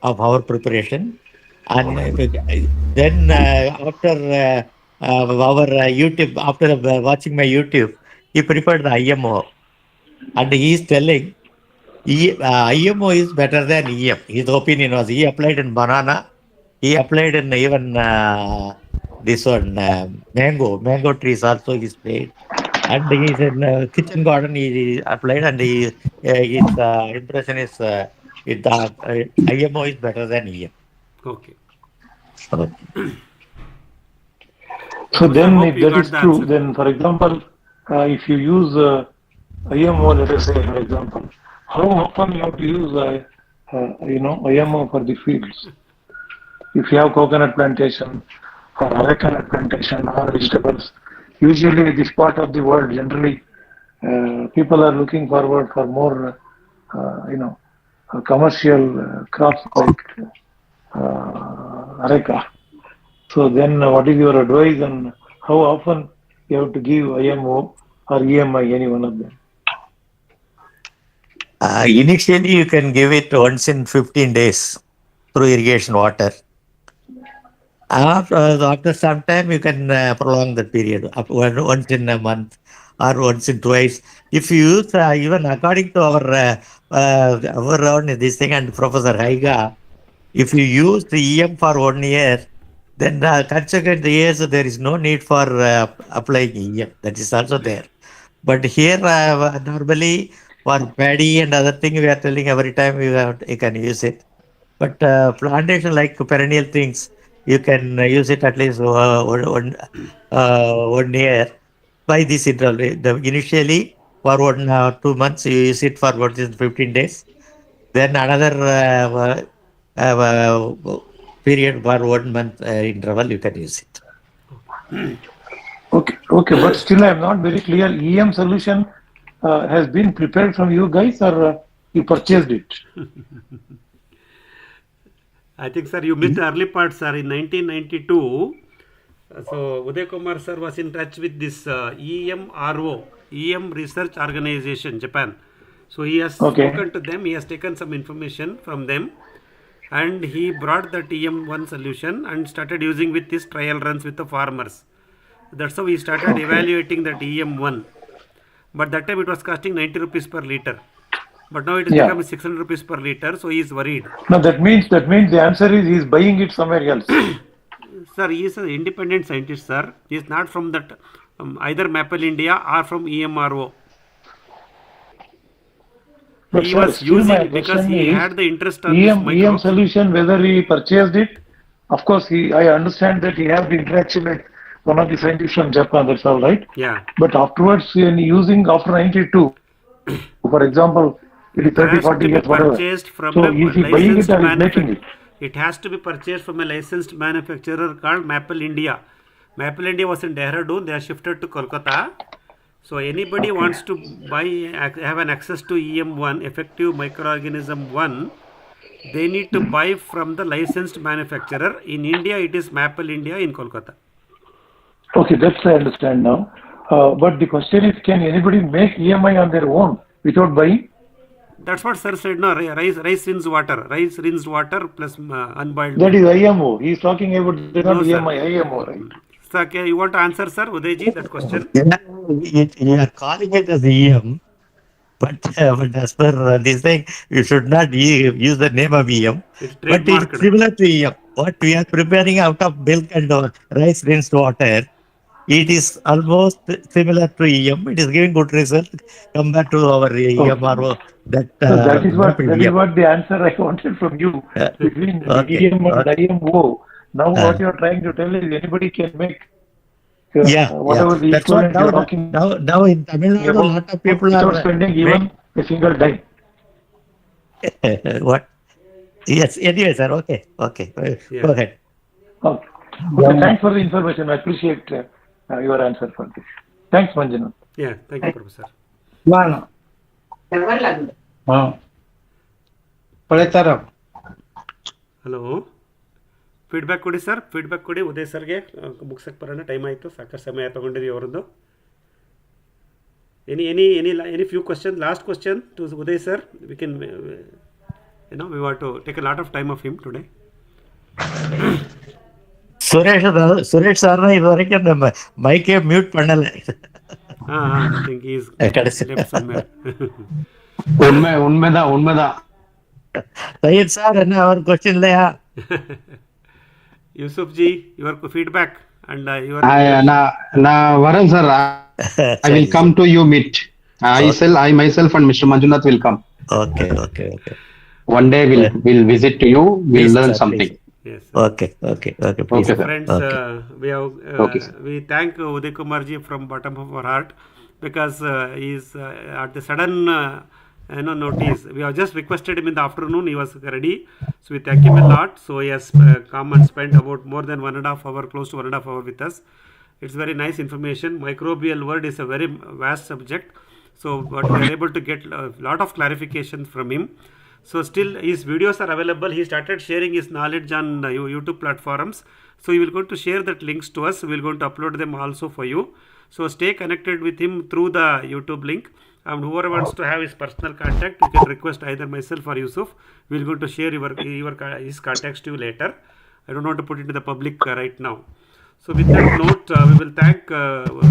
of our preparation, and then after our YouTube, after watching my YouTube, he prepared the IMO, and he is telling IMO is better than EM. His opinion was, he applied in banana, he applied in even this one mango trees also he sprayed, and he is in kitchen garden he applied, and his impression is IMO is better than EM. Okay. So then, if that is true, then for example, if you use IMO, let us say, for example, how often you have to use, IMO for the fields? If you have coconut plantation or areca nut plantation or vegetables, usually this part of the world, generally, people are looking forward for more, commercial crops like areca. So then, what is your advice on how often you have to give IMO or EMI, any one of them? Initially, you can give it once in 15 days through irrigation water. After some time, you can prolong the period once in a month or once in twice. If you use even according to our own this thing and Professor Haiga, if you use the EM for 1 year, then consequent years there is no need for applying EM. That is also there. But here normally for paddy and other thing we are telling every time you can use it. But plantation like perennial things, you can use it at least 1 year by this interval. Initially for 1 or 2 months you use it for 15 days. Then another period for 1 month interval you can use it. Okay, but still I am not very clear. EM solution has been prepared from you guys, or you purchased it? I think, sir, you missed the early part, sir. In 1992, so Uday Kumar sir was in touch with this EMRO, EM Research Organization, Japan. So he has spoken to them, he has taken some information from them, and he brought that EM1 solution and started using with his trial runs with the farmers. That's how he started evaluating that EM1. But that time it was costing 90 rupees per liter. But now it is becoming 600 rupees per liter, so he is worried. No, that means the answer is he is buying it somewhere else. Sir, he is an independent scientist, sir. He is not from that either Maple India or from EMRO. But He sir, was still my using because question he is, had the interest on EM this solution, whether he purchased it, of course I understand that he have the interaction with one of the scientists from Japan, that's all right. Yeah. But afterwards, when using after 92, for example, it is 30, 40 years, whatever. Purchased from So a is he buying it licensed or is making it? It has to be purchased from a licensed manufacturer called Maple India. Maple India was in Dehradun. They are shifted to Kolkata. So anybody wants to have an access to EM1, effective microorganism 1, they need to buy from the licensed manufacturer. In India, it is Maple India in Kolkata. Okay, that's I understand now. But the question is, can anybody make EMI on their own without buying? That's what sir said. No, rice rinsed water plus unboiled. That is IMO. He is talking about not EMI, IMO, right? Sir, you want to answer, sir, Udayji, that question? You are calling it as EM, but as per this thing, you should not use the name of EM. But it's similar to EM. What we are preparing out of milk and rice rinsed water, it is almost similar to EM. It is giving good result compared to our EMRO. That is what the answer I wanted from you. Between EM and IMO. Now what you are trying to tell is anybody can make whatever the equivalent you are talking. Now in Tamil Nadu, a lot of people are spending even a single dime. What? Yes. Anyway, sir. Okay. Go ahead. Okay. Thanks for the information. I appreciate your answer for this. Thanks, Manjunath. Yeah. Thank you, Professor. Hello, feedback ಕೊಡಿ sir. Feedback ಕೊಡಿ ಉದಯ್ ಸರ್ಗೆ. ಮುಗಿಸಕ್ಕೆ ಬರೋಣ, time ಆಯಿತು, ಸಾಕಷ್ಟು ಸಮಯ ತೊಗೊಂಡಿದ್ದೀವಿ ಅವರದ್ದು. Any few question, last question to Uday sir. We can we want to take a lot of time of him today. Suresh sir இதுவரைக்கும் நம்ம மைக்கே மியூட் பண்ணல. I think he is left somewhere. உண்மைதான். சையத் சார், என்ன ஒரு क्वेश्चन இல்லையா? Yusuf ji, your feedback and your na varan sir. I will come to you meet. I myself and Mr. Manjunath will come. Okay. One day we'll visit to you. We'll learn something. Yes. Okay. Friends, we thank Uday Kumar ji from bottom of our heart, because he's at the sudden notice. We have just requested him in the afternoon. He was ready, so we thank him a lot. So he has come and spent about more than 1.5 hour, close to 1.5 hour with us. It's very nice information. Microbial world is a very vast subject, so but we are able to get a lot of clarification from him. So still his videos are available. He started sharing his knowledge on YouTube platforms. So he will going to share that links to us. We will going to upload them also for you. So stay connected with him through the YouTube link. And whoever wants to have his personal contact, you can request either myself or Yusuf. We will going to share his contacts to you later. I don't want to put it to the public right now. So with that note, we will thank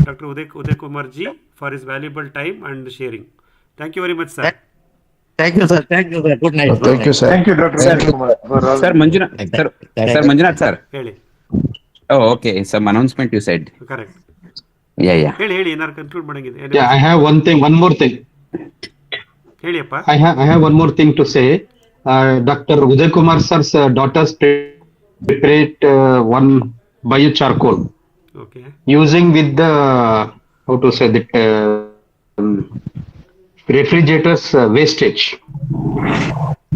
Dr. Uday Kumar ji for his valuable time and sharing. Thank you very much, sir. Thank you, sir. Thank you, sir. Good night. Thank you, sir. Thank you, Dr. Sir. Uday Kumar, for all. Sir, Manjunath, sir. ಹೇಳಿ. Oh, okay. Some announcement you said. Correct. Yeah. ಹೇಳಿ ಏನಾದ್ರು conclude ಮಾಡಂಗಿದೆ. Yeah, I have one more thing. ಹೇಳಿಯಪ್ಪ. I have one more thing to say. Dr. Uday Kumar sir's daughters prepared one biocharcoal Okay. using with the how to say that refrigerators wastage.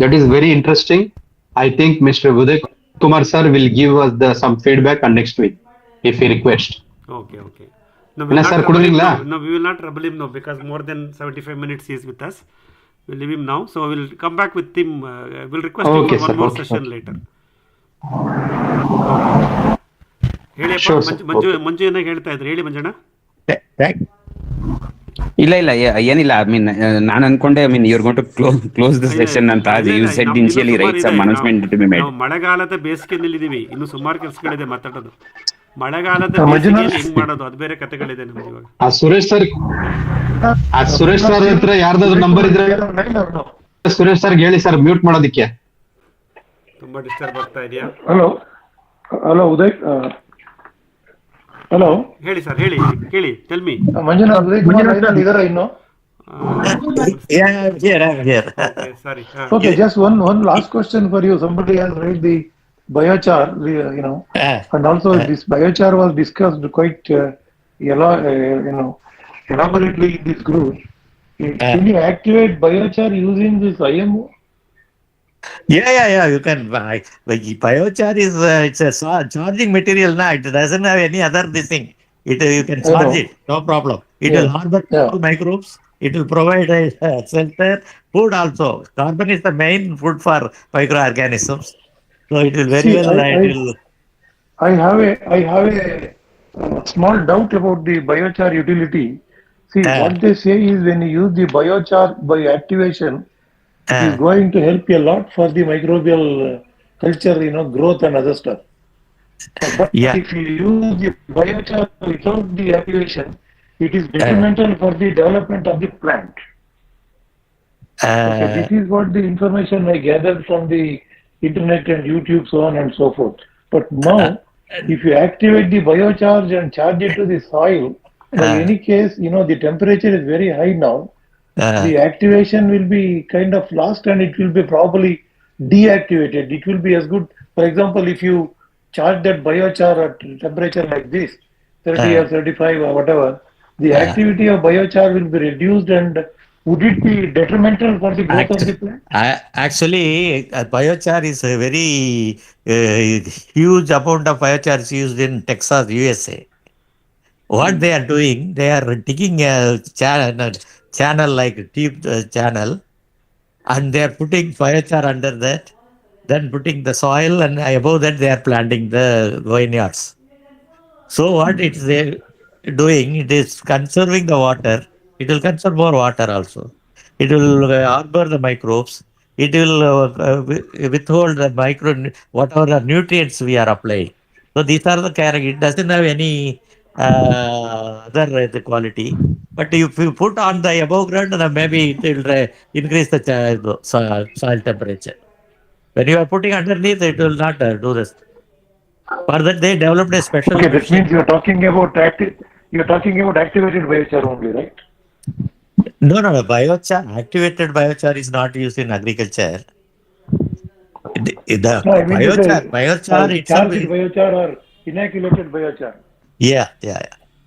That is very interesting. I think Mr. Uday Kumar sir will give us some feedback on next week if he requests. Okay. No, Yes, sir, we will not trouble him now because more than 75 minutes he is with us. We'll leave him now. So we'll come back with him. We'll request him Okay, for one sir. more Okay, session sir. later. Sure, sir. ಹೇಳಿಯಪ್ಪ ಮಂಜು ಏನಾಗ ಹೇಳ್ತಾ ಇದ್ರು ಹೇಳಿ ಮಂಜಣ್ಣ. ಇಲ್ಲ ಏನಿಲ್ಲ. I mean, ನಾನು ಅನ್ಕೊಂಡೆ, I mean, you're going to close the session ಅಂತ. You said initially, right, some announcement to be made. ನಾವು ಮಳೆಗಾಲದ ಬೇಸಿಗೆಯಲ್ಲಿದ್ದೀವಿ. ಇನ್ನು ಸುಮಾರು ಕೆಲಸಗಳಿದೆ ಮಾತಾಡೋದು. ಮಳೆಗಾಲದ ಬೇಸಿಗೆಯಲ್ಲಿ ಹೆಂಗ್ ಮಾಡೋದು ಅದು ಬೇರೆ ಕಥೆಗಳಿದೆ ನಮ್ಗೆ ಇವಾಗ. ಸುರೇಶ್ ಸರ್ ಹತ್ರ ಯಾರ್ದಾದ್ರು ನಂಬರ್ ಇದ್ರೆ ಸುರೇಶ್ ಸರ್ ಹೇಳಿ ಸರ್ ಮ್ಯೂಟ್ ಮಾಡೋದಿಕ್ಕೆ. ತುಂಬಾ ಡಿಸ್ಟರ್ಬ್ ಆಗ್ತಾ ಇದೆಯಾ? Hello, Uday. Hello. ಹೇಳಿ ಸರ್ ಕೇಳಿ tell me. Manjunath, Uday Kumar ಇದಾರ ಇನ್ನು? Yeah, I'm here. Okay, sorry. Okay, just one last question for you. Somebody has raised the biochar, and also this biochar was discussed quite, elaborately in this group. Can you activate biochar using this IMO? Yeah. You can buy. Like biochar is it's a charging material now. It doesn't have any other this thing. You can charge it, no problem. It will harbor microbes. It will provide a shelter. Food also. Carbon is the main food for microorganisms. So it will very I have a small doubt about the biochar utility. See, what they say is when you use the biochar by activation, it is going to help you a lot for the microbial culture, growth and other stuff. But if you use the biochar without the activation, it is detrimental for the development of the plant. Okay, this is what the information I gathered from the internet and YouTube, so on and so forth. But now, if you activate the biocharge and charge it to the soil, in any case, the temperature is very high now. The activation will be kind of lost and it will be probably deactivated. It will be as good. For example, if you charge that biochar at temperature like this, 30 or 35 or whatever, the activity of biochar will be reduced, and would it be detrimental for the growth of the plant? Actually, biochar is a very huge amount of biochar is used in Texas, USA. What they are doing, they are digging a channel like a deep channel, and they are putting biochar under that, then putting the soil, and above that they are planting the vineyards. So what it is doing, it is conserving the water. It will conserve more water also. It will harbor the microbes. It will withhold the whatever the nutrients we are applying. So these are the character. It doesn't have any other quality. But if you put on the above ground, then maybe it will increase the soil temperature. When you are putting underneath, it will not do this. For that, they developed a special. Okay, that means you are talking about activated biochar only, right? No. Biochar, activated biochar is not used in agriculture. The biochar itself. Charged biochar or inoculated biochar. Yeah.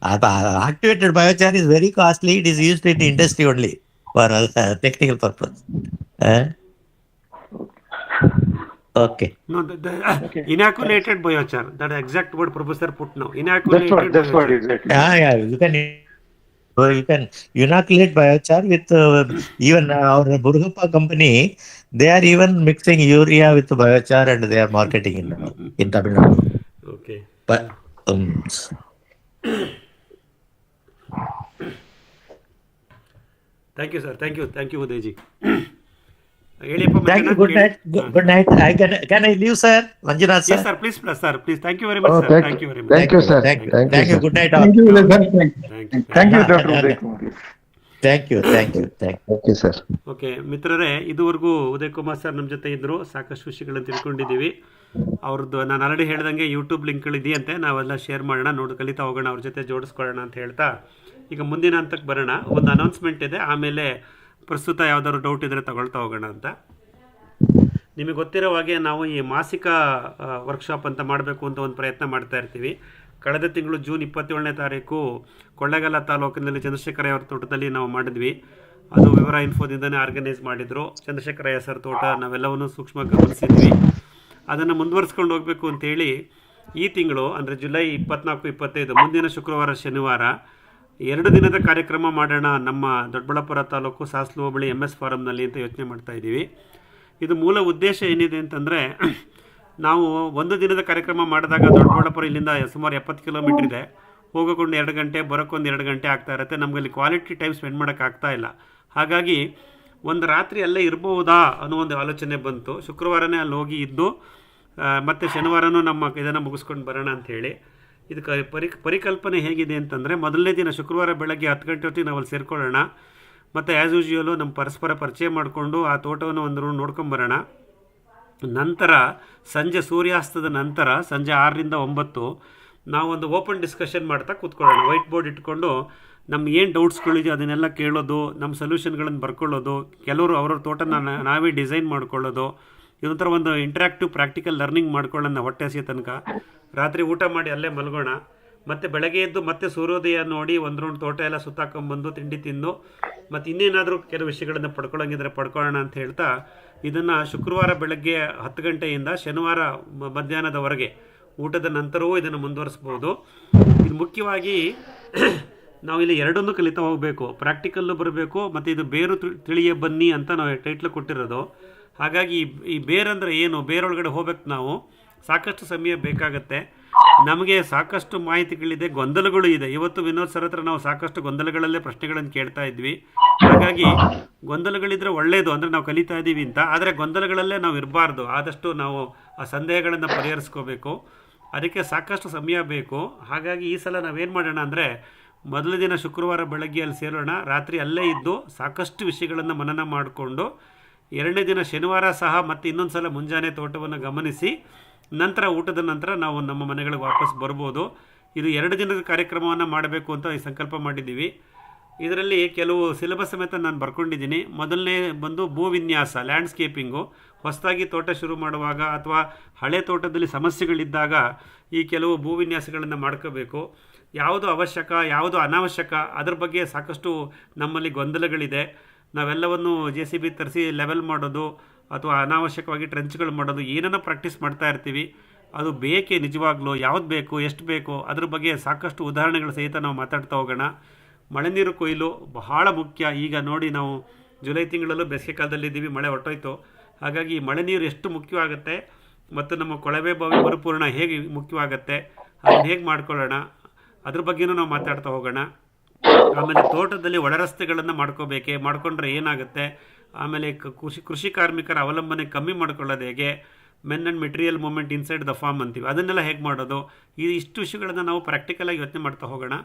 Activated biochar is very costly. It is used in industry only for technical purpose. Okay. No, Okay. inoculated biochar. That exact word Professor put now. That's Inoculated what biochar. exactly. Yeah, you can inoculate biochar with even our Burgappa company. They are even mixing urea with biochar and they are marketing in Tamil Nadu. Okay. But Thank you, sir. Thank you, Udayji. ಹೇಳಿಯಪ್ಪ thank you. Good night. Good night. Can I leave, sir? Manjunath, sir. Yes, sir. Please, sir. Please. Thank you very much, sir. Thank you very much. Thank you, sir. Thank you. Good night. Thank you, sir. Thank you. Thank you, Dr. Uday Kumar. Thank you, sir. Okay ಮಿತ್ರರೇ, ಇದುವರೆಗೂ Uday Kumar sir ನಮ್ಮ ಜೊತೆ ಇದ್ದರು. ಸಾಕಷ್ಟು ವಿಷಯಗಳನ್ನು ತಿಳ್ಕೊಂಡಿದ್ದೀವಿ. ಅವ್ರದ್ದು ನಾನು already ಹೇಳ್ದಂಗೆ ಯೂಟ್ಯೂಬ್ ಲಿಂಕ್ಗಳಿದೆಯಂತೆ, ನಾವೆಲ್ಲ ಶೇರ್ ಮಾಡೋಣ, ನೋಡಿ ಕಲಿತಾ ಹೋಗೋಣ, ಅವ್ರ ಜೊತೆ ಜೋಡಿಸ್ಕೊಳ್ಳೋಣ ಅಂತ ಹೇಳ್ತಾ ಈಗ ಮುಂದಿನ ಹಂತಕ್ಕೆ ಬರೋಣ. ಒಂದು ಅನೌನ್ಸ್ಮೆಂಟ್ ಇದೆ, ಆಮೇಲೆ ಪ್ರಸ್ತುತ ಯಾವ್ದಾದ್ರು ಡೌಟ್ ಇದ್ದರೆ ತಗೊಳ್ತಾ ಹೋಗೋಣ ಅಂತ. ನಿಮಗೆ ಗೊತ್ತಿರೋ ಹಾಗೆ ನಾವು ಈ ಮಾಸಿಕ ವರ್ಕ್ಶಾಪ್ ಅಂತ ಮಾಡಬೇಕು ಅಂತ ಒಂದು ಪ್ರಯತ್ನ ಮಾಡ್ತಾ ಇರ್ತೀವಿ. ಕಳೆದ ತಿಂಗಳು ಜೂನ್ 27ನೇ ತಾರೀಕು ಕೊಳ್ಳೇಗಾಲ ತಾಲೂಕಿನಲ್ಲಿ ಚಂದ್ರಶೇಖರಯ್ಯ ಅವ್ರ ತೋಟದಲ್ಲಿ ನಾವು ಮಾಡಿದ್ವಿ. ಅದು ವಿವರ ಇನ್ಫೋದಿಂದನೇ ಆರ್ಗನೈಸ್ ಮಾಡಿದರು. ಚಂದ್ರಶೇಖರಯ್ಯ ಸರ್ ತೋಟ ನಾವೆಲ್ಲವನ್ನೂ ಸೂಕ್ಷ್ಮ ಗಮನಿಸಿದ್ವಿ. ಅದನ್ನು ಮುಂದುವರಿಸ್ಕೊಂಡು ಹೋಗಬೇಕು ಅಂತೇಳಿ ಈ ತಿಂಗಳು ಅಂದರೆ ಜುಲೈ 24-25 ಮುಂದಿನ ಶುಕ್ರವಾರ ಶನಿವಾರ 2 ದಿನದ ಕಾರ್ಯಕ್ರಮ ಮಾಡೋಣ ನಮ್ಮ ದೊಡ್ಡಬಳ್ಳಾಪುರ ತಾಲೂಕು ಸಾಸ್ಲು ಹೋಬಳಿ MS ಫಾರಂನಲ್ಲಿ ಅಂತ ಯೋಚನೆ ಮಾಡ್ತಾ ಇದ್ದೀವಿ. ಇದು ಮೂಲ ಉದ್ದೇಶ ಏನಿದೆ ಅಂತಂದರೆ, ನಾವು 1 ದಿನದ ಕಾರ್ಯಕ್ರಮ ಮಾಡಿದಾಗ ದೊಡ್ಡಬಳ್ಳಾಪುರ ಇಲ್ಲಿಂದ ಸುಮಾರು 70 ಕಿಲೋಮೀಟ್ರ್ ಇದೆ. ಹೋಗೋಕೊಂಡು 2 ಗಂಟೆ, ಬರೋಕ್ಕೊಂದು 2 ಗಂಟೆ ಆಗ್ತಾ ಇರುತ್ತೆ. ನಮಗಲ್ಲಿ ಕ್ವಾಲಿಟಿ ಟೈಮ್ ಸ್ಪೆಂಡ್ ಮಾಡೋಕ್ಕಾಗ್ತಾ ಇಲ್ಲ. ಹಾಗಾಗಿ ಒಂದು ರಾತ್ರಿ ಅಲ್ಲೇ ಇರ್ಬೋದಾ ಅನ್ನೋ ಒಂದು ಆಲೋಚನೆ ಬಂತು. ಶುಕ್ರವಾರನೇ ಅಲ್ಲಿ ಹೋಗಿ ಇದ್ದು ಮತ್ತು ಶನಿವಾರನೂ ನಮ್ಮ ಇದನ್ನು ಮುಗಿಸ್ಕೊಂಡು ಬರೋಣ ಅಂಥೇಳಿ. ಇದಕ್ಕೆ ಪರಿಕಲ್ಪನೆ ಹೇಗಿದೆ ಅಂತಂದರೆ, ಮೊದಲನೇ ದಿನ ಶುಕ್ರವಾರ ಬೆಳಗ್ಗೆ 10 ಗಂಟೆ ಹೊತ್ತಿಗೆ ನಾವು ಅಲ್ಲಿ ಸೇರ್ಕೊಳ್ಳೋಣ. ಮತ್ತು ಆ್ಯಸ್ ಯೂಶ್ವಲು ನಮ್ಮ ಪರಸ್ಪರ ಪರಿಚಯ ಮಾಡಿಕೊಂಡು ಆ ತೋಟವನ್ನು ಒಂದು ರೌಂಡ್ ನೋಡ್ಕೊಂಬರೋಣ. ನಂತರ ಸಂಜೆ ಸೂರ್ಯಾಸ್ತದ ನಂತರ ಸಂಜೆ 6ರಿಂದ 9 ನಾವೊಂದು ಓಪನ್ ಡಿಸ್ಕಷನ್ ಮಾಡ್ತಾ ಕೂತ್ಕೊಳ್ಳೋಣ. ವೈಟ್ ಬೋರ್ಡ್ ಇಟ್ಕೊಂಡು ನಮ್ಮ ಏನು ಡೌಟ್ಸ್ಗಳಿದೆಯೋ ಅದನ್ನೆಲ್ಲ ಕೇಳೋದು, ನಮ್ಮ ಸೊಲ್ಯೂಷನ್ಗಳನ್ನು ಬರ್ಕೊಳ್ಳೋದು, ಕೆಲವರು ಅವ್ರವ್ರ ತೋಟನ ನಾವೇ ಡಿಸೈನ್ ಮಾಡ್ಕೊಳ್ಳೋದು. ಇದೊಂಥರ ಒಂದು ಇಂಟ್ರ್ಯಾಕ್ಟಿವ್ ಪ್ರಾಕ್ಟಿಕಲ್ ಲರ್ನಿಂಗ್ ಮಾಡ್ಕೊಳ್ಳೋಣ ಹೊಟ್ಟೆ ಹಸಿಯ ತನಕ. ರಾತ್ರಿ ಊಟ ಮಾಡಿ ಅಲ್ಲೇ ಮಲಗೋಣ. ಮತ್ತು ಬೆಳಗ್ಗೆ ಎದ್ದು ಮತ್ತೆ ಸೂರ್ಯೋದಯ ನೋಡಿ ಒಂದು ರೌಂಡ್ ತೋಟ ಎಲ್ಲ ಸುತ್ತಾಕೊಂಬಂದು ತಿಂಡಿ ತಿಂದು ಮತ್ತು ಇನ್ನೇನಾದರೂ ಕೆಲವು ವಿಷಯಗಳನ್ನು ಪಡ್ಕೊಳ್ಳೋಂಗಿದ್ರೆ ಪಡ್ಕೊಳ್ಳೋಣ ಅಂತ ಹೇಳ್ತಾ ಇದನ್ನು ಶುಕ್ರವಾರ ಬೆಳಗ್ಗೆ 10 ಗಂಟೆಯಿಂದ ಶನಿವಾರ ಮಧ್ಯಾಹ್ನದವರೆಗೆ ಊಟದ ನಂತರವೂ ಇದನ್ನು ಮುಂದುವರಿಸ್ಬೋದು. ಇದು ಮುಖ್ಯವಾಗಿ ನಾವಿಲ್ಲಿ ಎರಡನ್ನೂ ಕಲಿತಾ ಹೋಗಬೇಕು. ಪ್ರಾಕ್ಟಿಕಲ್ಲು ಬರಬೇಕು ಮತ್ತು ಇದು ಬೇರು ತಿಳಿಯೇ ಬನ್ನಿ ಅಂತ ನಾವು ಟೈಟ್ಲ್ ಕೊಟ್ಟಿರೋದು. ಹಾಗಾಗಿ ಈ ಬೇರಂದರೆ ಏನು, ಬೇರೊಳಗಡೆ ಹೋಗ್ಬೇಕು ನಾವು. ಸಾಕಷ್ಟು ಸಮಯ ಬೇಕಾಗತ್ತೆ. ನಮಗೆ ಸಾಕಷ್ಟು ಮಾಹಿತಿಗಳಿದೆ, ಗೊಂದಲಗಳು ಇದೆ. ಇವತ್ತು ವಿನೋದ್ ಸರ್ ಹತ್ರ ನಾವು ಸಾಕಷ್ಟು ಗೊಂದಲಗಳಲ್ಲೇ ಪ್ರಶ್ನೆಗಳನ್ನು ಕೇಳ್ತಾ ಇದ್ವಿ. ಹಾಗಾಗಿ ಗೊಂದಲಗಳಿದ್ರೆ ಒಳ್ಳೆಯದು, ಅಂದರೆ ನಾವು ಕಲಿತಾ ಇದ್ದೀವಿ ಅಂತ. ಆದರೆ ಗೊಂದಲಗಳಲ್ಲೇ ನಾವು ಇರಬಾರ್ದು. ಆದಷ್ಟು ನಾವು ಆ ಸಂದೇಹಗಳನ್ನು ಪರಿಹರಿಸ್ಕೋಬೇಕು. ಅದಕ್ಕೆ ಸಾಕಷ್ಟು ಸಮಯ ಬೇಕು. ಹಾಗಾಗಿ ಈ ಸಲ ನಾವೇನು ಮಾಡೋಣ ಅಂದರೆ, ಮೊದಲ ದಿನ ಶುಕ್ರವಾರ ಬೆಳಗ್ಗೆ ಅಲ್ಲಿ ಸೇರೋಣ, ರಾತ್ರಿ ಅಲ್ಲೇ ಇದ್ದು ಸಾಕಷ್ಟು ವಿಷಯಗಳನ್ನು ಮನನ ಮಾಡಿಕೊಂಡು 2ನೇ ದಿನ ಶನಿವಾರ ಸಹ ಮತ್ತೆ ಇನ್ನೊಂದು ಸಲ ಮುಂಜಾನೆ ತೋಟವನ್ನು ಗಮನಿಸಿ ನಂತರ ಊಟದ ನಂತರ ನಾವು ನಮ್ಮ ಮನೆಗಳಿಗೆ ವಾಪಸ್ ಬರ್ಬೋದು. ಇದು 2 ದಿನದ ಕಾರ್ಯಕ್ರಮವನ್ನು ಮಾಡಬೇಕು ಅಂತ ಸಂಕಲ್ಪ ಮಾಡಿದ್ದೀವಿ. ಇದರಲ್ಲಿ ಕೆಲವು ಸಿಲೆಬಸ್ ಸಮೇತ ನಾನು ಬರ್ಕೊಂಡಿದ್ದೀನಿ. ಮೊದಲನೇ ಬಂದು ಭೂವಿನ್ಯಾಸ, ಲ್ಯಾಂಡ್ಸ್ಕೇಪಿಂಗು. ಹೊಸದಾಗಿ ತೋಟ ಶುರು ಮಾಡುವಾಗ ಅಥವಾ ಹಳೆ ತೋಟದಲ್ಲಿ ಸಮಸ್ಯೆಗಳಿದ್ದಾಗ ಈ ಕೆಲವು ಭೂವಿನ್ಯಾಸಗಳನ್ನು ಮಾಡ್ಕೋಬೇಕು. ಯಾವುದು ಅವಶ್ಯಕ, ಯಾವುದು ಅನಾವಶ್ಯಕ, ಅದ್ರ ಬಗ್ಗೆ ಸಾಕಷ್ಟು ನಮ್ಮಲ್ಲಿ ಗೊಂದಲಗಳಿದೆ. ನಾವೆಲ್ಲವನ್ನು JCB ತರಿಸಿ ಲೆವೆಲ್ ಮಾಡೋದು ಅಥವಾ ಅನಾವಶ್ಯಕವಾಗಿ ಟ್ರೆಂಚ್ಗಳು ಮಾಡೋದು ಏನನ್ನ ಪ್ರಾಕ್ಟೀಸ್ ಮಾಡ್ತಾ ಇರ್ತೀವಿ. ಅದು ಬೇಕೇ ನಿಜವಾಗ್ಲೂ, ಯಾವ್ದು ಬೇಕು, ಎಷ್ಟು ಬೇಕು, ಅದ್ರ ಬಗ್ಗೆ ಸಾಕಷ್ಟು ಉದಾಹರಣೆಗಳ ಸಹಿತ ನಾವು ಮಾತಾಡ್ತಾ ಹೋಗೋಣ. ಮಳೆ ನೀರು ಕೊಯ್ಲು ಬಹಳ ಮುಖ್ಯ. ಈಗ ನೋಡಿ, ನಾವು ಜುಲೈ ತಿಂಗಳಲ್ಲೂ ಬೇಸಿಗೆ ಕಾಲದಲ್ಲಿದ್ದೀವಿ, ಮಳೆ ಹೊರಟೋಯ್ತು. ಹಾಗಾಗಿ ಮಳೆ ನೀರು ಎಷ್ಟು ಮುಖ್ಯವಾಗುತ್ತೆ ಮತ್ತು ನಮ್ಮ ಕೊಳವೆ ಬಾವಿ ಮರುಪೂರ್ಣ ಹೇಗೆ ಮುಖ್ಯವಾಗುತ್ತೆ, ಅದನ್ನು ಹೇಗೆ ಮಾಡ್ಕೊಳ್ಳೋಣ, ಅದ್ರ ಬಗ್ಗೆನೂ ನಾವು ಮಾತಾಡ್ತಾ ಹೋಗೋಣ. ಆಮೇಲೆ ತೋಟದಲ್ಲಿ ಒಳ ರಸ್ತೆಗಳನ್ನು ಮಾಡ್ಕೊಂಡ್ರೆ ಏನಾಗುತ್ತೆ, ಆಮೇಲೆ ಕೃಷಿ ಕಾರ್ಮಿಕರ ಅವಲಂಬನೆ ಕಮ್ಮಿ ಮಾಡ್ಕೊಳ್ಳೋದು ಹೇಗೆ, men and material movement inside the farm ಅಂತೀವಿ, ಅದನ್ನೆಲ್ಲ ಹೇಗೆ ಮಾಡೋದು, ಇಷ್ಟು ವಿಷಯಗಳನ್ನು ನಾವು ಪ್ರಾಕ್ಟಿಕಲಾಗಿ ಯೋಚನೆ ಮಾಡ್ತಾ ಹೋಗೋಣ.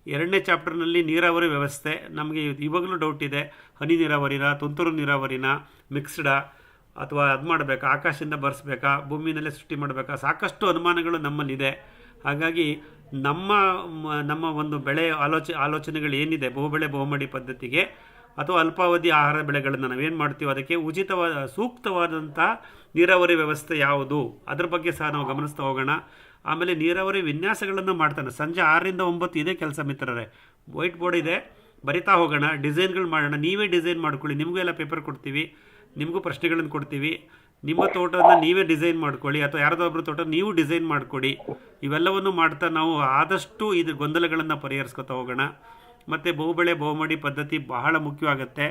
2ನೇ ಚಾಪ್ಟರ್ನಲ್ಲಿ ನೀರಾವರಿ ವ್ಯವಸ್ಥೆ. ನಮಗೆ ಇವಾಗಲೂ ಡೌಟ್ ಇದೆ, ಹನಿ ನೀರಾವರಿನ, ತುಂತುರು ನೀರಾವರಿನ, ಮಿಕ್ಸ್ಡಾ ಅಥವಾ ಅದು ಮಾಡಬೇಕಾ, ಆಕಾಶದಿಂದ ಬರೆಸ್ಬೇಕಾ, ಭೂಮಿನಲ್ಲೇ ಸೃಷ್ಟಿ ಮಾಡಬೇಕಾ, ಸಾಕಷ್ಟು ಅನುಮಾನಗಳು ನಮ್ಮಲ್ಲಿದೆ. ಹಾಗಾಗಿ ನಮ್ಮ ಒಂದು ಬೆಳೆ ಆಲೋಚನೆಗಳು ಏನಿದೆ, ಬಹುಬೆಳೆ ಬಹುಮಡಿ ಪದ್ಧತಿಗೆ ಅಥವಾ ಅಲ್ಪಾವಧಿ ಆಹಾರ ಬೆಳೆಗಳನ್ನು ನಾವೇನು ಮಾಡ್ತೀವೋ ಅದಕ್ಕೆ ಸೂಕ್ತವಾದಂಥ ನೀರಾವರಿ ವ್ಯವಸ್ಥೆ ಯಾವುದು, ಅದ್ರ ಬಗ್ಗೆ ಸಹ ನಾವು ಗಮನಿಸ್ತಾ ಹೋಗೋಣ. ಆಮೇಲೆ ನೀರಾವರಿ ವಿನ್ಯಾಸಗಳನ್ನು ಮಾಡ್ತಾನೆ. ಸಂಜೆ 6ರಿಂದ 9 ಇದೇ ಕೆಲಸ ಮಿತ್ರರೇ. ವೈಟ್ ಬೋರ್ಡ್ ಇದೆ, ಬರಿತಾ ಹೋಗೋಣ, ಡಿಸೈನ್ಗಳು ಮಾಡೋಣ. ನೀವೇ ಡಿಸೈನ್ ಮಾಡ್ಕೊಳ್ಳಿ, ನಿಮಗೂ ಎಲ್ಲ ಪೇಪರ್ ಕೊಡ್ತೀವಿ, ನಿಮಗೂ ಪ್ರಶ್ನೆಗಳನ್ನು ಕೊಡ್ತೀವಿ. ನಿಮ್ಮ ತೋಟನ ನೀವೇ ಡಿಸೈನ್ ಮಾಡ್ಕೊಳ್ಳಿ, ಅಥವಾ ಯಾರದೊಬ್ಬರು ತೋಟ ನೀವು ಡಿಸೈನ್ ಮಾಡಿಕೊಡಿ. ಇವೆಲ್ಲವನ್ನು ಮಾಡ್ತಾ ನಾವು ಆದಷ್ಟು ಇದು ಗೊಂದಲಗಳನ್ನು ಪರಿಹರಿಸ್ಕೊತಾ ಹೋಗೋಣ. ಮತ್ತು ಬಹುಬೆಳೆ ಬಹುಮಡಿ ಪದ್ಧತಿ ಬಹಳ ಮುಖ್ಯವಾಗುತ್ತೆ.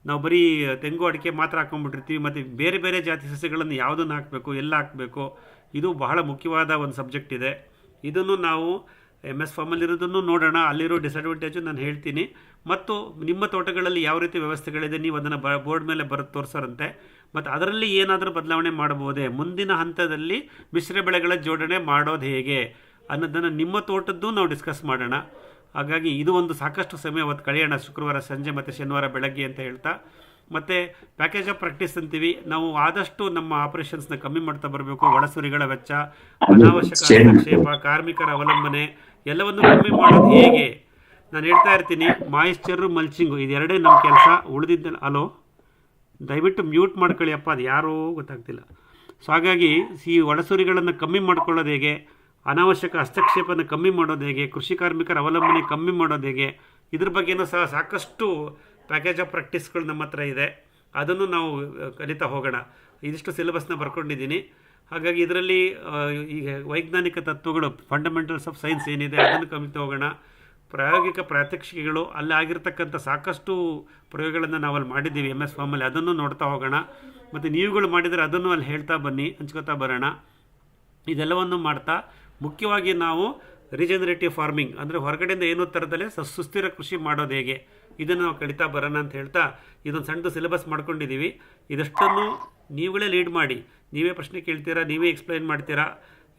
ನಾವು ಬರೀ ತೆಂಗು ಅಡಿಕೆ ಮಾತ್ರ ಹಾಕ್ಕೊಂಡ್ಬಿಟ್ಟಿರ್ತೀವಿ, ಮತ್ತು ಬೇರೆ ಬೇರೆ ಜಾತಿ ಸಸ್ಯಗಳನ್ನು ಯಾವುದನ್ನು ಹಾಕಬೇಕು, ಎಲ್ಲ ಹಾಕಬೇಕು, ಇದು ಬಹಳ ಮುಖ್ಯವಾದ ಒಂದು ಸಬ್ಜೆಕ್ಟ್ ಇದೆ. ಇದನ್ನು ನಾವು MS ಫಾರ್ಮಲ್ಲಿರೋದನ್ನು ನೋಡೋಣ. ಅಲ್ಲಿರೋ ಡಿಸಡ್ವಾಂಟೇಜು ನಾನು ಹೇಳ್ತೀನಿ, ಮತ್ತು ನಿಮ್ಮ ತೋಟಗಳಲ್ಲಿ ಯಾವ ರೀತಿ ವ್ಯವಸ್ಥೆಗಳಿದೆ ನೀವು ಅದನ್ನು ಬೋರ್ಡ್ ಮೇಲೆ ಬರೆದು ತೋರಿಸೋರಂತೆ. ಮತ್ತು ಅದರಲ್ಲಿ ಏನಾದರೂ ಬದಲಾವಣೆ ಮಾಡಬಹುದೇ, ಮುಂದಿನ ಹಂತದಲ್ಲಿ ಮಿಶ್ರ ಬೆಳೆಗಳ ಜೋಡಣೆ ಮಾಡೋದು ಹೇಗೆ ಅನ್ನೋದನ್ನು ನಿಮ್ಮ ತೋಟದ್ದು ನಾವು ಡಿಸ್ಕಸ್ ಮಾಡೋಣ. ಹಾಗಾಗಿ ಇದು ಒಂದು ಸಾಕಷ್ಟು ಸಮಯ ಅವತ್ತು ಕಳೆಯೋಣ, ಶುಕ್ರವಾರ ಸಂಜೆ ಮತ್ತು ಶನಿವಾರ ಬೆಳಗ್ಗೆ ಅಂತ ಹೇಳ್ತಾ. ಮತ್ತು ಪ್ಯಾಕೇಜ್ ಆಫ್ ಪ್ರಾಕ್ಟೀಸ್ ಅಂತೀವಿ, ನಾವು ಆದಷ್ಟು ನಮ್ಮ ಆಪರೇಷನ್ಸ್ನ ಕಮ್ಮಿ ಮಾಡ್ತಾ ಬರಬೇಕು. ಒಳಸುರಿಗಳ ವೆಚ್ಚ, ಅನಾವಶ್ಯಕ ಹಸ್ತಕ್ಷೇಪ, ಕಾರ್ಮಿಕರ ಅವಲಂಬನೆ ಎಲ್ಲವನ್ನು ಕಮ್ಮಿ ಮಾಡೋದು ಹೇಗೆ. ನಾನು ಹೇಳ್ತಾ ಇರ್ತೀನಿ, ಮಾಯಿಶ್ಚರು, ಮಲ್ಚಿಂಗು ಇದೆರಡೇ ನಮ್ಮ ಕೆಲಸ. ಉಳಿದಿದ್ದ ಹಲೋ ದಯವಿಟ್ಟು ಮ್ಯೂಟ್ ಮಾಡ್ಕೊಳ್ಳಿ ಅಪ್ಪ, ಅದು ಯಾರೂ ಗೊತ್ತಾಗ್ತಿಲ್ಲ. ಸೊ ಹಾಗಾಗಿ ಈ ಒಳಸುರಿಗಳನ್ನು ಕಮ್ಮಿ ಮಾಡ್ಕೊಳ್ಳೋದು ಹೇಗೆ, ಅನಾವಶ್ಯಕ ಹಸ್ತಕ್ಷೇಪನ ಕಮ್ಮಿ ಮಾಡೋದು ಹೇಗೆ, ಕೃಷಿ ಕಾರ್ಮಿಕರ ಅವಲಂಬನೆ ಕಮ್ಮಿ ಮಾಡೋದು ಹೇಗೆ, ಇದ್ರ ಬಗ್ಗೆನೂ ಸಹ ಸಾಕಷ್ಟು ಪ್ಯಾಕೇಜ್ ಆಫ್ ಪ್ರಾಕ್ಟೀಸ್ಗಳು ನಮ್ಮ ಹತ್ರ ಇದೆ. ಅದನ್ನು ನಾವು ಕಲಿತಾ ಹೋಗೋಣ. ಇದಿಷ್ಟು ಸಿಲೆಬಸ್ನ ಬರ್ಕೊಂಡಿದ್ದೀನಿ. ಹಾಗಾಗಿ ಇದರಲ್ಲಿ ಈಗ ವೈಜ್ಞಾನಿಕ ತತ್ವಗಳು, ಫಂಡಮೆಂಟಲ್ಸ್ ಆಫ್ ಸೈನ್ಸ್ ಏನಿದೆ ಅದನ್ನು ಕಲಿತಾ ಹೋಗೋಣ. ಪ್ರಾಯೋಗಿಕ ಪ್ರಾತ್ಯಕ್ಷಿಕೆಗಳು, ಅಲ್ಲಿ ಆಗಿರ್ತಕ್ಕಂಥ ಸಾಕಷ್ಟು ಪ್ರಯೋಗಗಳನ್ನು ನಾವಲ್ಲಿ ಮಾಡಿದ್ದೀವಿ MS ಫಾರ್ಮಲ್ಲಿ, ಅದನ್ನು ನೋಡ್ತಾ ಹೋಗೋಣ. ಮತ್ತು ನೀವುಗಳು ಮಾಡಿದರೆ ಅದನ್ನು ಅಲ್ಲಿ ಹೇಳ್ತಾ ಬನ್ನಿ, ಹಂಚ್ಕೋತಾ ಬರೋಣ. ಇದೆಲ್ಲವನ್ನು ಮಾಡ್ತಾ ಮುಖ್ಯವಾಗಿ ನಾವು ರಿಜನರೇಟಿವ್ ಫಾರ್ಮಿಂಗ್ ಅಂದರೆ ಹೊರಗಡೆಯಿಂದ ಏನೂ ಥರದಲ್ಲೇ ಸುಸ್ಥಿರ ಕೃಷಿ ಮಾಡೋದು ಹೇಗೆ, ಇದನ್ನು ನಾವು ಕಲಿತಾ ಬರೋಣ ಅಂತ ಹೇಳ್ತಾ ಇದೊಂದು ಸಣ್ಣ ಸಿಲೆಬಸ್ ಮಾಡ್ಕೊಂಡಿದ್ದೀವಿ. ಇದಷ್ಟನ್ನು ನೀವುಗಳೇ ಲೀಡ್ ಮಾಡಿ, ನೀವೇ ಪ್ರಶ್ನೆ ಕೇಳ್ತೀರಾ, ನೀವೇ ಎಕ್ಸ್ಪ್ಲೈನ್ ಮಾಡ್ತೀರಾ.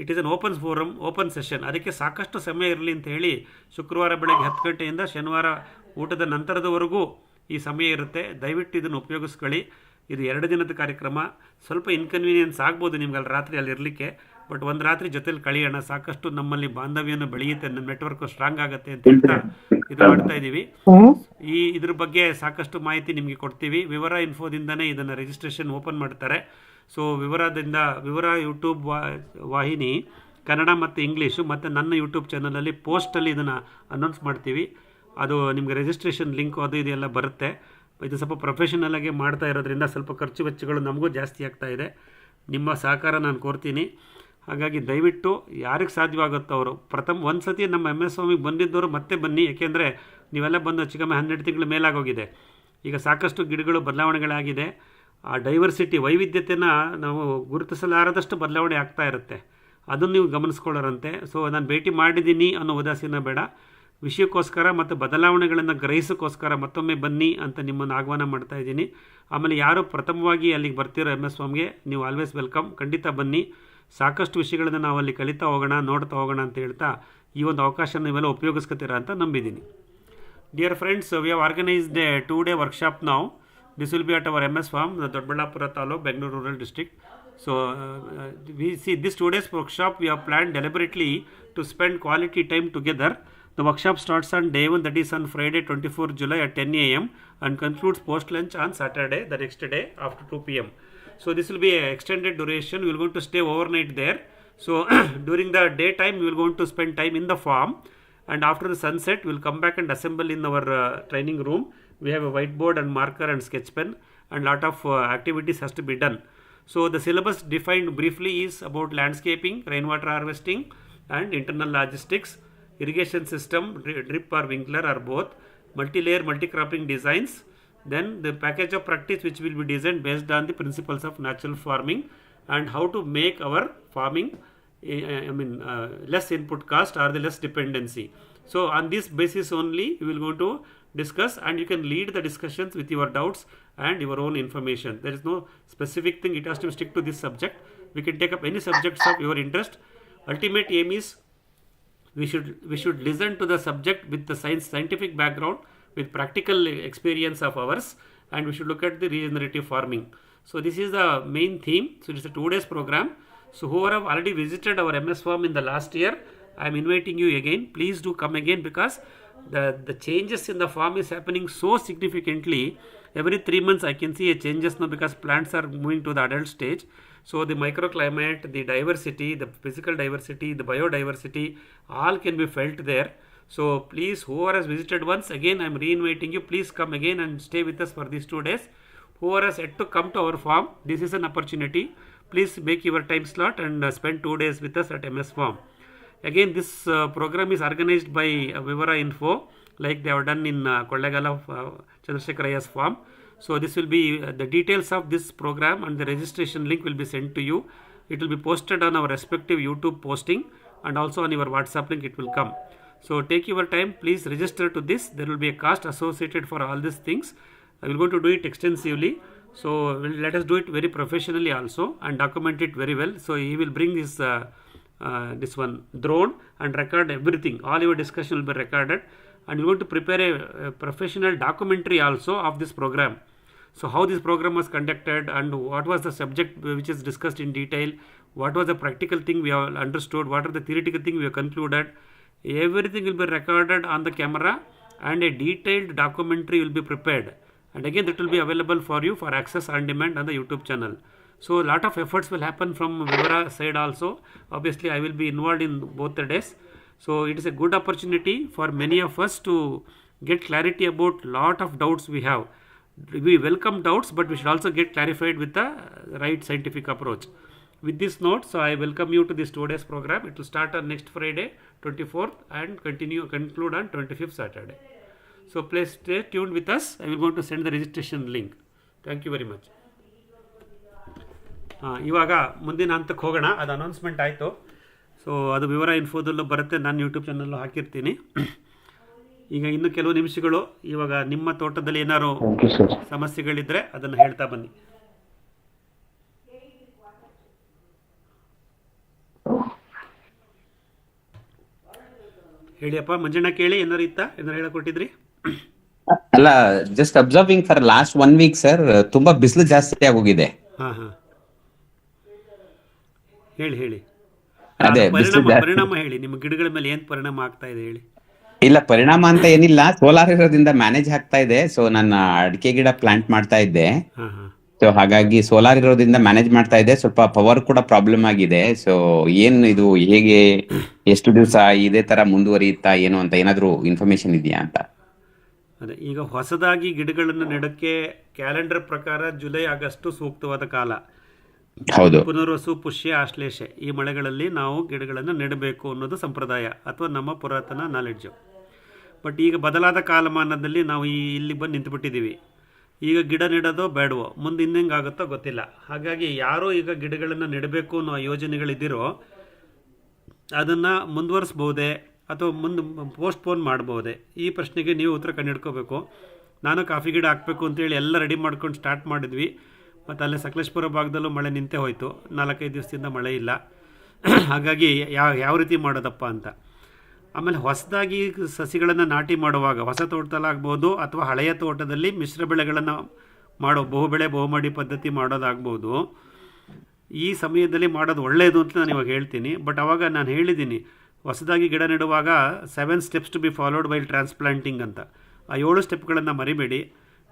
It is an open forum, open session. ಅದಕ್ಕೆ ಸಾಕಷ್ಟು ಸಮಯ ಇರಲಿ ಅಂತ ಹೇಳಿ ಶುಕ್ರವಾರ ಬೆಳಗ್ಗೆ 10 ಗಂಟೆಯಿಂದ ಶನಿವಾರ ಊಟದ ನಂತರದವರೆಗೂ ಈ ಸಮಯ ಇರುತ್ತೆ. ದಯವಿಟ್ಟು ಇದನ್ನು ಉಪಯೋಗಿಸ್ಕೊಳ್ಳಿ. ಇದು 2 ದಿನದ ಕಾರ್ಯಕ್ರಮ. ಸ್ವಲ್ಪ ಇನ್ಕನ್ವೀನಿಯನ್ಸ್ ಆಗ್ಬೋದು ನಿಮ್ಗೆ ಅಲ್ಲಿ ರಾತ್ರಿ ಅಲ್ಲಿ ಇರಲಿಕ್ಕೆ, ಬಟ್ ಒಂದು ರಾತ್ರಿ ಜೊತೆಲಿ ಕಳೆಯೋಣ. ಸಾಕಷ್ಟು ನಮ್ಮಲ್ಲಿ ಬಾಂಧವ್ಯವನ್ನು ಬೆಳೆಯುತ್ತೆ, ನಮ್ಮ ನೆಟ್ವರ್ಕ್ ಸ್ಟ್ರಾಂಗ್ ಆಗುತ್ತೆ ಅಂತ ಹೇಳ್ತಾ ಇದು ಮಾಡ್ತಾ ಇದ್ದೀವಿ. ಇದ್ರ ಬಗ್ಗೆ ಸಾಕಷ್ಟು ಮಾಹಿತಿ ನಿಮಗೆ ಕೊಡ್ತೀವಿ. ವಿವರ ಇನ್ಫೋದಿಂದನೇ ಇದನ್ನು ರಿಜಿಸ್ಟ್ರೇಷನ್ ಓಪನ್ ಮಾಡ್ತಾರೆ. ಸೊ ವಿವರ ಯೂಟ್ಯೂಬ್ ವಾಹಿನಿ ಕನ್ನಡ ಮತ್ತು ಇಂಗ್ಲೀಷು, ಮತ್ತು ನನ್ನ ಯೂಟ್ಯೂಬ್ ಚಾನಲಲ್ಲಿ ಪೋಸ್ಟಲ್ಲಿ ಇದನ್ನು ಅನೌನ್ಸ್ ಮಾಡ್ತೀವಿ. ಅದು ನಿಮಗೆ ರಿಜಿಸ್ಟ್ರೇಷನ್ ಲಿಂಕ್ ಅದು ಇದೆಲ್ಲ ಬರುತ್ತೆ. ಇದು ಸ್ವಲ್ಪ ಪ್ರೊಫೆಷನಲಾಗಿ ಮಾಡ್ತಾ ಇರೋದ್ರಿಂದ ಸ್ವಲ್ಪ ಖರ್ಚು ವೆಚ್ಚಗಳು ನಮಗೂ ಜಾಸ್ತಿ ಆಗ್ತಾ ಇದೆ. ನಿಮ್ಮ ಸಹಕಾರ ನಾನು ಕೋರ್ತೀನಿ. ಹಾಗಾಗಿ ದಯವಿಟ್ಟು ಯಾರಿಗೆ ಸಾಧ್ಯವಾಗುತ್ತೋ ಅವರು ಒಂದು ಸತಿ ನಮ್ಮ MS ಸ್ವಾಮಿಗೆ ಬಂದಿದ್ದವರು ಮತ್ತೆ ಬನ್ನಿ. ಏಕೆಂದರೆ ನೀವೆಲ್ಲ ಬಂದು ಚಿಕ್ಕಮ್ಮ 12 ತಿಂಗಳ ಮೇಲಾಗೋಗಿದೆ. ಈಗ ಸಾಕಷ್ಟು ಗಿಡಗಳು ಬದಲಾವಣೆಗಳಾಗಿದೆ. ಆ ಡೈವರ್ಸಿಟಿ, ವೈವಿಧ್ಯತೆನ ನಾವು ಗುರುತಿಸಲಾರದಷ್ಟು ಬದಲಾವಣೆ ಆಗ್ತಾ ಇರುತ್ತೆ. ಅದನ್ನು ನೀವು ಗಮನಿಸ್ಕೊಳ್ಳೋರಂತೆ. ಸೊ ನಾನು ಭೇಟಿ ಮಾಡಿದ್ದೀನಿ ಅನ್ನೋ ಉದಾಸೀನ ಬೇಡ. ವಿಷಯಕ್ಕೋಸ್ಕರ ಮತ್ತು ಬದಲಾವಣೆಗಳನ್ನು ಗ್ರಹಿಸೋಕ್ಕೋಸ್ಕರ ಮತ್ತೊಮ್ಮೆ ಬನ್ನಿ ಅಂತ ನಿಮ್ಮನ್ನು ಆಹ್ವಾನ ಮಾಡ್ತಾ ಇದ್ದೀನಿ. ಆಮೇಲೆ ಯಾರು ಪ್ರಥಮವಾಗಿ ಅಲ್ಲಿಗೆ ಬರ್ತಿರೋ MS ಸ್ವಾಮಿಗೆ ನೀವು ಆಲ್ವೇಸ್ ವೆಲ್ಕಮ್. ಖಂಡಿತ ಬನ್ನಿ. ಸಾಕಷ್ಟು ವಿಷಯಗಳನ್ನು ನಾವು ಅಲ್ಲಿ ಕಲಿತಾ ಹೋಗೋಣ, ನೋಡ್ತಾ ಹೋಗೋಣ ಅಂತ ಹೇಳ್ತಾ ಈ ಒಂದು ಅವಕಾಶ ನೀವೆಲ್ಲ ಉಪಯೋಗಿಸ್ಕೊತೀರಾ ಅಂತ ನಂಬಿದ್ದೀನಿ. Dear friends, we have organised a 2-day workshop ನಾವು. This will be at our MS farm, the Doddaballapura Taluk, Bangalore Rural District. So we see this 2 days workshop we have planned deliberately to spend quality time together. The workshop starts on day 1, that is on Friday 24 July at 10 a.m. and concludes post lunch on Saturday, the next day after 2 p.m. So this will be an extended duration. We will going to stay overnight there. So during the daytime we will going to spend time in the farm, and after the sunset we will come back and assemble in our training room. We have a whiteboard and marker and sketch pen, and lot of activities has to be done. So the syllabus defined briefly is about landscaping, rainwater harvesting, and internal logistics, irrigation system, drip or winkler or both, multi-layer multi-cropping designs. Then the package of practice which will be designed based on the principles of natural farming and how to make our farming less input cost or the less dependency. So on this basis only we will go to discuss, and you can lead the discussions with your doubts and your own information. There is no specific thing, it has to stick to this subject. We can take up any subjects of your interest. Ultimate aim is we should listen to the subject with the scientific background, with practical experience of ours, and we should look at the regenerative farming. So this is the main theme. So it is a 2 days program. So whoever have already visited our MS farm in the last year, I am inviting you again. Please do come again, because the changes in the farm is happening so significantly Every 3 months I can see a changes now because plants are moving to the adult stage. So the microclimate, the diversity, the physical diversity, the biodiversity, all can be felt there. So please, whoever has visited once, again I am re-inviting you, please come again and stay with us for these 2 days. Whoever has yet to come to our farm, this is an opportunity. Please make your time slot and spend 2 days with us at MS Farm. Again, this program is organized by Vivara Info, like they have done in Kollegala Chandrasekhar Ayya's farm. So this will be the details of this program, and the registration link will be sent to you. It will be posted on our respective YouTube posting, and also on your WhatsApp link it will come. So take your time, please register to this. There will be a cost associated for all these things. I will going to do it extensively. So let us do it very professionally also and document it very well. So he will bring this one drone and record everything. All your discussion will be recorded, and we are going to prepare a professional documentary also of this program. So how this program was conducted, and what was the subject which is discussed in detail, what was the practical thing we have understood, what are the theoretical thing we have concluded. Everything will be recorded on the camera, and a detailed documentary will be prepared. And again, that will be available for you for access on demand on the YouTube channel. So a lot of efforts will happen from Vivara side also. Obviously, I will be involved in both the days. So it is a good opportunity for many of us to get clarity about lot of doubts we have. We welcome doubts, but we should also get clarified with the right scientific approach. With this note, so I welcome you to this 2 days program. It will start on next Friday, 24th, and conclude on 25th Saturday. So please stay tuned with us. I will going to send the registration link. Thank you very much. ಇವಾಗ ಮುಂದಿನ ಹಂತಕ್ಕೆ ಹೋಗೋಣ. ಅದು announcement ಆಯಿತು. So ಅದು ವಿವರ ಇನ್ಫೋದಲ್ಲೂ ಬರುತ್ತೆ, ನಾನು ಯೂಟ್ಯೂಬ್ ಚಾನಲ್ಲು ಹಾಕಿರ್ತೀನಿ. ಈಗ ಇನ್ನು ಕೆಲವು ನಿಮಿಷಗಳು, ಇವಾಗ ನಿಮ್ಮ ತೋಟದಲ್ಲಿ ಏನಾದ್ರು ಸಮಸ್ಯೆಗಳಿದ್ರೆ ಅದನ್ನು ಹೇಳ್ತಾ ಬನ್ನಿ. ಹೇಳಿಯಪ್ಪ ಮಂಜಣ್ಣ, ಕೇಳಿ ಏನಾರು ಇತ್ತಾ, ಏನಾರು ಹೇಳಿಕೊಟ್ಟಿದ್ರಿ? ಅಲ್ಲ, just observing for last 1 week sir, ತುಂಬಾ ಬಿಸಿಲು ಜಾಸ್ತಿ ಆಗೋಗಿದೆ. ಹೇಳಿ ಅದೇ ಪರಿಣಾಮ ಹೇಳಿ, ನಿಮ್ಮ ಗಿಡಗಳ ಮೇಲೆ ಏನ್ ಪರಿಣಾಮ ಆಗ್ತಾ ಇದೆ ಹೇಳಿ. ಇಲ್ಲ, ಪರಿಣಾಮ ಅಂತ ಏನಿಲ್ಲ, ಸೋಲಾರ್ ಇರೋದ್ರಿಂದ ಮ್ಯಾನೇಜ್ ಆಗ್ತಾ ಇದೆ. ಸೊ ನನ್ನ ಅಡಿಕೆ ಗಿಡ ಪ್ಲಾಂಟ್ ಮಾಡ್ತಾ ಇದ್ದೆ, ಸೊ ಹಾಗಾಗಿ ಸೋಲಾರ್ ಇರೋದ್ರಿಂದ ಮ್ಯಾನೇಜ್ ಮಾಡ್ತಾ ಇದೆ. ಸ್ವಲ್ಪ ಪವರ್ ಕೂಡ ಪ್ರಾಬ್ಲಮ್ ಆಗಿದೆ. ಸೊ ಏನ್ ಇದು, ಹೇಗೆ, ಎಷ್ಟು ದಿವಸ ಇದೇ ತರ ಮುಂದುವರಿಯುತ್ತಾ ಏನು ಅಂತ ಏನಾದ್ರು ಇನ್ಫಾರ್ಮೇಶನ್ ಇದೆಯಾ ಅಂತ? ಅದೇ, ಈಗ ಹೊಸದಾಗಿ ಗಿಡಗಳನ್ನು ನೆಡಕ್ಕೆ ಕ್ಯಾಲೆಂಡರ್ ಪ್ರಕಾರ ಜುಲೈ ಆಗಸ್ಟ್ ಸೂಕ್ತವಾದ ಕಾಲ. ಹೌದು. ಪುನರ್ವಸು, ಪುಷ್ಯ, ಆಶ್ಲೇಷ ಈ ಮಳೆಗಳಲ್ಲಿ ನಾವು ಗಿಡಗಳನ್ನು ನೆಡಬೇಕು ಅನ್ನೋದು ಸಂಪ್ರದಾಯ ಅಥವಾ ನಮ್ಮ ಪುರಾತನ ನಾಲೆಡ್ಜು. ಬಟ್ ಈಗ ಬದಲಾದ ಕಾಲಮಾನದಲ್ಲಿ ನಾವು ಇಲ್ಲಿ ಬಂದು ನಿಂತುಬಿಟ್ಟಿದ್ದೀವಿ. ಈಗ ಗಿಡ ನೆಡೋದೋ ಬೇಡವೋ, ಮುಂದೆ ಇನ್ನೆಂಗೆ ಆಗುತ್ತೋ ಗೊತ್ತಿಲ್ಲ. ಹಾಗಾಗಿ ಯಾರೋ ಈಗ ಗಿಡಗಳನ್ನು ನೆಡಬೇಕು ಅನ್ನೋ ಯೋಜನೆಗಳಿದ್ದೀರೋ ಅದನ್ನು ಮುಂದುವರಿಸ್ಬೋದೇ ಅಥವಾ ಪೋಸ್ಟ್ಪೋನ್ ಮಾಡ್ಬೋದೆ, ಈ ಪ್ರಶ್ನೆಗೆ ನೀವು ಉತ್ತರ ಕಂಡುಹಿಡ್ಕೋಬೇಕು. ನಾನು ಕಾಫಿ ಗಿಡ ಹಾಕಬೇಕು ಅಂತೇಳಿ ಎಲ್ಲ ರೆಡಿ ಮಾಡ್ಕೊಂಡು ಸ್ಟಾರ್ಟ್ ಮಾಡಿದ್ವಿ. ಮತ್ತು ಅಲ್ಲೇ ಸಕಲೇಶ್ಪುರ ಭಾಗದಲ್ಲೂ ಮಳೆ ನಿಂತೇ ಹೋಯಿತು, 4-5 ದಿವಸದಿಂದ ಮಳೆ ಇಲ್ಲ. ಹಾಗಾಗಿ ಯಾವ ರೀತಿ ಮಾಡೋದಪ್ಪ ಅಂತ. ಆಮೇಲೆ ಹೊಸದಾಗಿ ಸಸಿಗಳನ್ನು ನಾಟಿ ಮಾಡುವಾಗ ಹೊಸ ತೋಟದಲ್ಲಾಗ್ಬೋದು ಅಥವಾ ಹಳೆಯ ತೋಟದಲ್ಲಿ ಮಿಶ್ರ ಬೆಳೆಗಳನ್ನು ಬಹುಬೆಳೆ ಬಹುಮಡಿ ಪದ್ಧತಿ ಮಾಡೋದಾಗ್ಬೋದು. ಈ ಸಮಯದಲ್ಲಿ ಮಾಡೋದು ಒಳ್ಳೆಯದು ಅಂತ ನಾನು ಇವಾಗ ಹೇಳ್ತೀನಿ. ಬಟ್ ಅವಾಗ ನಾನು ಹೇಳಿದ್ದೀನಿ, ಹೊಸದಾಗಿ ಗಿಡ ನೆಡುವಾಗ 7 steps to be followed while transplanting ಅಂತ. ಆ 7 ಸ್ಟೆಪ್ಗಳನ್ನು ಮರಿಬೇಡಿ.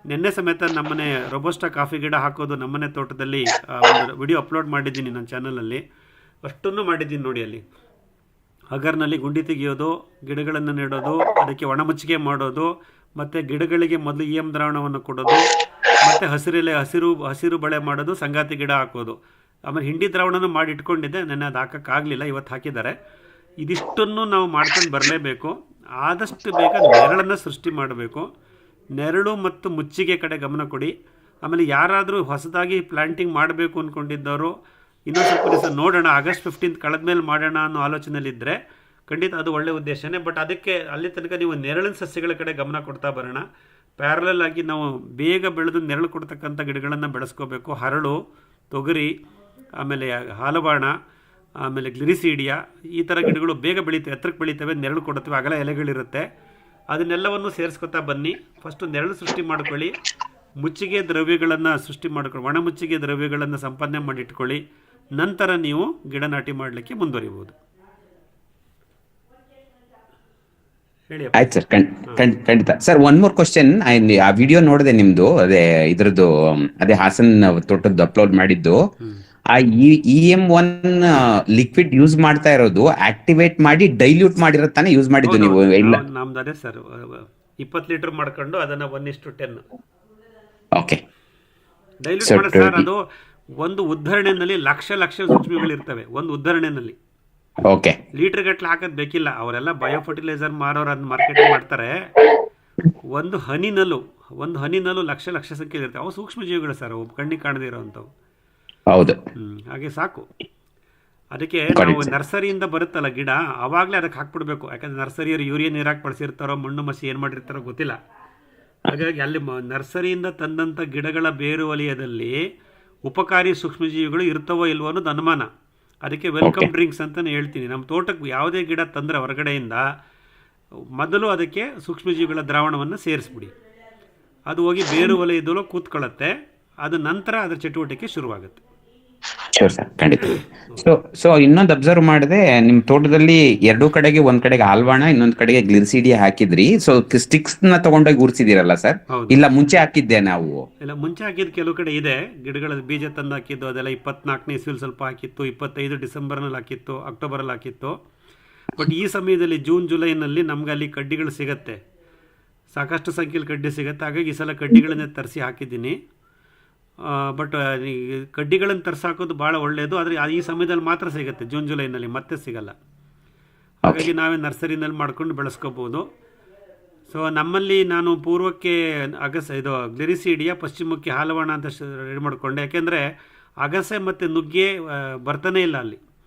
ನಿನ್ನೆ ಸಮೇತ ನಮ್ಮನೆ ರೊಬಸ್ಟಾ ಕಾಫಿ ಗಿಡ ಹಾಕೋದು ನಮ್ಮನೆ ತೋಟದಲ್ಲಿ ಒಂದು ವಿಡಿಯೋ ಅಪ್ಲೋಡ್ ಮಾಡಿದ್ದೀನಿ ನನ್ನ ಚಾನಲಲ್ಲಿ. ಅಷ್ಟನ್ನು ಮಾಡಿದ್ದೀನಿ ನೋಡಿ. ಅಲ್ಲಿ ಹಗರ್ನಲ್ಲಿ ಗುಂಡಿ ತೆಗೆಯೋದು, ಗಿಡಗಳನ್ನು ನೆಡೋದು, ಅದಕ್ಕೆ ಒಣಮುಚ್ಚಿಗೆ ಮಾಡೋದು, ಮತ್ತು ಗಿಡಗಳಿಗೆ ಮೊದಲು EM ದ್ರಾವಣವನ್ನು ಕೊಡೋದು, ಮತ್ತು ಹಸಿರು ಬಳೆ ಮಾಡೋದು, ಸಂಗಾತಿ ಗಿಡ ಹಾಕೋದು. ಆಮೇಲೆ ಹಿಂಡಿ ದ್ರಾವಣನೂ ಮಾಡಿ ಇಟ್ಕೊಂಡಿದ್ದೆ, ನೆನ್ನೆ ಅದು ಹಾಕೋಕ್ಕಾಗಲಿಲ್ಲ, ಇವತ್ತು ಹಾಕಿದ್ದಾರೆ. ಇದಿಷ್ಟನ್ನು ನಾವು ಮಾಡ್ಕೊಂಡು ಬರಲೇಬೇಕು. ಆದಷ್ಟು ಬೇಗ ನೆರಳನ್ನು ಸೃಷ್ಟಿ ಮಾಡಬೇಕು. ನೆರಳು ಮತ್ತು ಮುಚ್ಚಿಗೆ ಕಡೆ ಗಮನ ಕೊಡಿ. ಆಮೇಲೆ ಯಾರಾದರೂ ಹೊಸದಾಗಿ ಪ್ಲಾಂಟಿಂಗ್ ಮಾಡಬೇಕು ಅಂದ್ಕೊಂಡಿದ್ದವರು ಇನ್ನೊಂದು ಸ್ವಲ್ಪ ದಿವಸ ನೋಡೋಣ, ಆಗಸ್ಟ್ 15 ಕಳೆದ ಮೇಲೆ ಮಾಡೋಣ ಅನ್ನೋ ಆಲೋಚನೆಯಲ್ಲಿದ್ದರೆ ಖಂಡಿತ ಅದು ಒಳ್ಳೆಯ ಉದ್ದೇಶನೇ. ಬಟ್ ಅದಕ್ಕೆ ಅಲ್ಲಿ ತನಕ ನೀವು ನೆರಳಿನ ಸಸ್ಯಗಳ ಕಡೆ ಗಮನ ಕೊಡ್ತಾ ಬರೋಣ. ಪ್ಯಾರಲಲ್ ಆಗಿ ನಾವು ಬೇಗ ಬೆಳೆದು ನೆರಳು ಕೊಡ್ತಕ್ಕಂಥ ಗಿಡಗಳನ್ನು ಬೆಳೆಸ್ಕೋಬೇಕು. ಹರಳು, ತೊಗರಿ, ಆಮೇಲೆ ಹಾಲುಬಾಣ, ಆಮೇಲೆ ಗ್ಲಿರಿಸೀಡಿಯಾ, ಈ ಥರ ಗಿಡಗಳು ಬೇಗ ಬೆಳೀತವೆ, ಎತ್ತರಕ್ಕೆ ಬೆಳೀತವೆ, ನೆರಳು ಕೊಡುತ್ತವೆ, ಅಗಲ ಎಲೆಗಳಿರುತ್ತೆ. ಅದನ್ನೆಲ್ಲವನ್ನು ಸೇರಿಸ್ಕೊತಾ ಬನ್ನಿ. ಫಸ್ಟು ನೆರಳು ಸೃಷ್ಟಿ ಮಾಡ್ಕೊಳ್ಳಿ, ಮುಚ್ಚಿಗೆ ದ್ರವ್ಯಗಳನ್ನು ಸೃಷ್ಟಿ ಮಾಡ್ಕೊಳ್ಳಿ, ಒಣ ಮುಚ್ಚಿಗೆ ದ್ರವ್ಯಗಳನ್ನು ಸಂಪಾದನೆ ಮಾಡಿಟ್ಕೊಳ್ಳಿ. ನಂತರ ನೀವು ಗಿಡ ನಾಟಿ ಮಾಡಲಿಕ್ಕೆ ಮುಂದುವರಿಬೋದು. ಹೇಳಿ ಆಯ್ತು ಸರ್, ಖಂಡಿತ ಸರ್. ಒನ್ ಮೋರ್ ಕ್ವಶನ್, ಆ ವಿಡಿಯೋ ನೋಡಿದೆ ನಿಮ್ದು, ಅದೇ ಇದ್ರದ್ದು ಅದೇ ಹಾಸನ್ ತೋಟದ್ದು ಅಪ್ಲೋಡ್ ಮಾಡಿದ್ದು. ಆ EM1 ಲಿಕ್ವಿಡ್ ಯೂಸ್ ಮಾಡ್ತಾ ಇರೋದು ಆಕ್ಟಿವೇಟ್ ಮಾಡಿ ಡೈಲ್ಯೂಟ್ ಮಾಡಿರೋ ತಾನೇ ಯೂಸ್ ಮಾಡಿದ್ದು ನೀವು? ಇಲ್ಲ, ನಮ್ದು ಅದೇ ಸರ್, 20 ಲೀಟರ್ ಮಾಡ್ಕೊಂಡು ಅದನ್ನ 1:10 ಓಕೆ. ಡೈಲ್ಯೂಟ್ ಮಾಡಿ ಸರ್. ಅದು ಒಂದು ಉದ್ಧರಣೆಯಲ್ಲಿ ಲಕ್ಷ ಸೂಕ್ಷ್ಮಗಳು ಇರ್ತವೆ ಒಂದು ಉದ್ಧರಣೆಯಲ್ಲಿ. ಓಕೆ, ಲೀಟರ್ ಗಟ್ಟಲೆ ಹಾಕೋದ್ ಬೇಕಿಲ್ಲ. ಅವರೆಲ್ಲ ಬಯೋ ಫರ್ಟಿಲೈಸರ್ ಮಾರೋರು ಅದನ್ನ ಮಾರ್ಕೆಟ್ ಮಾಡ್ತಾರೆ. ಒಂದು ಹನಿನಲ್ಲೂ ಲಕ್ಷ ಸಂಖ್ಯೆ ಇರ್ತವೆ. ಅವು ಸೂಕ್ಷ್ಮ ಜೀವಿಗಳು ಸರ್, ಅವು ಕಣ್ಣಿಗೆ ಕಾಣದೇ ಇರೋವಂಥವು. ಹೌದು. ಹಾಗೆ ಸಾಕು. ಅದಕ್ಕೆ ನಾವು ನರ್ಸರಿಯಿಂದ ಬರುತ್ತಲ್ಲ ಗಿಡ, ಅವಾಗಲೇ ಅದಕ್ಕೆ ಹಾಕ್ಬಿಡ್ಬೇಕು. ಯಾಕಂದ್ರೆ ನರ್ಸರಿಯವರು ಯೂರಿಯಾ ನೀರಾಗಿ ಬಳಸಿರ್ತಾರೋ ಮಣ್ಣು ಮಸಿ ಏನು ಮಾಡಿರ್ತಾರೋ ಗೊತ್ತಿಲ್ಲ. ಹಾಗಾಗಿ ಅಲ್ಲಿ ನರ್ಸರಿಯಿಂದ ತಂದಂಥ ಗಿಡಗಳ ಬೇರು ವಲಯದಲ್ಲಿ ಉಪಕಾರಿ ಸೂಕ್ಷ್ಮಜೀವಿಗಳು ಇರ್ತವೋ ಇಲ್ವೋ ಅನ್ನೋದು ಅನುಮಾನ. ಅದಕ್ಕೆ ವೆಲ್ಕಮ್ ಡ್ರಿಂಕ್ಸ್ ಅಂತಲೇ ಹೇಳ್ತೀನಿ. ನಮ್ಮ ತೋಟಕ್ಕೆ ಯಾವುದೇ ಗಿಡ ತಂದರೆ ಹೊರಗಡೆಯಿಂದ ಮೊದಲು ಅದಕ್ಕೆ ಸೂಕ್ಷ್ಮಜೀವಿಗಳ ದ್ರಾವಣವನ್ನು ಸೇರಿಸ್ಬಿಡಿ. ಅದು ಹೋಗಿ ಬೇರು ವಲಯದಲ್ಲೂ ಕೂತ್ಕೊಳ್ಳುತ್ತೆ. ಅದು ನಂತರ ಅದರ ಚಟುವಟಿಕೆ ಶುರುವಾಗುತ್ತೆ. ಶೋರ್ ಸರ್, ಖಂಡಿತ. ಸೊ ಇನ್ನೊಂದು ಅಬ್ಸರ್ವ್ ಮಾಡಿದೆ, ನಿಮ್ ತೋಟದಲ್ಲಿ ಎರಡೂ ಕಡೆಗೆ, ಒಂದ್ ಕಡೆಗೆ ಆಲ್ವಾಣ, ಇನ್ನೊಂದ್ ಕಡೆಗೆ ಗ್ಲಿರ್ಸಿಡಿಯಾ ಹಾಕಿದ್ರಿ. ಸೊ ಸ್ಟಿಕ್ಸ್ ನ ತಗೊಂಡೋಗಿ ಉರ್ಸಿದಿರಲ್ಲ ಸರ್? ಇಲ್ಲ, ಮುಂಚೆ ಹಾಕಿದ್ದೆ ನಾವು. ಇಲ್ಲ, ಮುಂಚೆ ಹಾಕಿದ್ದು ಕೆಲವು ಕಡೆ ಇದೆ. ಗಿಡಗಳ ಬೀಜ ತಂದು ಹಾಕಿದ್ದು ಅದೆಲ್ಲ 24ನೇ ಇಸ್ವಿಲ್ ಸ್ವಲ್ಪ ಹಾಕಿತ್ತು, 25 ಡಿಸೆಂಬರ್ನಲ್ಲಿ ಹಾಕಿತ್ತು, ಅಕ್ಟೋಬರಲ್ಲಿ ಹಾಕಿತ್ತು. ಬಟ್ ಈ ಸಮಯದಲ್ಲಿ ಜೂನ್ ಜುಲೈನಲ್ಲಿ ನಮ್ಗೆ ಅಲ್ಲಿ ಕಡ್ಡಿಗಳು ಸಿಗತ್ತೆ, ಸಾಕಷ್ಟು ಸಂಖ್ಯೆಯಲ್ಲಿ ಕಡ್ಡಿ ಸಿಗುತ್ತೆ. ಹಾಗಾಗಿ ಈ ಸಲ ಕಡ್ಡಿಗಳನ್ನೇ ತರಿಸಿ ಹಾಕಿದ್ದೀನಿ. ಬಟ್ ಕಡ್ಡಿಗಳನ್ನು ತರಿಸಾಕೋದು ಭಾಳ ಒಳ್ಳೆಯದು. ಆದರೆ ಈ ಸಮಯದಲ್ಲಿ ಮಾತ್ರ ಸಿಗುತ್ತೆ, ಜೂನ್ ಜುಲೈನಲ್ಲಿ ಮತ್ತೆ ಸಿಗಲ್ಲ. ಹಾಗಾಗಿ ನಾವೇ ನರ್ಸರಿನಲ್ಲಿ ಮಾಡ್ಕೊಂಡು ಬೆಳೆಸ್ಕೋಬೋದು. ಸೊ ನಮ್ಮಲ್ಲಿ ನಾನು ಪೂರ್ವಕ್ಕೆ ಇದು ಗ್ಲಿರಿಸಿಡಿಯಾ, ಪಶ್ಚಿಮಕ್ಕೆ ಹಾಲವಾಣ ಅಂತ ರೆಡಿ ಮಾಡಿಕೊಂಡೆ. ಯಾಕೆಂದರೆ ಅಗಸೆ ಮತ್ತು ನುಗ್ಗೆ ಬರ್ತಾನೆ ಇಲ್ಲ ಅಲ್ಲಿ.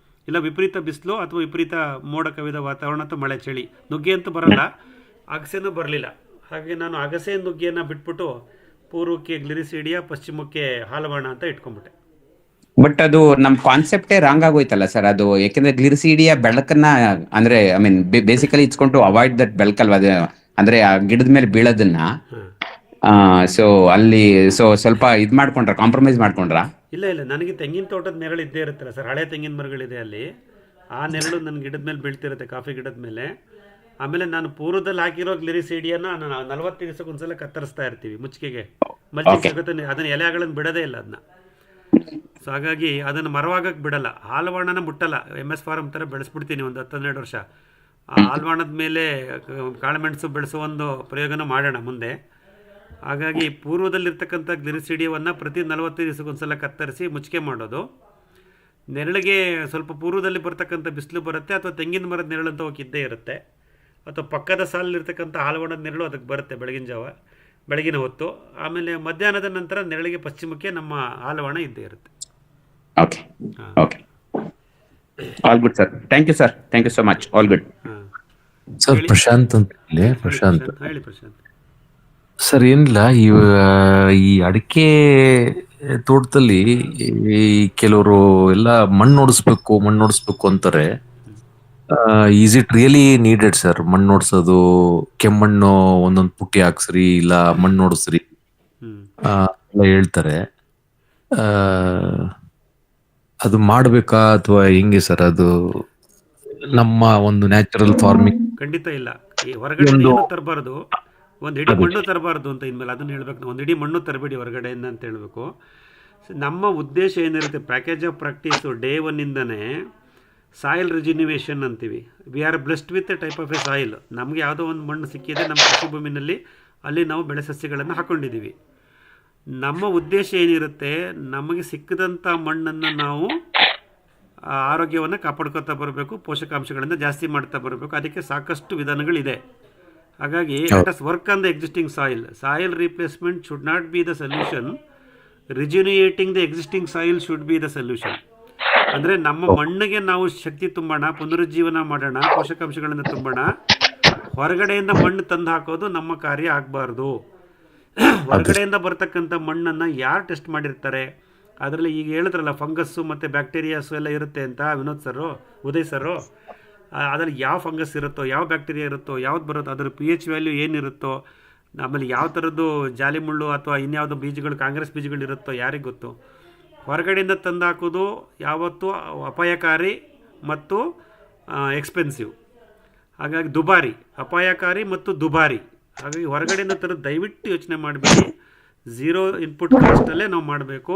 ಇಲ್ಲ ವಿಪರೀತ ಬಿಸಿಲು ಅಥವಾ ವಿಪರೀತ ಮೋಡ ಕವಿದ ವಾತಾವರಣ ಅಥವಾ ಮಳೆ ಚಳಿ. ನುಗ್ಗೆ ಅಂತೂ ಬರಲ್ಲ, ಅಗಸೆನೂ ಬರಲಿಲ್ಲ. ಹಾಗೆ ನಾನು ಅಗಸೆ ನುಗ್ಗೆಯನ್ನು ಬಿಟ್ಬಿಟ್ಟು ಪೂರ್ವಕ್ಕೆ ಗ್ಲಿರಿಸಿಡಿಯಾ, ಪಶ್ಚಿಮಕ್ಕೆ ಹಾಲವಾಣ ಅಂತ ಇಟ್ಕೊಂಡ್ಬಿಟ್ಟೆ. ಬಟ್ ಅದು ನಮ್ ಕಾನ್ಸೆಪ್ಟೇ ರಾಂಗ್ ಆಗೋಯ್ತಲ್ಲ ಸರ್ ಅದು. ಯಾಕೆಂದ್ರೆ ಗ್ಲಿರಿಸಿಡಿಯಾ ಬೆಳಕನ್ನ, ಅಂದ್ರೆ I mean basically it's going to avoid that ಬೆಳಕಲ್ವಾ, ಅದು ಅಂದ್ರೆ ಆ ಗಿಡದ ಮೇಲೆ ಬೀಳೋದನ್ನ. ಸೊ ಅಲ್ಲಿ ಸ್ವಲ್ಪ ಇದು ಮಾಡ್ಕೊಂಡ್ರ, ಕಾಂಪ್ರಮೈಸ್ ಮಾಡ್ಕೊಂಡ್ರ? ಇಲ್ಲ, ನನಗೆ ತೆಂಗಿನ ತೋಟದ ನೆರಳು ಇದ್ದೇ ಇರುತ್ತಲ್ಲ ಸರ್, ಹಳೆ ತೆಂಗಿನ ಮರಗಳಿದೆ ಅಲ್ಲಿ. ಆ ನೆರಳು ನನ್ನ ಗಿಡದ ಮೇಲೆ ಬೀಳ್ತಿರುತ್ತೆ, ಕಾಫಿ ಗಿಡದ ಮೇಲೆ. ಆಮೇಲೆ ನಾನು ಪೂರ್ವದಲ್ಲಿ ಹಾಕಿರೋ ಗ್ಲಿರಿಸಿಡಿಯಾನ ನಾನು 40 ದಿವಸಕ್ಕೊಂದ್ಸಲ ಕತ್ತರಿಸ್ತಾ ಇರ್ತೀವಿ ಮುಚ್ಚಿಗೆಗೆ. ಮಲ್ಚಿಂಗ್ ಸಿಗುತ್ತೆ, ಅದನ್ನ ಎಲೆಗಳನ್ನು ಬಿಡೋದೇ ಇಲ್ಲ ಅದನ್ನ. ಸೊ ಹಾಗಾಗಿ ಅದನ್ನು ಮರವಾಗಕ್ಕೆ ಬಿಡಲ್ಲ. ಹಾಲವಾಣನ ಮುಟ್ಟಲ್ಲ, MS ಫಾರಮ್ ಥರ ಬೆಳೆಸ್ಬಿಡ್ತೀನಿ ಒಂದು 10-12 ವರ್ಷ. ಆ ಹಾಲವಾಣದ ಮೇಲೆ ಕಾಳುಮೆಣಸು ಬೆಳೆಸೋ ಒಂದು ಪ್ರಯೋಗನ ಮಾಡೋಣ ಮುಂದೆ. ಹಾಗಾಗಿ ಪೂರ್ವದಲ್ಲಿರ್ತಕ್ಕಂಥ ಗ್ಲಿರಿಸಿಡಿಯಾವನ್ನು ಪ್ರತಿ 45 ದಿವಸಕ್ಕೊಂದ್ಸಲ ಕತ್ತರಿಸಿ ಮುಚ್ಚಿಗೆ ಮಾಡೋದು. ನೆರಳಿಗೆ ಸ್ವಲ್ಪ ಪೂರ್ವದಲ್ಲಿ ಬರ್ತಕ್ಕಂಥ ಬಿಸಿಲು ಬರುತ್ತೆ, ಅಥವಾ ತೆಂಗಿನ ಮರದ ನೆರಳು ಅಂತ ಹೋಗಿದ್ದೇ ಇರುತ್ತೆ, ಅಥವಾ ಪಕ್ಕದ ಸಾಲಲ್ಲಿರ್ತಕ್ಕಂಥ ಹಾಲವಾಣದ ನೆರಳು ಅದಕ್ಕೆ ಬರುತ್ತೆ ಬೆಳಗಿನ ಹೊತ್ತು. ಆಮೇಲೆ ಮಧ್ಯಾಹ್ನದ ನಂತರ ನೆರಳಿಗೆ ಪಶ್ಚಿಮಕ್ಕೆ ನಮ್ಮ ಹಾಲವಾಣ ಇದ್ದೇ ಇರುತ್ತೆ. Okay, okay, all good sir. Thank you sir, thank you so much. All good sir. Prashant ಅಂತ ಹೇಳಿ. ಪ್ರಶಾಂತ್ ಹೇಳಿ. ಪ್ರಶಾಂತ್ ಸರ್, ಏನಿಲ್ಲ, ಈ ಅಡಿಕೆ ತೋಟದಲ್ಲಿ ಕೆಲವರು ಎಲ್ಲ ಮಣ್ಣು ನೋಡಿಸ್ಬೇಕು ಅಂತಾರೆ. Is it really needed sir? ಮಣ್ಣು ನೋಡ್ಸೋದು, ಕೆಮ್ಮಣ್ಣು ಒಂದೊಂದು ಪುಟ್ಟಿ ಹಾಕ್ಸ್ರಿ, ಇಲ್ಲ ಮಣ್ಣು ನೋಡಿಸ್ರಿ ಎಲ್ಲ ಹೇಳ್ತಾರೆ. ಅದು ಮಾಡ್ಬೇಕಾ ಅಥವಾ ಹೆಂಗೆ ಸರ್? ಅದು ನಮ್ಮ ಒಂದು ನ್ಯಾಚುರಲ್ ಫಾರ್ಮಿಂಗ್. ಖಂಡಿತ ಇಲ್ಲ. ಈ ಹೊರಗಡೆ ತರಬಾರ್ದು, ಒಂದು ಇಡೀ ಮಣ್ಣು ತರಬಾರ್ದು ಅಂತ ಇನ್ಮೇಲೆ ಅದನ್ನು ಹೇಳ್ಬೇಕು. ನಾವು ಒಂದು ಇಡೀ ಮಣ್ಣು ತರಬೇಡಿ ಹೊರಗಡೆಯಿಂದ ಅಂತ ಹೇಳಬೇಕು. ನಮ್ಮ ಉದ್ದೇಶ ಏನಿರುತ್ತೆ, ಪ್ಯಾಕೇಜ್ ಆಫ್ ಪ್ರಾಕ್ಟೀಸು ಡೇ 1ಇಂದನೇ ಸಾಯಿಲ್ ರಿಜಿನ್ಯುವೇಷನ್ ಅಂತೀವಿ. We are blessed with a type of a soil. ನಮಗೆ ಯಾವುದೋ ಒಂದು ಮಣ್ಣು ಸಿಕ್ಕಿದೆ ನಮ್ಮ ಕೃಷಿ ಭೂಮಿನಲ್ಲಿ, ಅಲ್ಲಿ ನಾವು ಬೆಳೆ ಸಸ್ಯಗಳನ್ನು ಹಾಕ್ಕೊಂಡಿದ್ದೀವಿ. ನಮ್ಮ ಉದ್ದೇಶ ಏನಿರುತ್ತೆ, ನಮಗೆ ಸಿಕ್ಕಿದಂಥ ಮಣ್ಣನ್ನು ನಾವು ಆರೋಗ್ಯವನ್ನು ಕಾಪಾಡ್ಕೊತಾ ಬರಬೇಕು, ಪೋಷಕಾಂಶಗಳನ್ನು ಜಾಸ್ತಿ ಮಾಡ್ತಾ ಬರಬೇಕು. ಅದಕ್ಕೆ ಸಾಕಷ್ಟು ವಿಧಾನಗಳಿದೆ. ಹಾಗಾಗಿ let us work on the existing soil. Soil replacement should not be the solution, rejuvenating the existing soil should be the solution. ಅಂದರೆ ನಮ್ಮ ಮಣ್ಣಿಗೆ ನಾವು ಶಕ್ತಿ ತುಂಬೋಣ, ಪುನರುಜ್ಜೀವನ ಮಾಡೋಣ, ಪೋಷಕಾಂಶಗಳನ್ನು ತುಂಬೋಣ. ಹೊರಗಡೆಯಿಂದ ಮಣ್ಣು ತಂದು ಹಾಕೋದು ನಮ್ಮ ಕಾರ್ಯ ಆಗಬಾರ್ದು. ಹೊರಗಡೆಯಿಂದ ಬರ್ತಕ್ಕಂಥ ಮಣ್ಣನ್ನು ಯಾರು ಟೆಸ್ಟ್ ಮಾಡಿರ್ತಾರೆ? ಅದರಲ್ಲಿ ಈಗ ಹೇಳಿದ್ರಲ್ಲ ಫಂಗಸ್ಸು ಮತ್ತು ಬ್ಯಾಕ್ಟೀರಿಯಾಸು ಎಲ್ಲ ಇರುತ್ತೆ ಅಂತ ಉದಯ್ ಸರು, ಅದರಲ್ಲಿ ಯಾವ ಫಂಗಸ್ ಇರುತ್ತೋ, ಯಾವ ಬ್ಯಾಕ್ಟೀರಿಯಾ ಇರುತ್ತೋ, ಯಾವ್ದು ಬರುತ್ತೋ, ಅದರ pH ವ್ಯಾಲ್ಯೂ ಏನಿರುತ್ತೋ, ಆಮೇಲೆ ಯಾವ ಥರದ್ದು ಜಾಲಿ ಮುಳ್ಳು ಅಥವಾ ಇನ್ಯಾವುದೋ ಬೀಜಗಳು, ಕಾಂಗ್ರೆಸ್ ಬೀಜಗಳು ಇರುತ್ತೋ ಯಾರಿಗೆ ಗೊತ್ತು. ಹೊರಗಡೆಯಿಂದ ತಂದು ಹಾಕೋದು ಯಾವತ್ತೂ ಅಪಾಯಕಾರಿ ಮತ್ತು ಎಕ್ಸ್ಪೆನ್ಸಿವ್. ಹಾಗಾಗಿ ದುಬಾರಿ, ಅಪಾಯಕಾರಿ ಮತ್ತು ದುಬಾರಿ. ಹಾಗಾಗಿ ಹೊರಗಡೆಯಿಂದ ತರೋದು ದಯವಿಟ್ಟು ಯೋಚನೆ ಮಾಡಬೇಡಿ. ಝೀರೋ ಇನ್ಪುಟ್ ಕಾಸ್ಟಲ್ಲೇ ನಾವು ಮಾಡಬೇಕು.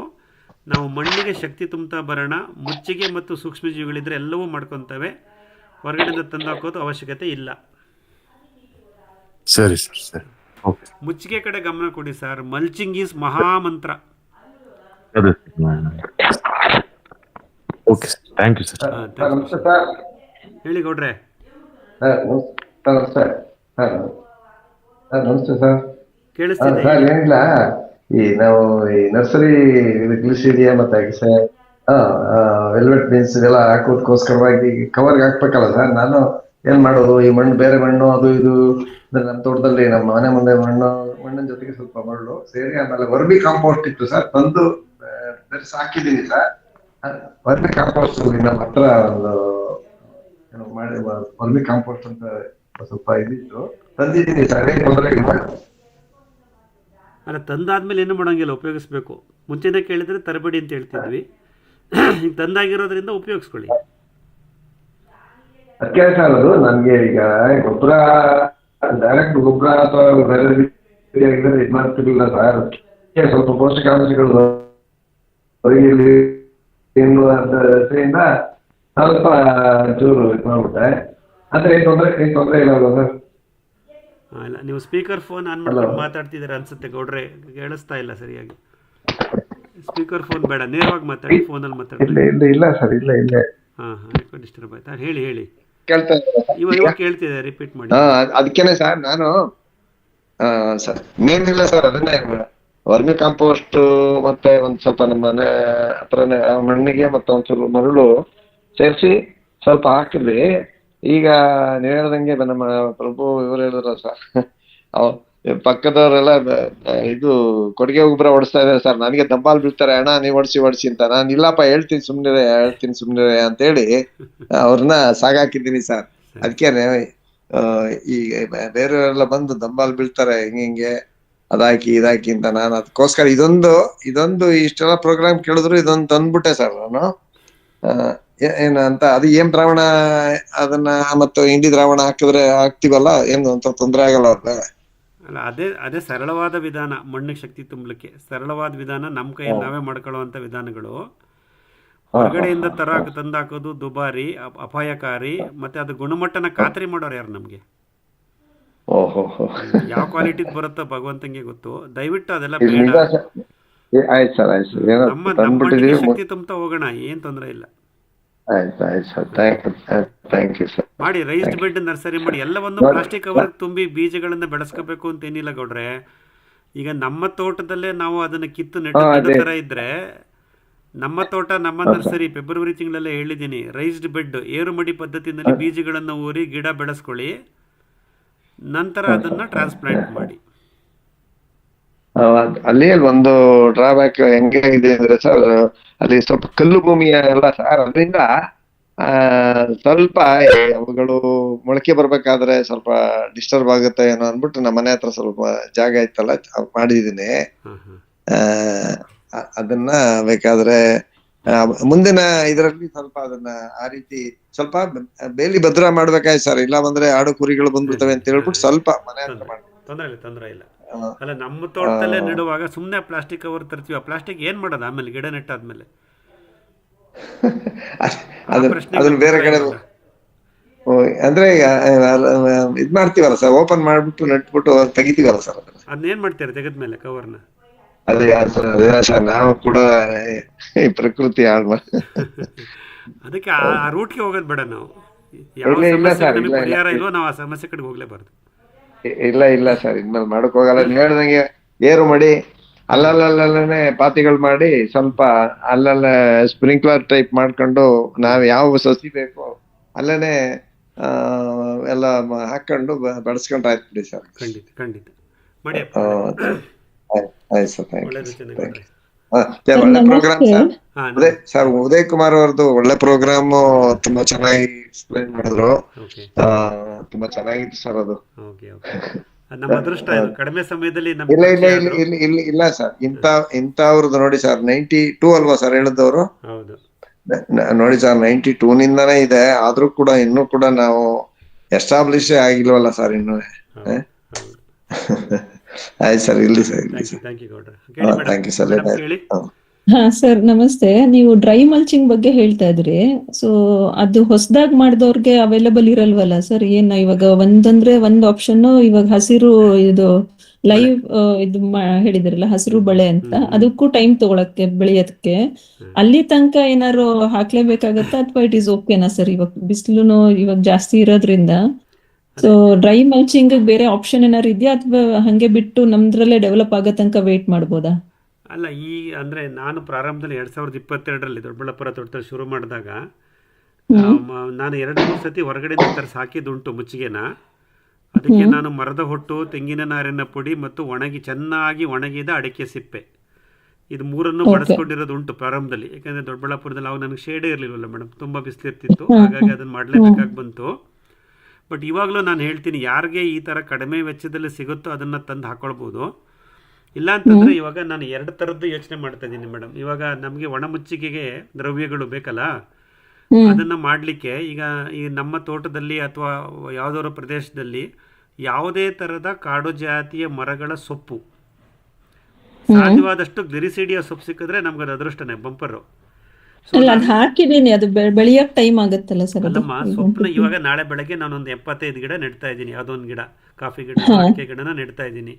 ನಾವು ಮಣ್ಣಿಗೆ ಶಕ್ತಿ ತುಂಬ್ತಾ ಬರೋಣ. ಮುಚ್ಚಿಗೆ ಮತ್ತು ಸೂಕ್ಷ್ಮಜೀವಿಗಳಿದ್ರೆ ಎಲ್ಲವೂ ಮಾಡ್ಕೊತವೆ. ಹೊರಗಡೆಯಿಂದ ತಂದು ಹಾಕೋದು ಅವಶ್ಯಕತೆ ಇಲ್ಲ. ಸರಿ ಸರ್, ಸರಿ, ಓಕೆ. ಮುಚ್ಚಿಗೆ ಕಡೆ ಗಮನ ಕೊಡಿ ಸರ್. ಮಲ್ಚಿಂಗ್ ಈಸ್ ಮಹಾಮಂತ್ರ. ಅದೇ okay sir, thank you sir. ನಮಸ್ತೆ ಸರ್. ಹೇಳಿ ಗೌಡ್ರೆ. ನಮಸ್ತೆ ಸರ್. ಕೇಳಿಸ್ತಿದೆ. ಸರ್ ಏನಿಲ್ಲ, ಈ ನಾವು ಈ ನರ್ಸರಿ ಗ್ಲಿಸಿಡಿಯಾ ಮತ್ತೆ ವೆಲ್ವೆಟ್ ಬೀನ್ಸ್ ಇದೆಲ್ಲ ಹಾಕೋದಕ್ಕೋಸ್ಕರವಾಗಿ ಕವರ್ಗೆ ಹಾಕ್ಬೇಕಲ್ಲ ಸರ್. ನಾನು ಏನ್ ಮಾಡೋದು, ಈ ಮಣ್ಣು ಬೇರೆ ಮಣ್ಣು ಅದು ಇದು ನಮ್ಮ ತೋಟದಲ್ಲಿ ನಮ್ಮ ಮನೆ ಮುಂದೆ ಮಣ್ಣಿನ ಜೊತೆಗೆ ಸ್ವಲ್ಪ ಮರಳು ಸೇರಿ ಆಮೇಲೆ ವರ್ಮಿ ಕಾಂಪೋಸ್ಟ್ ಇತ್ತು ಸರ್, ತಂದು ಬೆರೆಸಿ ಹಾಕಿದ್ದೀನಿ ಸರ್. ವರ್ಮಿ ಕಾಂಪೋಸ್ಟ್ ನಮ್ಮ ಹತ್ರ ಒಂದು ಮಾಡಿ ವರ್ಮಿ ಕಾಂಪೋಸ್ಟ್ ಅಂತ ಸ್ವಲ್ಪ ಇದಿತ್ತು, ತಂದಿದ್ದೀನಿ ಸರ್. ಏನ್ ತೊಂದರೆ ಇಲ್ಲ? ಅಲ್ಲ, ತಂದಾದ್ಮೇಲೆ ಏನು ಮಾಡೋಂಗಿಲ್ಲ, ಉಪಯೋಗಿಸ್ಬೇಕು. ಮುಂಚೆನೇ ಕೇಳಿದ್ರೆ ತರಬೇಡಿ ಅಂತ ಹೇಳ್ತಿದ್ವಿ. ಈಗ ತಂದಾಗಿರೋದ್ರಿಂದ ಉಪಯೋಗಿಸ್ಕೊಳ್ಳಿ. ಅದಕ್ಕೆ ಸರ್, ಅದು ನನ್ಗೆ ಈಗ ಗೊಬ್ಬರ ಡೈರೆಕ್ಟ್ ಗೊಬ್ಬರ ಅಥವಾ ಬೇರೆ ರೀತಿಯಾಗಿದ್ರೆ ಇದು ಮಾಡ್ತಿರ್ಲಿಲ್ಲ ಸರ್. ಸ್ವಲ್ಪ ಪೋಷಕಾಂಶಗಳು ಎನ್ನುವ ದೃಷ್ಟಿಯಿಂದ ಸ್ವಲ್ಪ ಚೂರು ಇದು ಮಾಡ್ಬಿಟ್ಟೆ. ಅಂದ್ರೆ ಏನ್ ತೊಂದರೆ ಇಲ್ಲ ಸರ್? ಇಲ್ಲ, ನೀವು ಸ್ಪೀಕರ್ ಫೋನ್ ಆನ್ ಮಾಡ್ಕೊಂಡು ಮಾತಾಡ್ತಿದ್ದೀರ ಅನ್ಸುತ್ತೆ ಗೌಡ್ರೆ, ಕೇಳಿಸ್ತಾ ಇಲ್ಲ ಸರಿಯಾಗಿ. ಸ್ಪೀಕರ್ ಫೋನ್ ಬೇಡ, ನೇರವಾಗಿ ಮಾತಾಡಿ, ಫೋನಲ್ಲಿ ಮಾತಾಡಿ. ಇಲ್ಲ ಸರ್, ಇಲ್ಲ. ಹಾಂ, ಡಿಸ್ಟರ್ಬ್ ಆಯ್ತಾ? ಹೇಳಿ. ಕೇಳ್ತಾ ಇವಾಗ ಕೇಳ್ತಿದೆ, ರಿಪೀಟ್ ಮಾಡಿ. ಅದಕ್ಕೇನೆ ಸರ್ ನಾನು ಸರ್ ಇನ್ನೇನಿಲ್ಲ ಸರ್, ಅದನ್ನೇ ವರ್ಮಿ ಕಾಂಪೋಸ್ಟ್ ಮತ್ತೆ ಒಂದ್ ಸ್ವಲ್ಪ ನಮ್ಮ ಮನೆ ಹತ್ರನೇ ಮಣ್ಣಿಗೆ ಮತ್ತೆ ಒಂದ್ ಸ್ವಲ್ಪ ಮರಳು ಸೇರಿಸಿ ಸ್ವಲ್ಪ ಹಾಕಿದ್ವಿ. ಈಗ ನೀವ್ ಹೇಳ್ದಂಗೆ ನಮ್ಮ ಪ್ರಭು ಇವ್ರು ಹೇಳಿದ್ರ ಸರ್, ಪಕ್ಕದವರೆಲ್ಲ ಇದು ಕೊಡುಗೆ ಗೊಬ್ಬರ ಹೊಡಿಸ್ತಾ ಇದಾರೆ ಸರ್. ನನಗೆ ದಂಬಾಲ್ ಬೀಳ್ತಾರೆ, ಅಣ್ಣ ನೀವ್ ಹೊಡ್ಸಿ ಅಂತ. ನಾನು ಇಲ್ಲಪ್ಪ ಹೇಳ್ತೀನಿ ಸುಮ್ನಿರೆ ಅಂತೇಳಿ ಅವ್ರನ್ನ ಸಾಗಾಕಿದ್ದೀನಿ ಸರ್. ಅದಕ್ಕೇನೆ ಈಗ ಬೇರೆಯವರೆಲ್ಲ ಬಂದು ದಂಬಾಲ್ ಬೀಳ್ತಾರೆ, ಹಿಂಗೆ ಅದಾಕಿ ಇದಾಕಿ ಅಂತ. ನಾನು ಅದಕ್ಕೋಸ್ಕರ ಇದೊಂದು ಇಷ್ಟೆಲ್ಲ ಪ್ರೋಗ್ರಾಮ್ ಕೇಳಿದ್ರು ಇದೊಂದು ತಂದ್ಬಿಟ್ಟೆ ಸರ್ ನಾನು. ಏನಂತ ಅದು ಏನ್ ದ್ರಾವಣ ಅದನ್ನ ಮತ್ತು ಇಂಡಿ ದ್ರಾವಣ ಹಾಕ್ತಿವಲ್ಲ, ಏನು ಅಂತ ತೊಂದರೆ ಆಗಲ್ಲ ಅವ್ರ? ಅಲ್ಲ, ಅದೇ ಸರಳವಾದ ವಿಧಾನ. ಮಣ್ಣಿಗೆ ಶಕ್ತಿ ತುಂಬಲಿಕ್ಕೆ ಸರಳವಾದ ವಿಧಾನ, ನಮ್ಮ ಕೈಯಲ್ಲಿ ನಾವೇ ಮಾಡ್ಕೊಳ್ಳುವಂಥ ವಿಧಾನಗಳು. ಹೊರಗಡೆಯಿಂದ ತಂದಾಕೋದು ದುಬಾರಿ, ಅಪಾಯಕಾರಿ, ಮತ್ತೆ ಅದು ಗುಣಮಟ್ಟನ ಖಾತ್ರಿ ಮಾಡೋರು ಯಾರು ನಮಗೆ? ಯಾವ ಕ್ವಾಲಿಟಿ ಬರುತ್ತೋ ಭಗವಂತಂಗೆ ಗೊತ್ತು. ದಯವಿಟ್ಟು ಅದೆಲ್ಲ ಬೇಡ. ನಮ್ಮ ಮಣ್ಣಿಗೆ ಶಕ್ತಿ ತುಂಬ್ತಾ ಹೋಗೋಣ, ಏನ್ ತೊಂದರೆ ಇಲ್ಲ. ಮಾಡಿ, ರೈಸ್ಡ್ ಬೆಡ್ ನರ್ಸರಿ ಮಾಡಿ. ಎಲ್ಲವನ್ನು ಪ್ಲಾಸ್ಟಿಕ್ ಕವರ್ ತುಂಬಿ ಬೀಜಗಳನ್ನ ಬೆಳೆಸ್ಕೋಬೇಕು ಅಂತ ಏನಿಲ್ಲ ಗೌಡ್ರೆ. ಈಗ ನಮ್ಮ ತೋಟದಲ್ಲೇ ನಾವು ಅದನ್ನ ಕಿತ್ತು ನೆಟ್ಟು ತರ ಇದ್ರೆ, ನಮ್ಮ ತೋಟ ನಮ್ಮ ನರ್ಸರಿ ಫೆಬ್ರವರಿ ತಿಂಗಳಲ್ಲೇ ಹೇಳಿದ್ದೀನಿ, ರೈಸ್ಡ್ ಬೆಡ್ ಏರುಮಡಿ ಪದ್ಧತಿನಲ್ಲಿ ಬೀಜಗಳನ್ನು ಊರಿ ಗಿಡ ಬೆಳೆಸ್ಕೊಳ್ಳಿ, ನಂತರ ಅದನ್ನ ಟ್ರಾನ್ಸ್ಪ್ಲಾಂಟ್ ಮಾಡಿ. ಅಲ್ಲಿ ಒಂದು ಡ್ರಾಬ್ಯಾಕ್ ಹೆಂಗೆ ಇದೆ ಅಂದ್ರೆ ಸರ್, ಅಲ್ಲಿ ಸ್ವಲ್ಪ ಕಲ್ಲು ಭೂಮಿಯ ಎಲ್ಲ ಸರ್, ಅದರಿಂದ ಸ್ವಲ್ಪ ಅವುಗಳು ಮೊಳಕೆ ಬರ್ಬೇಕಾದ್ರೆ ಸ್ವಲ್ಪ ಡಿಸ್ಟರ್ಬ್ ಆಗುತ್ತೆ ಏನೋ ಅಂದ್ಬಿಟ್ಟು ನಮ್ಮ ಮನೆ ಹತ್ರ ಸ್ವಲ್ಪ ಜಾಗ ಇತ್ತಲ್ಲ, ಮಾಡಿದೀನಿ. ಅದನ್ನ ಬೇಕಾದ್ರೆ ಮುಂದಿನ ಇದರಲ್ಲಿ ಸ್ವಲ್ಪ ಅದನ್ನ ಆ ರೀತಿ ಸ್ವಲ್ಪ ಬೇಲಿ ಭದ್ರ ಮಾಡ್ಬೇಕಾಯ್ತು ಸರ್. ಇಲ್ಲ ಬಂದ್ರೆ ಆಡು ಕುರಿಗಳು ಬಂದ್ಬಿಡ್ತವೆ ಅಂತ ಹೇಳ್ಬಿಟ್ಟು ಸ್ವಲ್ಪ ಮನೆ ಹತ್ರ ಮಾಡಿ. ತೊಂದರೆ ಇಲ್ಲ. ಅಲ್ಲ, ನಮ್ಮ ತೋಟದಲ್ಲೇ ನೆಡುವಾಗ ಸುಮ್ಮನೆ ಪ್ಲಾಸ್ಟಿಕ್ ಕವರ್ ತರ್ತೀವಿ. ಆ ಪ್ಲಾಸ್ಟಿಕ್ ಏನ್ ಮಾಡೋದು ಆಮೇಲೆ ಗಿಡ ನೆಟ್ಟಾದ್ಮೇಲೆ? ಅದನ್ನ ಬೇರೆ ಕಡೆ ಅಂದ್ರೆ ಇದ್ ಮಾಡ್ತೀವಲ್ಲ ಸರ್, ಓಪನ್ ಮಾಡ್ಬಿಟ್ಟು ನೆಟ್ಬಿಟ್ಟು ತೆಗಿತೀವಲ್ಲ ಸರ್. ಅದನ್ನೇನ್ ಮಾಡ್ತೀರಾ ತೆಗೆದ್ಮೇಲೆ ಕವರ್ನ? ಅದೇ ಸರ್, ನಾವು ಕೂಡ ಈ ಪ್ರಕೃತಿ ಅದಕ್ಕೆ ಆ ರೂಟ್ಗೆ ಹೋಗೋದು ಬೇಡ. ನಾವು ಯಾವ ಪರಿಹಾರ ಇಲ್ವೋ ನಾವು ಆ ಸಮಸ್ಯೆ ಕಡೆಗೆ ಹೋಗ್ಲೇಬಾರ್ದು. ಇಲ್ಲ ಸರ್, ಇನ್ಮೇಲೆ ಮಾಡಕ್ ಹೋಗಲ್ಲ. ನೀವು ಹೇಳ್ದಂಗೆ ಏರು ಮಾಡಿ ಅಲ್ಲಲ್ಲೇ ಪಾತಿಗಳು ಮಾಡಿ ಸ್ವಲ್ಪ ಅಲ್ಲಲ್ಲ ಸ್ಪ್ರಿಂಕ್ಲರ್ ಟೈಪ್ ಮಾಡ್ಕೊಂಡು ನಾವ್ ಯಾವ ಸಸಿ ಬೇಕೋ ಅಲ್ಲೇನೆ ಎಲ್ಲ ಹಾಕೊಂಡು ಬೆಳೆಸ್ಕೊಂಡ್ರೆ ಆಯ್ತು ಬಿಡಿ ಸರ್. ಖಂಡಿತ ಮಾಡಿ. ಆಯ್ತು ಸರ್, ಒಳ್ಳೆ ಪ್ರೋಗ್ರಾಮ್ ಸರ್. ಅದೇ ಸರ್, ಉದಯ್ ಕುಮಾರ್ ಅವ್ರದ್ದು ಒಳ್ಳೆ ಪ್ರೋಗ್ರಾಮ್, ತುಂಬಾ ಚೆನ್ನಾಗಿ ಎಕ್ಸ್ಪ್ಲೈನ್ ಮಾಡಿದ್ರು. ತುಂಬಾ ಚೆನ್ನಾಗಿತ್ತು ಸರ್ ಅದು. ನಮ್ಮ ಅದೃಷ್ಟ ಕಡಿಮೆ ಸಮಯದಲ್ಲಿ. ಇಲ್ಲ ಸರ್, ಇಂಥವ್ರದ್ದು ನೋಡಿ ಸರ್, 92 ಅಲ್ವಾ ಸರ್ ಹೇಳಿದವರು? ನೋಡಿ ಸರ್, 92 ನಿಂದಾನೇ ಇದೆ. ಆದ್ರೂ ಕೂಡ ಇನ್ನೂ ಕೂಡ ನಾವು ಎಸ್ಟಾಬ್ಲಿಷ್ ಆಗಿಲ್ವಲ್ಲ ಸರ್ ಇನ್ನು. ಹೌದು ಹೌದು. ಆಯ್ತು ಸರ್, ಇಲ್ಲಿ ಸರ್, ಇಲ್ಲಿ thank you sir. Thank you ಗೌಡ್ರೆ. ಕೇಳಿ madam. Thank you sir. Madam ಕೇಳಿ. ಹಾ ಸರ್ ನಮಸ್ತೆ. ನೀವು ಡ್ರೈ ಮಲ್ಚಿಂಗ್ ಬಗ್ಗೆ ಹೇಳ್ತಾ ಇದ್ರಿ. ಸೊ ಅದು ಹೊಸದಾಗಿ ಮಾಡಿದವ್ರಿಗೆ ಅವೈಲಬಲ್ ಇರಲ್ವಲ್ಲ ಸರ್? ಏನ್ ಇವಾಗ ಒಂದಂದ್ರೆ ಒಂದ್ ಆಪ್ಷನ್, ಇವಾಗ ಹಸಿರು ಇದು ಲೈವ್ ಇದು ಹೇಳಿದ್ರಲ್ಲ ಹಸಿರು ಬಳೆ ಅಂತ, ಅದಕ್ಕೂ ಟೈಮ್ ತಗೊಳಕ್ಕೆ ಬೆಳೆಯೋದಕ್ಕೆ. ಅಲ್ಲಿ ತನಕ ಏನಾದ್ರು ಹಾಕ್ಲೇಬೇಕಾಗತ್ತಾ ಅಥವಾ ಇಟ್ ಈಸ್ ಓಕೆನಾ ಸರ್? ಇವಾಗ ಬಿಸಿಲು ಇವಾಗ ಜಾಸ್ತಿ ಇರೋದ್ರಿಂದ ಸೊ ಡ್ರೈ ಮಲ್ಚಿಂಗ್ ಬೇರೆ ಆಪ್ಷನ್ ಏನಾರು ಇದೆಯಾ ಅಥವಾ ಹಂಗೆ ಬಿಟ್ಟು ನಮ್ದ್ರಲ್ಲೇ ಡೆವಲಪ್ ಆಗೋ ತನಕ ವೇಟ್ ಮಾಡ್ಬೋದಾ? ಅಲ್ಲ, ಈ ಅಂದರೆ ನಾನು ಪ್ರಾರಂಭದಲ್ಲಿ 2022ರಲ್ಲಿ ದೊಡ್ಡಬಳ್ಳಾಪುರ ತೋಟದಲ್ಲಿ ಶುರು ಮಾಡಿದಾಗ ನಾನು 2-3 ಸತಿ ಹೊರಗಡೆಯಿಂದ ತರಿಸಿ ಹಾಕಿದ್ದುಂಟು ಮುಚ್ಚಿಗೆನ. ಅದಕ್ಕೆ ನಾನು ಮರದ ಹೊಟ್ಟು, ತೆಂಗಿನ ನಾರಿನ ಪುಡಿ ಮತ್ತು ಚೆನ್ನಾಗಿ ಒಣಗಿದ ಅಡಿಕೆ ಸಿಪ್ಪೆ, ಇದು ಮೂರನ್ನು ಬಳಸ್ಕೊಂಡಿರೋದು ಉಂಟು ಪ್ರಾರಂಭದಲ್ಲಿ. ಯಾಕಂದರೆ ದೊಡ್ಡಬಳ್ಳಾಪುರದಲ್ಲಿ ಅವಾಗ ನನಗೆ ಶೇಡೇ ಇರಲಿಲ್ಲವಲ್ಲ ಮೇಡಮ್, ತುಂಬ ಬಿಸಿಲಿರ್ತಿತ್ತು, ಹಾಗಾಗಿ ಅದನ್ನು ಮಾಡಲೇಬೇಕಾಗಿ ಬಂತು. ಬಟ್ ಇವಾಗಲೂ ನಾನು ಹೇಳ್ತೀನಿ, ಯಾರಿಗೆ ಈ ಥರ ಕಡಿಮೆ ವೆಚ್ಚದಲ್ಲಿ ಸಿಗುತ್ತೋ ಅದನ್ನು ತಂದು ಹಾಕ್ಕೊಳ್ಬೋದು. ಇಲ್ಲ ಅಂತಂದರೆ ಇವಾಗ ನಾನು 2 ಥರದ್ದು ಯೋಚನೆ ಮಾಡ್ತಾ ಇದ್ದೀನಿ ಮೇಡಮ್. ಇವಾಗ ನಮಗೆ ಒಣ ಮುಚ್ಚಿಗೆಗೆ ದ್ರವ್ಯಗಳು ಬೇಕಲ್ಲ, ಅದನ್ನು ಮಾಡಲಿಕ್ಕೆ ಈಗ ಈ ನಮ್ಮ ತೋಟದಲ್ಲಿ ಅಥವಾ ಯಾವುದಾದ್ರು ಪ್ರದೇಶದಲ್ಲಿ ಯಾವುದೇ ಥರದ ಕಾಡು ಜಾತಿಯ ಮರಗಳ ಸೊಪ್ಪು, ಸಾಧ್ಯವಾದಷ್ಟು ಗ್ಲಿರಿಸಿಡಿಯ ಸೊಪ್ಪು ಸಿಕ್ಕಿದ್ರೆ ನಮ್ಗೆ ಅದು ಅದೃಷ್ಟನೇ, ಬಂಪರು. ಅಲ್ಲ ಅದು ಹಾಕಿದೀನಿ, ಅದು ಬೆಳೆಯಕ್ ಟೈಮ್ ಆಗುತ್ತಲ್ಲ ಸರ್? ಅಲ್ಲಮ್ಮ, ಸೊಪ್ಪನ್ನ ಇವಾಗ ನಾಳೆ ಬೆಳಗ್ಗೆ ನಾನೊಂದು 75 ಗಿಡ ನೆಡ್ತಾ ಇದ್ದೀನಿ. ಯಾವುದೊಂದು ಗಿಡ, ಕಾಫಿ ಗಿಡ, ಅಡಿಕೆ ಗಿಡನ ನೆಡ್ತಾ ಇದ್ದೀನಿ.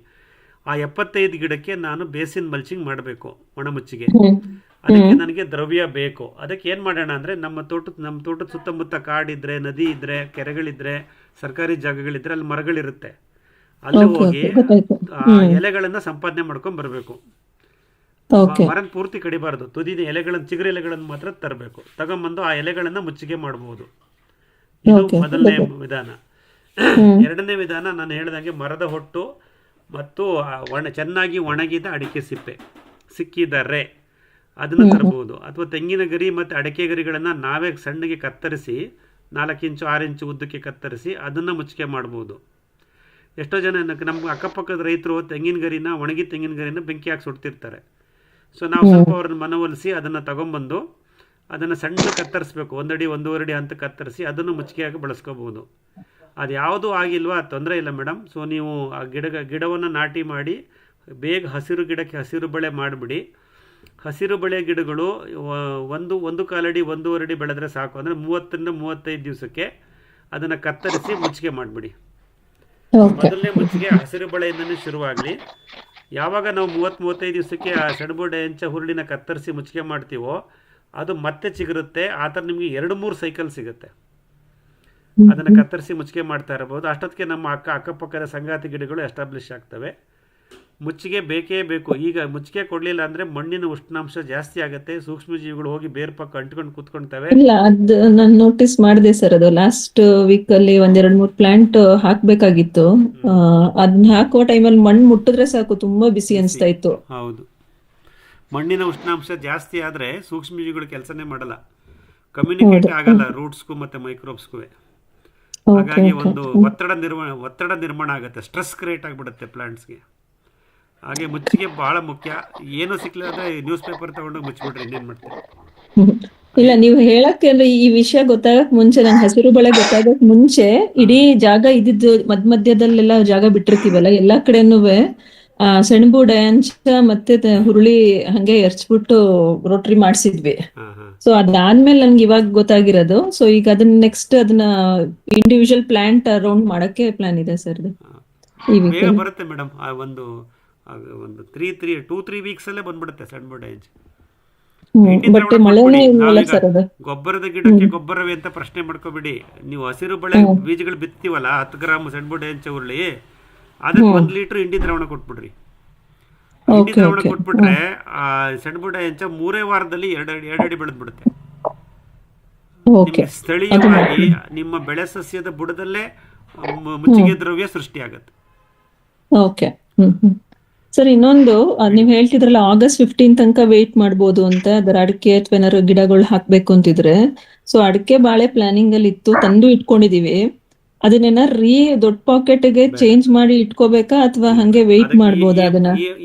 ಆ 75 ಗಿಡಕ್ಕೆ ನಾನು ಬೇಸಿನ್ ಮಲ್ಚಿಂಗ್ ಮಾಡಬೇಕು, ಒಣಮುಚ್ಚಿಗೆ. ಅದಕ್ಕೆ ನನಗೆ ದ್ರವ್ಯ ಬೇಕು. ಅದಕ್ಕೆ ಏನು ಮಾಡೋಣ ಅಂದರೆ, ನಮ್ಮ ತೋಟದ ಸುತ್ತಮುತ್ತ ಕಾಡಿದ್ರೆ, ನದಿ ಇದ್ದರೆ, ಕೆರೆಗಳಿದ್ರೆ, ಸರ್ಕಾರಿ ಜಾಗಗಳಿದ್ರೆ, ಅಲ್ಲಿ ಮರಗಳಿರುತ್ತೆ, ಅಲ್ಲಿ ಹೋಗಿ ಎಲೆಗಳನ್ನು ಸಂಪಾದನೆ ಮಾಡ್ಕೊಂಡು ಬರಬೇಕು. ಮರನ ಪೂರ್ತಿ ಕಡಿಬಾರ್ದು, ತುದಿನ ಎಲೆಗಳನ್ನು, ಚಿಗುರು ಎಲೆಗಳನ್ನು ಮಾತ್ರ ತರಬೇಕು. ತಗೊಂಬಂದು ಆ ಎಲೆಗಳನ್ನು ಮುಚ್ಚಿಗೆ ಮಾಡ್ಬೋದು. ಇದು ಮೊದಲನೇ ವಿಧಾನ. ಎರಡನೇ ವಿಧಾನ ನಾನು ಹೇಳ್ದಂಗೆ ಮರದ ಹೊಟ್ಟು ಮತ್ತು ಚೆನ್ನಾಗಿ ಒಣಗಿದ ಅಡಿಕೆ ಸಿಪ್ಪೆ ಸಿಕ್ಕಿದರೆ ಅದನ್ನು ತರಬಹುದು. ಅಥವಾ ತೆಂಗಿನ ಗರಿ ಮತ್ತು ಅಡಿಕೆ ಗರಿಗಳನ್ನು ನಾವೇ ಸಣ್ಣಗೆ ಕತ್ತರಿಸಿ 4 ಇಂಚು 6 ಇಂಚು ಉದ್ದಕ್ಕೆ ಕತ್ತರಿಸಿ ಅದನ್ನು ಮುಚ್ಚಿಗೆ ಮಾಡ್ಬೋದು. ಎಷ್ಟೋ ಜನ ನಮ್ಮ ಅಕ್ಕಪಕ್ಕದ ರೈತರು ತೆಂಗಿನ ಗರಿನ, ಒಣಗಿದ ತೆಂಗಿನ ಗರಿನ ಬೆಂಕಿ ಹಾಕಿ ಸುಡ್ತಿರ್ತಾರೆ. ಸೊ ನಾವು ಸ್ವಲ್ಪ ಅವ್ರನ್ನ ಮನವೊಲಿಸಿ ಅದನ್ನು ತಗೊಂಬಂದು ಅದನ್ನು ಸಣ್ಣ ಕತ್ತರಿಸ್ಬೇಕು, 1 ಅಡಿ 1.5 ಅಡಿ ಅಂತ ಕತ್ತರಿಸಿ ಅದನ್ನು ಮುಚ್ಚಿಗೆಯಾಗಿ ಬಳಸ್ಕೋಬೋದು. ಅದು ಯಾವುದೂ ಆಗಿಲ್ವಾ ತೊಂದರೆ ಇಲ್ಲ ಮೇಡಮ್. ಸೊ ನೀವು ಆ ಗಿಡವನ್ನು ನಾಟಿ ಮಾಡಿ ಬೇಗ ಹಸಿರು ಗಿಡಕ್ಕೆ ಹಸಿರು ಬಳೆ ಮಾಡಿಬಿಡಿ. ಹಸಿರು ಬಳೆ ಗಿಡಗಳು 1.25 ಅಡಿ 1.5 ಅಡಿ ಬೆಳೆದ್ರೆ ಸಾಕು. ಅಂದರೆ 30ರಿಂದ 35 ದಿವಸಕ್ಕೆ ಅದನ್ನು ಕತ್ತರಿಸಿ ಮುಚ್ಚಿಗೆ ಮಾಡಿಬಿಡಿ. ಮೊದಲನೇ ಮುಚ್ಚಿಗೆ ಹಸಿರು ಬಳೆಯಿಂದನೇ ಶುರುವಾಗಲಿ. ಯಾವಾಗ ನಾವು 30-35 ದಿವಸಕ್ಕೆ ಆ ಸೆಣಬು ಹೆಂಚ ಹುರುಳಿನ ಕತ್ತರಿಸಿ ಮುಚ್ಚಿಗೆ ಮಾಡ್ತೀವೋ ಅದು ಮತ್ತೆ ಚಿಗುರುತ್ತೆ. ಆ ಥರ ನಿಮಗೆ 2-3 ಸೈಕಲ್ ಸಿಗುತ್ತೆ. ಅದನ್ನು ಕತ್ತರಿಸಿ ಮುಚ್ಚಿಗೆ ಮಾಡ್ತಾ ಇರಬಹುದು. ಅಷ್ಟೊತ್ತಿಗೆ ನಮ್ಮ ಅಕ್ಕಪಕ್ಕದ ಸಂಗಾತಿ ಗಿಡಗಳು ಎಸ್ಟಾಬ್ಲಿಷ್ ಆಗ್ತವೆ. ಮುಚ್ಚಿಗೆ ಬೇಕೇ ಬೇಕು. ಈಗ ಮುಚ್ಚಿಗೆ ಕೊಡಲಿಲ್ಲ ಅಂದರೆ ಮಣ್ಣಿನ ಉಷ್ಣಾಂಶ ಜಾಸ್ತಿ ಆಗುತ್ತೆ, ಸೂಕ್ಷ್ಮ ಜೀವಿಗಳು ಹೋಗಿ ಬೇರೆ ಪಕ್ಕ ಅಂಟ್ಕೊಂಡು ಕೂತ್ಕೊಳ್ತವೆ. ಇಲ್ಲ, ಅದು ನಾನು ನೋಟಿಸ್ ಮಾಡಿದೆ ಸರ್. ಅದು ಲಾಸ್ಟ್ ವೀಕ್ ಅಲ್ಲಿ 1-2-3 ಪ್ಲಾಂಟ್ ಹಾಕ್ಬೇಕಾಗಿತ್ತು. ಅದನ್ನ ಹಾಕುವ ಟೈಮಲ್ಲಿ ಮಣ್ಣು ಮುಟ್ಟಿದ್ರೆ ಸಾಕು, ತುಂಬಾ ಬಿಸಿ ಅನಿಸ್ತಾ ಇತ್ತು. ಹೌದು, ಮಣ್ಣಿನ ಉಷ್ಣಾಂಶ ಜಾಸ್ತಿ ಆದರೆ ಸೂಕ್ಷ್ಮ ಜೀವಿಗಳು ಕೆಲಸನೇ ಮಾಡಲ್ಲ, ಕಮ್ಯುನಿಕೇಟ್ ಆಗಲ್ಲ ರೂಟ್ಸ್ಗೂ ಮತ್ತು ಮೈಕ್ರೋಬ್ಸ್ಗೂ. ಹಾಗಾಗಿ ಒಂದು ಒತ್ತಡ ನಿರ್ಮಾಣ ಆಗುತ್ತೆ, ಸ್ಟ್ರೆಸ್ ಕ್ರಿಯೇಟ್ ಆಗಿಬಿಡುತ್ತೆ ಪ್ಲಾಂಟ್ಸ್ಗೆ. ಹಾಗೆ ಮುಚ್ಚಿಗೆ ಬಹಳ ಮುಖ್ಯ. ಏನು ಸಿಕ್ಲಿಲ್ಲ ಅಂದರೆ ನ್ಯೂಸ್ ಪೇಪರ್ ತಗೊಂಡು ಮುಚ್ಚಿಬಿಡ್ರಿ, ಇನ್ನೇನು ಮಾಡ್ತೀವಿ. ಇಲ್ಲ, ನೀವು ಹೇಳಕ್ಕೆ ಈ ವಿಷಯ ಗೊತ್ತಾಗಕ್ ಮುಂಚೆ, ನಂಗೆ ಹಸಿರು ಬಳೆ ಗೊತ್ತಾಗಕ್ ಮುಂಚೆ ಇಡೀ ಜಾಗ ಇದ್ದಿದ್ದು ಮಧ್ಯದಲ್ಲೆಲ್ಲ ಜಾಗ ಬಿಟ್ಟಿರ್ತೀವಲ್ಲ, ಎಲ್ಲಾ ಕಡೆನೂ ಸೆಣಬು ಡಯಾಂಚ ಮತ್ತೆ ಹುರುಳಿ ಹಂಗೆ ಎರ್ಚ್ಬಿಟ್ಟು ರೋಟ್ರಿ ಮಾಡಿಸಿದ್ವಿ. ಸೊ ಅದಾದ್ಮೇಲೆ ನನ್ಗೆ ಇವಾಗ ಗೊತ್ತಾಗಿರೋದು. ಸೊ ಈಗ ಅದನ್ನ ನೆಕ್ಸ್ಟ್ ಅದನ್ನ ಇಂಡಿವಿಜುವಲ್ ಪ್ಲಾಂಟ್ ರೌಂಡ್ ಮಾಡಕ್ಕೆ ಪ್ಲಾನ್ ಇದೆ ಸರ್. ಬೇಗ ಬರುತ್ತೆ ಮೇಡಮ್, ಒಂದು 2-3 ವೀಕ್ಸ್ ಅಲ್ಲೇ ಬಂದ್ಬಿಡುತ್ತೆ ಸೆಣಬು ಡಯಾಂಚ. ಗೊಬ್ಬರದ ಗಿಡಕ್ಕೆ ಗೊಬ್ಬರವೇ ಅಂತ ಪ್ರಶ್ನೆ ಮಾಡ್ಕೋಬಿಡಿ. ನೀವು ಹಸಿರು ಬಳೆ ಬೀಜಗಳು ಬಿತ್ತೀವಲ್ಲ, 10 ಗ್ರಾಮ್ ಸೆಣಬು ಡಯಾಂಚ ಹುರುಳಿ, ಅದಕ್ಕೆ 1 ಲೀಟರ್ ಹಿಂಡಿ ದ್ರಾವಣ ಕೊಟ್ಬಿಡ್ರಿ. ಹಿಂಡಿ ದ್ರಾವಣ ಕೊಟ್ಬಿಟ್ರೆ ಆ ಸೆಣಬು ಡಯಾಂಚ 3 ವಾರದಲ್ಲಿ 2 ಅಡಿ ಬೆಳೆದ್ಬಿಡುತ್ತೆ. ನಿಮಗೆ ಸ್ಥಳೀಯವಾಗಿ ನಿಮ್ಮ ಬೆಳೆ ಸಸ್ಯದ ಬುಡದಲ್ಲೇ ಮುಚ್ಚಿಗೆ ದ್ರವ್ಯ ಸೃಷ್ಟಿ ಆಗುತ್ತೆ. ಓಕೆ. ಸರ್, ಇನ್ನೊಂದು ನೀವ್ ಹೇಳ್ತಿದ್ರಲ್ಲ August 15 ತನಕ ವೇಟ್ ಮಾಡ್ಬೋದು ಅಂತ, ಅದರ ಅಡಿಕೆ ಅಥವಾ ಏನಾದ್ರು ಗಿಡಗಳು ಹಾಕ್ಬೇಕು ಅಂತಿದ್ರೆ. ಸೊ ಅಡಿಕೆ ಬಾಳೆ ಪ್ಲಾನಿಂಗ್ ಅಲ್ಲಿ ಇತ್ತು, ತಂದು ಇಟ್ಕೊಂಡಿದೀವಿ. ಅದನ್ನೇನ ದೊಡ್ಡ ಪಾಕೆಟ್ಗೆ ಚೇಂಜ್ ಮಾಡಿ ಇಟ್ಕೋಬೇಕಾ ಅಥವಾ ಹಂಗೆ ವೇಟ್ ಮಾಡ್ಬೋದಾ? ಅದನ್ನ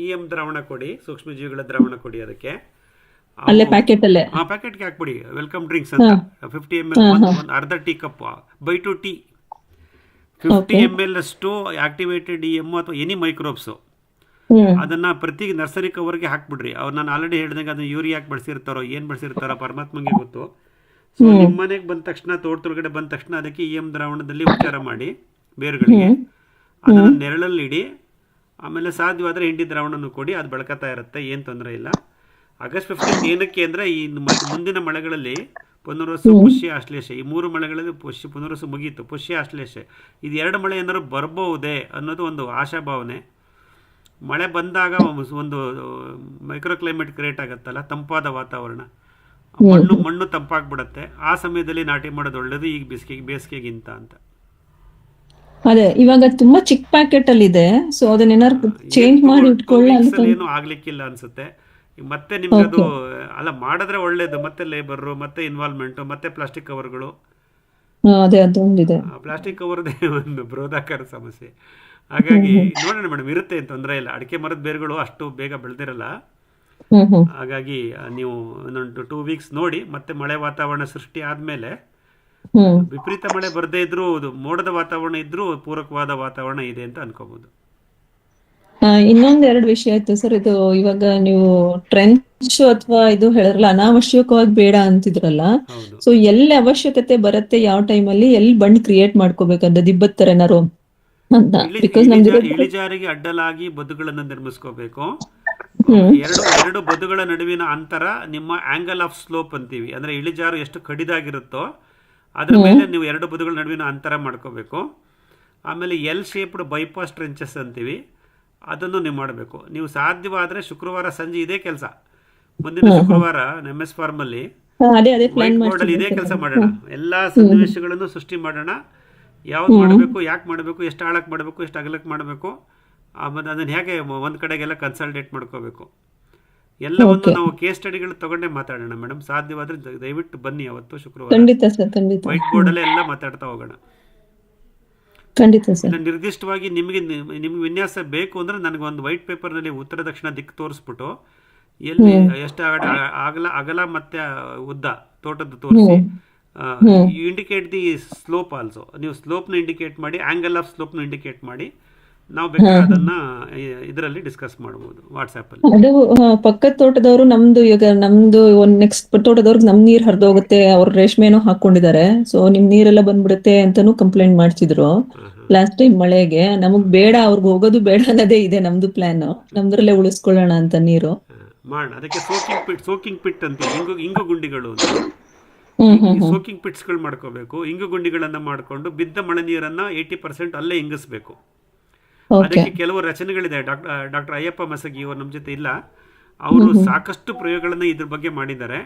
ದ್ರಾವಣ ಕೊಡಿ, ಸೂಕ್ಷ್ಮ ಜೀವಿಗಳ ದ್ರಾವಣ ಕೊಡಿ, ಅದಕ್ಕೆ ಅಲ್ಲೇ ಪ್ಯಾಕೆಟ್ ಅಲ್ಲೇ ಪ್ಯಾಕೆಟ್ಗೆ ಹಾಕ್ಬಿಡಿ. ವೆಲ್ಕಮ್ ಡ್ರಿಂಕ್ಸ್ ಅಂತ 50 ml, 1/2 tea cup by two tea 50 ml ಅಷ್ಟು ಆಕ್ಟಿವೇಟೆಡ್ EM ಅಥವಾ ಎನಿ ಮೈಕ್ರೋಬ್ಸು ಅದನ್ನು ಪ್ರತಿ ನರ್ಸರಿ ಕವರ್ಗೆ ಹಾಕ್ಬಿಡ್ರಿ. ಅವ್ರು ನಾನು ಆಲ್ರೆಡಿ ಹೇಳ್ದಂಗೆ ಅದನ್ನು ಯೂರಿಯಾಕ್ ಬಳಸಿರ್ತಾರೋ ಏನು ಬಳಸಿರ್ತಾರೋ ಪರಮಾತ್ಮಂಗೆ ಗೊತ್ತು. ಸೊ ನಿಮ್ಮ ಮನೆಗೆ ಬಂದ ತಕ್ಷಣ, ತೋಟದೊಳಗಡೆ ಬಂದ ತಕ್ಷಣ ಅದಕ್ಕೆ EM ದ್ರಾವಣದಲ್ಲಿ ಉಪಚಾರ ಮಾಡಿ ಬೇರುಗಳಿಗೆ, ಅದನ್ನು ನೆರಳಲ್ಲಿ ಇಡಿ. ಆಮೇಲೆ ಸಾಧ್ಯವಾದರೆ ಹಿಂಡಿ ದ್ರಾವಣನೂ ಕೊಡಿ, ಅದು ಬೆಳಕತ್ತಾ ಇರುತ್ತೆ, ಏನು ತೊಂದರೆ ಇಲ್ಲ. ಆಗಸ್ಟ್ 15 ಏನಕ್ಕೆ ಅಂದರೆ ಈ ಮುಂದಿನ ಮಳೆಗಳಲ್ಲಿ ಪುನರ್ವಸು, ಪುಷ್ಯ, ಆಶ್ಲೇಷ, ಈ 3 ಮಳೆಗಳಲ್ಲಿ ಪುನರ್ವಸು ಮುಗೀತು, ಪುಷ್ಯ, ಆಶ್ಲೇಷ, ಇದು 2 ಮಳೆ ಏನಾದ್ರು ಬರ್ಬೋದೇ ಅನ್ನೋದು ಒಂದು ಆಶಾಭಾವನೆ. ಮಳೆ ಬಂದಾಗ ಒಂದು ಮೈಕ್ರೋ ಕ್ಲೈಮೇಟ್ ಕ್ರಿಯೇಟ್ ಆಗುತ್ತಲ್ಲ, ತಂಪಾದ ವಾತಾವರಣ, ಮಣ್ಣು ತಂಪಾಗ್ಬಿಡುತ್ತೆ. ಆ ಸಮಯದಲ್ಲಿ ನಾಟಿ ಮಾಡೋದು ಒಳ್ಳೇದು, ಈಗ ಬೇಸಿಗೆಗಿಂತ ಅಂತ. ಅದೇ ಇವಾಗ ತುಂಬಾ ಚಿಕ್ಕ ಪ್ಯಾಕೆಟ್ ಅಲ್ಲಿ ಇದೆ, ಸೊ ಅದನ್ನೇನಾದ್ರು ಚೇಂಜ್ ಮಾಡಿ ಏನು ಆಗ್ಲಿಕ್ಕಿಲ್ಲ ಅನ್ಸುತ್ತೆ. ಮತ್ತೆ ನಿಮ್ಗೆ ಅದು ಅಲ್ಲ ಮಾಡಿದ್ರೆ ಒಳ್ಳೇದು. ಮತ್ತೆ ಲೇಬರ್, ಮತ್ತೆ ಇನ್ವಾಲ್ವ್ಮೆಂಟ್, ಮತ್ತೆ ಪ್ಲಾಸ್ಟಿಕ್ ಕವರ್ಗಳು. ಅದೇ ಅದೊಂದಿದೆ, ಪ್ಲಾಸ್ಟಿಕ್ ಕವರ್ದೇ ಒಂದು ಬೃಹದಾಕಾರ ಸಮಸ್ಯೆ. ಹಾಗಾಗಿ ನೋಡೋಣ ಮೇಡಮ್, ಇರುತ್ತೆ, ತೊಂದರೆ ಇಲ್ಲ. ಅಡಿಕೆ ಮರದ ಬೇರುಗಳು ಅಷ್ಟು ಬೇಗ ಬೆಳೆದಿರಲ್ಲ. ಹಾಗಾಗಿ ನೀವು ಒಂದೊಂದು 2 weeks ನೋಡಿ. ಮತ್ತೆ ಮಳೆ ವಾತಾವರಣ ಸೃಷ್ಟಿ ಆದ್ಮೇಲೆ, ವಿಪರೀತ ಮಳೆ ಬರದೇ ಇದ್ರೂ ಮೋಡದ ವಾತಾವರಣ ಇದ್ರೂ ಪೂರಕವಾದ ವಾತಾವರಣ ಇದೆ ಅಂತ ಅನ್ಕೋಬಹುದು. ಇನ್ನೊಂದ್ 2 ವಿಷಯ ಆಯ್ತು ಸರ್. ಇದು ಇವಾಗ ನೀವು ಟ್ರೆಂಚ್ ಅಥವಾ ಇದು ಹೇಳಿದ್ರಲ್ಲ, ಅನಾವಶ್ಯಕವಾಗಿ ಬೇಡ ಅಂತಿದ್ರಲ್ಲ. ಸೊ ಎಲ್ಲಿ ಅವಶ್ಯಕತೆ ಬರುತ್ತೆ, ಯಾವ ಟೈಮಲ್ಲಿ ಎಲ್ಲಿ ಬಂಡ್ ಕ್ರಿಯೇಟ್ ಮಾಡ್ಕೋಬೇಕಂತ ದಿಬ್ಬದ ತರ ಏನಾರು ಅಂತ. ಇಳಿಜಾರಿಗೆ ಅಡ್ಡಲಾಗಿ ಬದುಗಳನ್ನು ನಿರ್ಮಿಸ್ಕೋಬೇಕು. ಎರಡು ಬದುಗಳ ನಡುವಿನ ಅಂತರ ನಿಮ್ಮ ಆಂಗಲ್ ಆಫ್ ಸ್ಲೋಪ್ ಅಂತೀವಿ. ಅಂದ್ರೆ ಇಳಿಜಾರು ಎಷ್ಟು ಕಡಿದಾಗಿರುತ್ತೋ ಅದ್ರ ಮೇಲೆ ನೀವು 2 ಬದುಗಳ ನಡುವಿನ ಅಂತರ ಮಾಡ್ಕೋಬೇಕು. ಆಮೇಲೆ ಎಲ್ ಶೇಪ್ಡ್ ಬೈಪಾಸ್ ಟ್ರೆಂಚಸ್ ಅಂತೀವಿ, ಅದನ್ನು ನೀವು ಮಾಡಬೇಕು. ನೀವು ಸಾಧ್ಯವಾದರೆ ಶುಕ್ರವಾರ ಸಂಜೆ ಇದೇ ಕೆಲಸ, ಮುಂದಿನ ಶುಕ್ರವಾರ MS ಫಾರ್ಮಲ್ಲಿ ವೈಟ್ ಬೋರ್ಡಲ್ಲಿ ಇದೇ ಕೆಲಸ ಮಾಡೋಣ. ಎಲ್ಲ ಸನ್ನಿವೇಶಗಳನ್ನು ಸೃಷ್ಟಿ ಮಾಡೋಣ. ಯಾವ್ದು ಮಾಡಬೇಕು, ಯಾಕೆ ಮಾಡಬೇಕು, ಎಷ್ಟು ಆಳಕ್ಕೆ ಮಾಡಬೇಕು, ಎಷ್ಟು ಅಗಲಕ್ಕೆ ಮಾಡಬೇಕು, ಆಮೇಲೆ ಅದನ್ನು ಹೇಗೆ ಒಂದು ಕಡೆಗೆಲ್ಲ ಕನ್ಸಲ್ಟೇಟ್ ಮಾಡ್ಕೋಬೇಕು. ಎಲ್ಲವನ್ನು ನಾವು ಕೇಸ್ ಸ್ಟಡಿಗಳು ತಗೊಂಡೇ ಮಾತಾಡೋಣ ಮೇಡಮ್. ಸಾಧ್ಯವಾದರೆ ದಯವಿಟ್ಟು ಬನ್ನಿ ಅವತ್ತು ಶುಕ್ರವಾರ. ವೈಟ್ ಬೋರ್ಡಲ್ಲೇ ಎಲ್ಲ ಮಾತಾಡ್ತಾ ಹೋಗೋಣ. ನಿರ್ದಿಷ್ಟವಾಗಿ ನಿಮಗೆ ವಿನ್ಯಾಸ ಬೇಕು ಅಂದರೆ ನನಗೊಂದು ವೈಟ್ ಪೇಪರ್ನಲ್ಲಿ ಉತ್ತರ ದಕ್ಷಿಣ ದಿಕ್ಕು ತೋರಿಸ್ಬಿಟ್ಟು ಎಲ್ಲಿ ಎಷ್ಟು ಅಗಲ ಮತ್ತೆ ಉದ್ದ ತೋಟದ್ದು ತೋರಿಸಿ, you indicate the slope also. ನೀವು ಸ್ಲೋಪ್ನ ಇಂಡಿಕೇಟ್ ಮಾಡಿ, ಆಂಗಲ್ ಆಫ್ ಸ್ಲೋಪ್ನ ಇಂಡಿಕೇಟ್ ಮಾಡಿ, ನಾವು ಬೇಕಾದ್ರೆ ಅದನ್ನ ಇದರಲ್ಲಿ ಡಿಸ್ಕಸ್ ಮಾಡಬಹುದು ವಾಟ್ಸ್ಆಪ್ ಅಲ್ಲಿ. ಅದು ಪಕ್ಕದ ತೋಟದವರು ನಮ್ದು ಒಂದ್ ನೆಕ್ಸ್ಟ್ ತೋಟದವ್ರಿಗೆ ನಮ್ ನೀರ್ ಹರಿದೋಗುತ್ತೆ, ಅವ್ರ ರೇಷ್ಮೆನೂ ಹಾಕೊಂಡಿದ್ದಾರೆ, ಸೊ ನಿಮ್ ನೀರೆಲ್ಲ ಬಂದ್ಬಿಡುತ್ತೆ ಅಂತಾನು ಕಂಪ್ಲೇಂಟ್ ಮಾಡ್ತಿದ್ರು ಲಾಸ್ಟ್ ಟೈಮ್ ಮಳೆಗೆ. ನಮಗ್ ಬೇಡ, ಅವ್ರಿಗೆ ಹೋಗೋದು ಬೇಡ ಅನ್ನೋದೇ ಇದೆ ನಮ್ದು ಪ್ಲಾನ್, ನಮ್ದ್ರಲ್ಲೇ ಉಳಿಸ್ಕೊಳ್ಳೋಣ ಅಂತ ನೀರು ಮಾಡೋಣ. ಅದಕ್ಕೆ ಸೋಕಿಂಗ್ ಪಿಟ್ ಅಂತ ಇಂಗು ಗುಂಡಿಗಳು ಅಂತ ಸೋಕಿಂಗ್ ಪಿಟ್ಸ್ಗಳು ಮಾಡ್ಕೋಬೇಕು. ಇಂಗು ಗುಂಡಿಗಳನ್ನ ಮಾಡ್ಕೊಂಡು ಬಿದ್ದ ಮಳೆ ನೀರನ್ನ 80% ಅಲ್ಲೇ ಇಂಗಿಸ್ಬೇಕು. ಅದಕ್ಕೆ ಕೆಲವು ರಚನೆಗಳಿದೆ. ಡಾಕ್ಟರ್ ಅಯ್ಯಪ್ಪ ಮಸಗಿ ಅವರು ನಮ್ಮ ಜೊತೆ ಇಲ್ಲ, ಅವರು ಸಾಕಷ್ಟು ಪ್ರಯೋಗಗಳನ್ನ ಇದ್ರ ಬಗ್ಗೆ ಮಾಡಿದ್ದಾರೆ.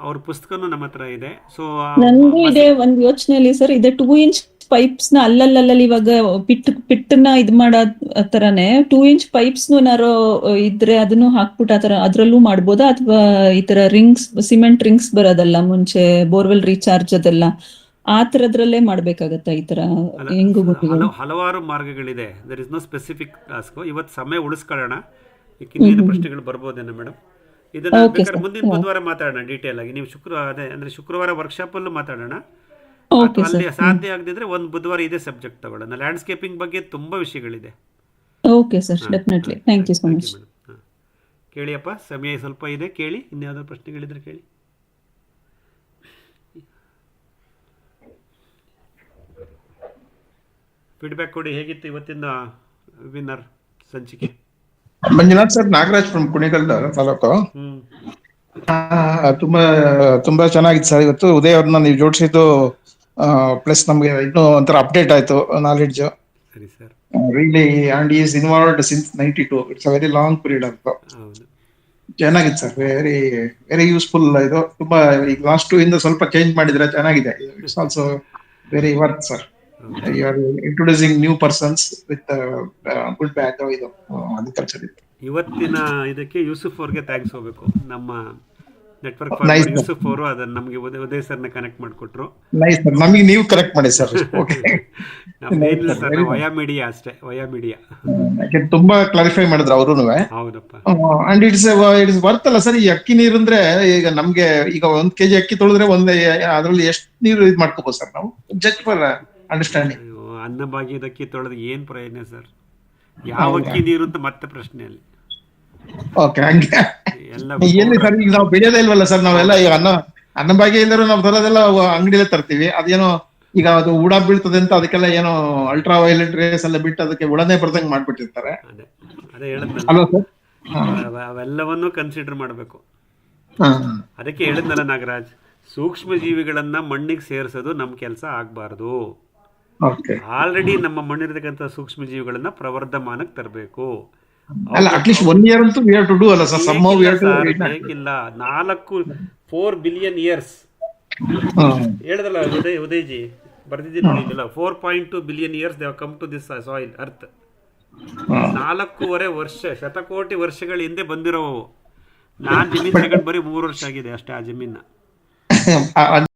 ಅವ್ರ ಪುಸ್ತಕನೂ ನಮ್ಮ ಹತ್ರ ಇದೆ. ಸೊ ನಂದು ಇದೆ ಒಂದ್ ಯೋಚನೆಯಲ್ಲಿ ಸರ್, ಇದೆ 2 inch ಪೈಪ್ಸ್ ನ ಅಲ್ಲಲ್ಲಿ ಇವಾಗ ಪಿಟ್ಟನ್ನ ಇದ್ ಮಾಡೋ ತರಾನೇ 2 inch ಪೈಪ್ಸ್ ಏನಾರು ಇದ್ರೆ ಅದನ್ನು ಹಾಕ್ಬಿಟ್ಟು ಆತರ ಅದ್ರಲ್ಲೂ ಮಾಡ್ಬೋದಾ, ಅಥವಾ ಈ ತರ ರಿಂಗ್ಸ್, ಸಿಮೆಂಟ್ ರಿಂಗ್ಸ್ ಬರೋದಲ್ಲ ಮುಂಚೆ ಬೋರ್ವೆಲ್ ರೀಚಾರ್ಜ್ ಅದೆಲ್ಲ, ಆ ತರದ್ರಲ್ಲೇ ಮಾಡ್ಬೇಕಾಗತ್ತಾ ಈ ತರ? ಹಲವಾರು ಮಾರ್ಗಗಳಿದೆ. There is no specific task. ಇವತ್ತು ಸಮಯ ಉಳಿಸ್ಕೊಳ್ಳೋಣ, ಇನ್ನೇನು ಪ್ರಶ್ನೆಗಳು ಬರ್ಬೋದೇನೋ ಮೇಡಮ್. ಇದನ್ನ ಬೇಕಾದ್ರೆ ಮುಂದಿನ ಬುಧವಾರ ಮಾತಾಡೋಣ ಡೀಟೇಲ್ ಆಗಿ. ನೀವು ಶುಕ್ರವಾರ ವರ್ಕ್ಶಾಪ್ ಅಲ್ಲೂ ಮಾತಾಡೋಣ. ಅಲ್ಲಿ ಸಾಧ್ಯ ಆಗದಿದ್ರೆ ಒಂದು ಬುಧವಾರ ಇದೇ ಸಬ್ಜೆಕ್ಟ್ ತಗೊಳ್ಳೋಣ. ಲ್ಯಾಂಡ್ಸ್ಕೇಪಿಂಗ್ ಬಗ್ಗೆ ತುಂಬಾ ವಿಷಯಗಳಿದೆ. Okay sir, definitely. Thank you so much. ಕೇಳಿಯಪ್ಪ, ಸಮಯ ಸ್ವಲ್ಪ ಇದೆ, ಕೇಳಿ. ಇನ್ಯಾವುದೋ ಪ್ರಶ್ನೆಗಳಿದ್ರೆ ಕೇಳಿ. ಫೀಡ್ಬ್ಯಾಕ್ ಕೊಡಿ. ಹೇಗಿತ್ತು ಇವತ್ತಿನ ವಿನ್ನರ್ ಸಂಚಿಕೆ? Manjunath sir, Nagaraj from Kunigal taluk. ತುಂಬಾ ಚೆನ್ನಾಗಿತ್ತು ಸರ್ ಇವತ್ತು. ಉದಯ್ ಅವ್ರನ್ನ ನೀವು ಜೋಡಿಸಿದ್ದು ಪ್ಲಸ್ ನಮ್ಗೆ ಇನ್ನೂ ಒಂಥರ ಅಪ್ಡೇಟ್ ಆಯ್ತು ನಾಲೆಡ್ಜ್. ಸರಿ sir. Really, and he is involved since 92. It's a very long period ಅಂತ. ಚೆನ್ನಾಗಿತ್ತು ಸರ್, ವೆರಿ ವೆರಿ ಯೂಸ್ಫುಲ್. ಇದು ತುಂಬಾ ಈಗ ಲಾಸ್ಟ್ 2 ಇಂದ ಸ್ವಲ್ಪ ಚೇಂಜ್ ಮಾಡಿದ್ರೆ ಚೆನ್ನಾಗಿದೆ. It's also very worth sir. You are introducing new persons with good background ಇದು ಅಗ್ರಿಕಲ್ಚರ್. ಇವತ್ತಿನ ಇದಕ್ಕೆ ಯೂಸುಫ್ ಅವ್ರಿಗೆ ಥ್ಯಾಂಕ್ಸ್ ಹೋಗ್ಬೇಕು. ನಮ್ಮ ನೆಟ್ವರ್ಕ್ ಫಾರ್ಮರ್ ಯೂಸುಫ್ ಅವರು ಅದನ್ನ ನಮಗೆ ಉದಯ್ ಸರ್ನ ಕನೆಕ್ಟ್ ಮಾಡಿಕೊಟ್ರು. ನೈಸ್ ಸರ್, ನಮಗೆ ನೀವು ಕರೆಕ್ಟ್ ಮಾಡಿ ಸರ್. ಓಕೆ, ನಮ್ದೇನಿಲ್ಲ ಸರ್, ವಯಾ ಮೀಡಿಯಾ ಅಷ್ಟೇ, ವಯಾ ಮೀಡಿಯಾ. ತುಂಬಾ ಕ್ಲಾರಿಫೈ ಮಾಡಿದ್ರು ಅವರುನು. ಹೌದಪ್ಪ. ಅಂಡ್ ಇಟ್ಸ್ ವರ್ತ್ ಅಲ್ಲ ಸರ್. ಈ ಅಕ್ಕಿ ನೀರು ಅಂದ್ರೆ ಈಗ ನಮ್ಗೆ ಈಗ 1 kg ಅಕ್ಕಿ ತೊಳೆದ್ರೆ ಅದ್ರಲ್ಲಿ ಎಷ್ಟು ನೀರು ಇದು ಮಾಡ್ಕೋಬಹುದು ಸರ್ ನಾವು? Just for understanding. ಅನ್ನಭಾಗ್ಯದ ಅಕ್ಕಿ ತೊಳೆದು ಏನು ಪ್ರಯೋಜನ ಸರ್? ಯಾವ ಅಕ್ಕಿ ನೀರು ಅಂತ ಮತ್ತೆ ಪ್ರಶ್ನೆಯಲ್ಲಿ ಓಕೆ, ಹಂಗೆ ಎಲ್ಲ ಎಲ್ಲಿ ಸರ್ ಈಗ ನಾವು ಬೆಳೆಯೋದೇ ಇಲ್ವಲ್ಲ ಸರ್, ನಾವೆಲ್ಲ ಈಗ ಅನ್ನ ಭಾಗ್ಯ ಇಲ್ಲರೂ ನಾವು ತರೋದೆಲ್ಲ ಅಂಗಡಿಲೇ ತರ್ತೀವಿ. ಅದೇನೋ ಈಗ ಅದು ಹುಳ ಬೀಳ್ತದೆ ಅಂತ ಅದಕ್ಕೆಲ್ಲ ಏನೋ ಅಲ್ಟ್ರಾ ವೈಲೆಟ್ ರೇಸ್ ಎಲ್ಲ ಬಿಟ್ಟು ಅದಕ್ಕೆ ಹುಳನೇ ಬರ್ದಂಗೆ ಮಾಡ್ಬಿಟ್ಟಿರ್ತಾರೆ ಅದೇ ಹೇಳಿದ್ನಲ್ಲ, ಅಲ್ವಾ ಸರ್? ಅವೆಲ್ಲವನ್ನೂ ಕನ್ಸಿಡರ್ ಮಾಡಬೇಕು. ಅದಕ್ಕೆ ಹೇಳಿದ್ನಲ್ಲ ನಾಗರಾಜ್, ಸೂಕ್ಷ್ಮ ಜೀವಿಗಳನ್ನ ಮಣ್ಣಿಗೆ ಸೇರಿಸೋದು ನಮ್ಮ ಕೆಲಸ ಆಗಬಾರ್ದು. ಆಲ್ರೆಡಿ ನಮ್ಮ ಮಣ್ಣಿರ್ತಕ್ಕಂಥ ಸೂಕ್ಷ್ಮ ಜೀವಿಗಳನ್ನ ಪ್ರವರ್ಧಮಾನಕ್ಕೆ ತರಬೇಕು. ಅಲ್ಲ, ಅಟ್ಲೀಸ್ಟ್ 1 year ಅಂತೂ we have to do ಅಲ್ಲ sir, somehow we have to. ಬೇಕಿಲ್ಲ, 4 ಬಿಲಿಯನ್ ಇಯರ್ಸ್ ಹೇಳಿದಲ್ಲ ಉದಯಜಿ, ಬರ್ದಿದ್ದೀನಿ ನೋಡಿ ಇಲ್ಲ, 4.2 billion years they have come to this soil earth. 4.5 ವರ್ಷ, ಶತಕೋಟಿ ವರ್ಷಗಳ ಹಿಂದೆ ಬಂದಿರೋವು. ನಾನು ಜಮೀನ್ ತಗೊಂಡು ಬರೀ 3 ವರ್ಷ ಆಗಿದೆ ಅಷ್ಟೇ ಆ ಜಮೀನ.